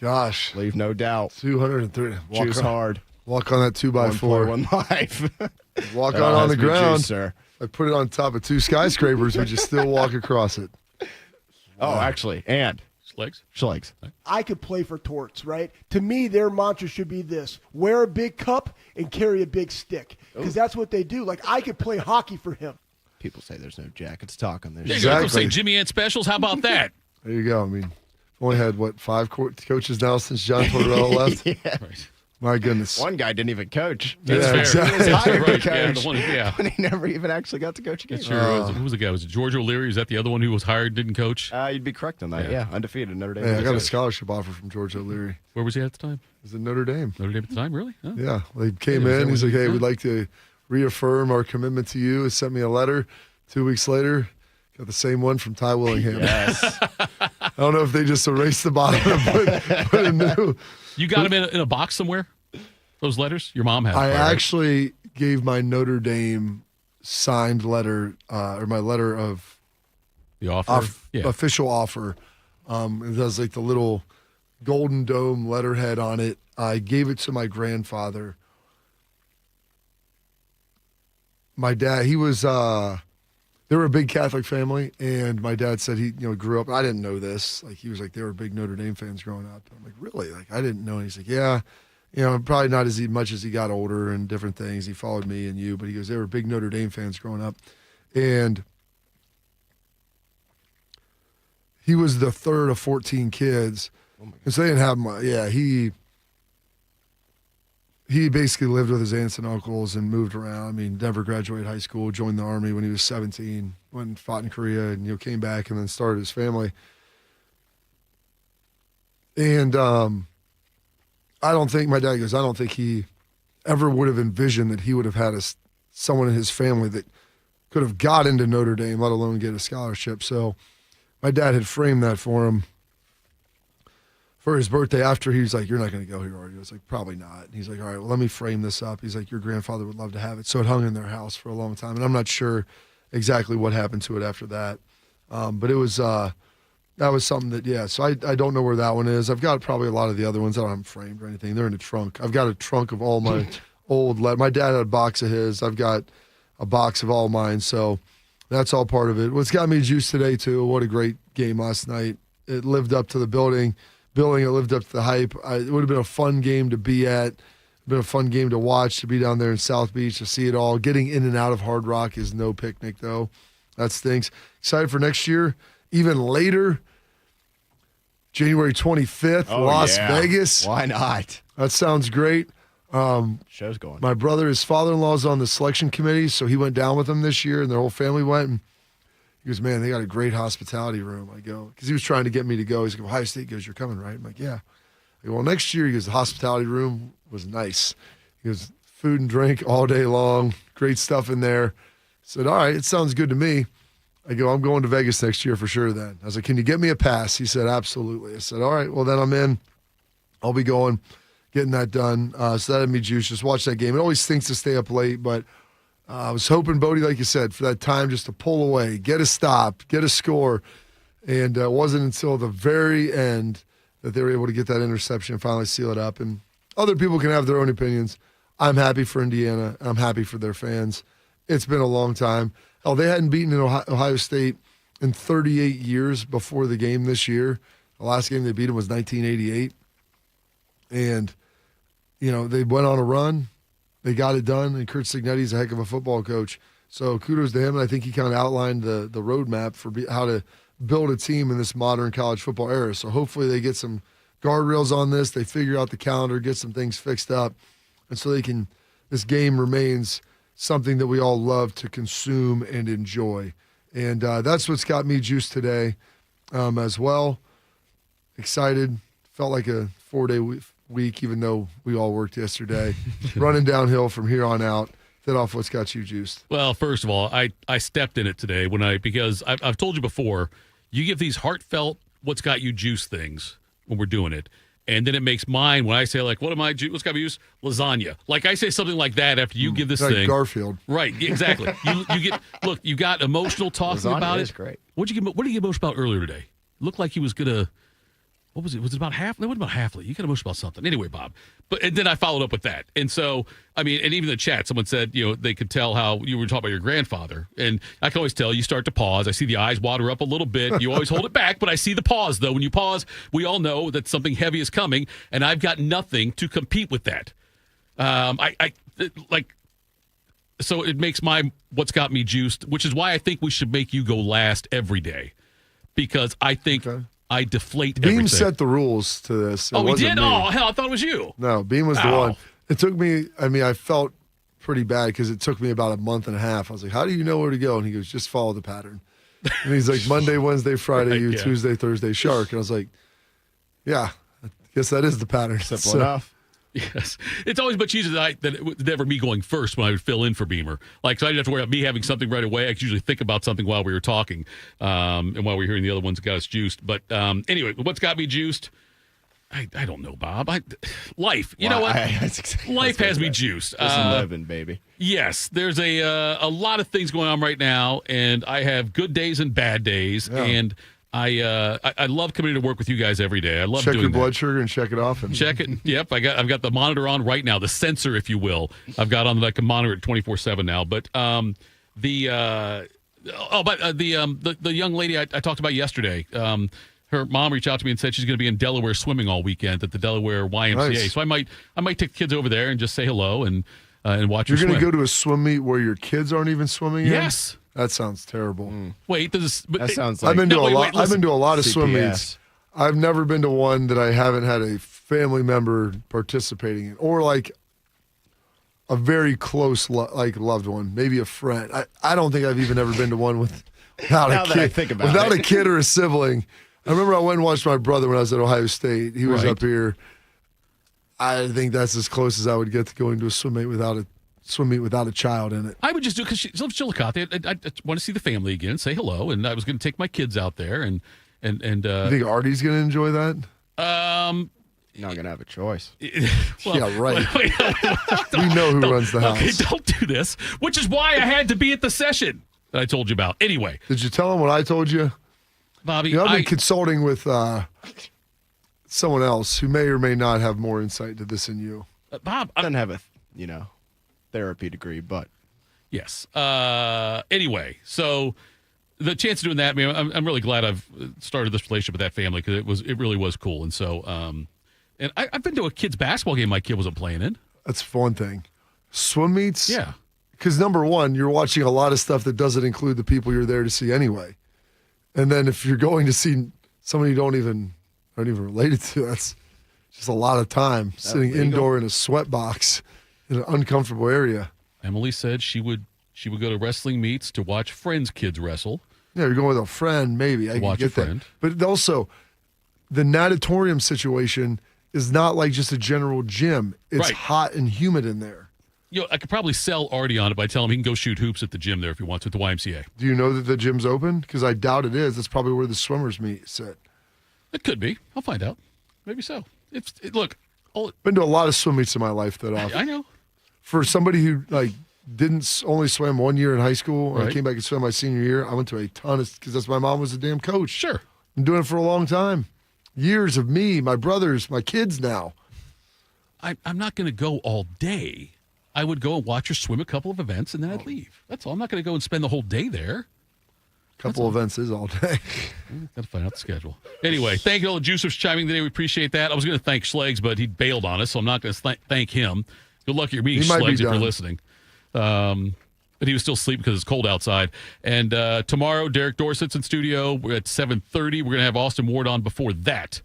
gosh, leave no doubt. 230. Juice hard. Walk on that 2x4. One life. Walk on the ground. Juice, sir. I put it on top of 2 skyscrapers. Would you still walk across it? Oh, actually, and Schlegs. I could play for Torts, right? To me, their mantra should be this: wear a big cup and carry a big stick, because that's what they do. Like, I could play hockey for him. People say there's no jackets talk on this. Exactly. Say Jimmy Ant Specials. How about that? There you go. I mean, only had 5 coaches now since John Tortorella left. Yeah. Right. My goodness. One guy didn't even coach. That's fair. Exactly. He was hired to coach. But he never even actually got to coach again. Who was the guy? Was it George O'Leary? Is that the other one who was hired, didn't coach? You'd be correct on that. Yeah, undefeated Notre Dame. Yeah, I got a scholarship offer from George O'Leary. Where was he at the time? It was at Notre Dame. Notre Dame at the time, really? Oh. Yeah. Well, he came in. He's like, hey, we'd like to reaffirm our commitment to you. He sent me a letter. 2 weeks later, got the same one from Ty Willingham. Yes. I don't know if they just erased the bottom and put a new. You got him in a box somewhere? Those letters? Your mom had them. I actually gave my Notre Dame signed letter, or my letter of The offer? Official offer. It has like the little golden dome letterhead on it. I gave it to my grandfather. My dad, he was, they were a big Catholic family, and my dad said he, grew up. I didn't know this. Like, he was like, they were big Notre Dame fans growing up. I'm like, really? Like, I didn't know. And he's like, yeah, probably not as much as he got older and different things. He followed me and you, but he goes, they were big Notre Dame fans growing up. And he was the third of 14 kids. And so they didn't have much. Yeah, he basically lived with his aunts and uncles and moved around. I mean, never graduated high school, joined the Army when he was 17, went and fought in Korea, and came back and then started his family. And I don't think, my dad goes, I don't think he ever would have envisioned that he would have had someone in his family that could have got into Notre Dame, let alone get a scholarship. So my dad had framed that for him for his birthday. After he was like, you're not going to go here, are you? I was like, probably not. And he's like, all right, well, let me frame this up. He's like, your grandfather would love to have it. So it hung in their house for a long time. And I'm not sure exactly what happened to it after that. But it was, that was something that, so I don't know where that one is. I've got probably a lot of the other ones. I don't have them framed or anything. They're in the trunk. I've got a trunk of all my old letters. My dad had a box of his. I've got a box of all mine. So that's all part of it. What's got me juiced today, too, what a great game last night. It lived up to the billing. It lived up to the hype. It would have been a fun game to be at. Been a fun game to watch, to be down there in South Beach, to see it all. Getting in and out of Hard Rock is no picnic, though. That stinks. Excited for next year. Even later, January 25th, Las Vegas. Why not? That sounds great. Show's going. My brother, his father-in-law is on the selection committee, so he went down with them this year, and their whole family went. And he goes, man, they got a great hospitality room. I go, because he was trying to get me to go. He's like, Ohio State. He goes, you're coming, right? I'm like, yeah. I go, well, next year, he goes, the hospitality room was nice. He goes, food and drink all day long, great stuff in there. I said, all right, it sounds good to me. I go, I'm going to Vegas next year for sure then. I was like, can you get me a pass? He said, absolutely. I said, all right, well, then I'm in. I'll be going, getting that done. So that had me juice. Just watch that game. It always stinks to stay up late, but I was hoping, Bodie, like you said, for that time just to pull away, get a stop, get a score. And it wasn't until the very end that they were able to get that interception and finally seal it up. And other people can have their own opinions. I'm happy for Indiana. I'm happy for their fans. It's been a long time. Oh, they hadn't beaten Ohio State in 38 years before the game this year. The last game they beat them was 1988. And, they went on a run. They got it done. And Kurt Cignetti's a heck of a football coach. So kudos to him. And I think he kind of outlined the roadmap for how to build a team in this modern college football era. So hopefully they get some guardrails on this. They figure out the calendar, get some things fixed up. And so this game remains something that we all love to consume and enjoy. And that's what's got me juiced today as well. Excited. Felt like a 4-day week, even though we all worked yesterday. Running downhill from here on out. Thitoff, what's got you juiced? Well, first of all, I stepped in it today because I've told you before, you give these heartfelt what's got you juiced things when we're doing it. And then it makes mine when I say, like, what's got me juiced? Lasagna. Like, I say something like that after you give this like thing. Garfield. Right, exactly. You got emotional talking Lasagna about is it. Great. What did you get emotional about earlier today? Looked like he was going to, what was it? Was it about half? No, it wasn't about halfly. You got emotional about something. Anyway, Bob. And then I followed up with that. And so, I mean, and even in the chat, someone said, they could tell how you were talking about your grandfather. And I can always tell you start to pause. I see the eyes water up a little bit. You always hold it back, but I see the pause, though. When you pause, we all know that something heavy is coming, and I've got nothing to compete with that. So it makes my what's got me juiced, which is why I think we should make you go last every day, because I think I deflate Beam everything. set the rules to this. He did? Me. Oh, hell, I thought it was you. No, Beam was the one. It took me, I felt pretty bad because it took me about a month and a half. I was like, how do you know where to go? And he goes, just follow the pattern. And he's like, Monday, Wednesday, Friday, right, Tuesday, Thursday, shark. And I was like, yeah, I guess that is the pattern. Simple enough. Yes. It's always much easier than it was never me going first when I would fill in for Beamer. Like, so I didn't have to worry about me having something right away. I could usually think about something while we were talking and while we were hearing the other ones that got us juiced. But anyway, what's got me juiced? I don't know, Bob. Life. You know what? Life has me juiced. Just living, baby. Yes, there's a lot of things going on right now, and I have good days and bad days, and I love coming to work with you guys every day. I love check doing your that. blood sugar and check it off. And Check it. Yep, I've got the monitor on right now, the sensor, if you will. I've got on that I can monitor it 24/7 now. But the young lady I talked about yesterday. Her mom reached out to me and said she's going to be in Delaware swimming all weekend at the Delaware YMCA. Nice. So I might take the kids over there and just say hello and watch. You're going to go to a swim meet where your kids aren't even swimming. Yes. That sounds terrible. Wait, that sounds like I've been to a lot of CPS. swim meets. I've never been to one that I haven't had a family member participating in, or like a very close loved one, maybe a friend. I don't think I've even ever been to one without a kid. Without a kid or a sibling. I remember I went and watched my brother when I was at Ohio State. He was up here. I think that's as close as I would get to going to a swim meet without a child in it. I would just do it because she lives in Chillicothe. I want to see the family again, say hello, and I was going to take my kids out there and. You think Artie's going to enjoy that? You're not going to have a choice. Well, yeah, right. We know who runs the house. Okay, don't do this. Which is why I had to be at the session that I told you about. Anyway, did you tell him what I told you, Bobby? I've been consulting with someone else who may or may not have more insight to this than you. Bob doesn't have a therapy degree, but yes. Anyway, so the chance of doing that, I'm really glad I've started this relationship with that family because it really was cool. And so, and I've been to a kid's basketball game my kid wasn't playing in. That's one thing. Swim meets, yeah. Because number one, you're watching a lot of stuff that doesn't include the people you're there to see anyway. And then if you're going to see somebody you aren't even related to, that's just a lot of time sitting indoor in a sweat box in an uncomfortable area. Emily said she would go to wrestling meets to watch friends' kids wrestle. Yeah, you're going with a friend, maybe. I watch can get a friend. That. But also, the natatorium situation is not like just a general gym. It's hot and humid in there. I could probably sell Artie on it by telling him he can go shoot hoops at the gym there if he wants at the YMCA. Do you know that the gym's open? Because I doubt it is. That's probably where the swimmers meet. It could be. I'll find out. Maybe so. Been to a lot of swim meets in my life. I know. For somebody who didn't only swim 1 year in high school, and I came back and swam my senior year, I went to a ton of, because my mom was a damn coach. Sure. I'm doing it for a long time. Years of me, my brothers, my kids now. I'm not going to go all day. I would go and watch her swim a couple of events, and then I'd leave. That's all. I'm not going to go and spend the whole day there. Couple events is all day. Got to find out the schedule. Anyway, thank you all the juicers chiming today. We appreciate that. I was going to thank Schlegs, but he bailed on us, so I'm not going to thank him. Good luck at your meeting, Schlegs, if you're listening. But he was still asleep because it's cold outside. And tomorrow, Derek Dorsett's in studio. We're at 7:30. We're going to have Austin Ward on before that.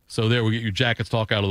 So there, we'll get your Jackets talk out of the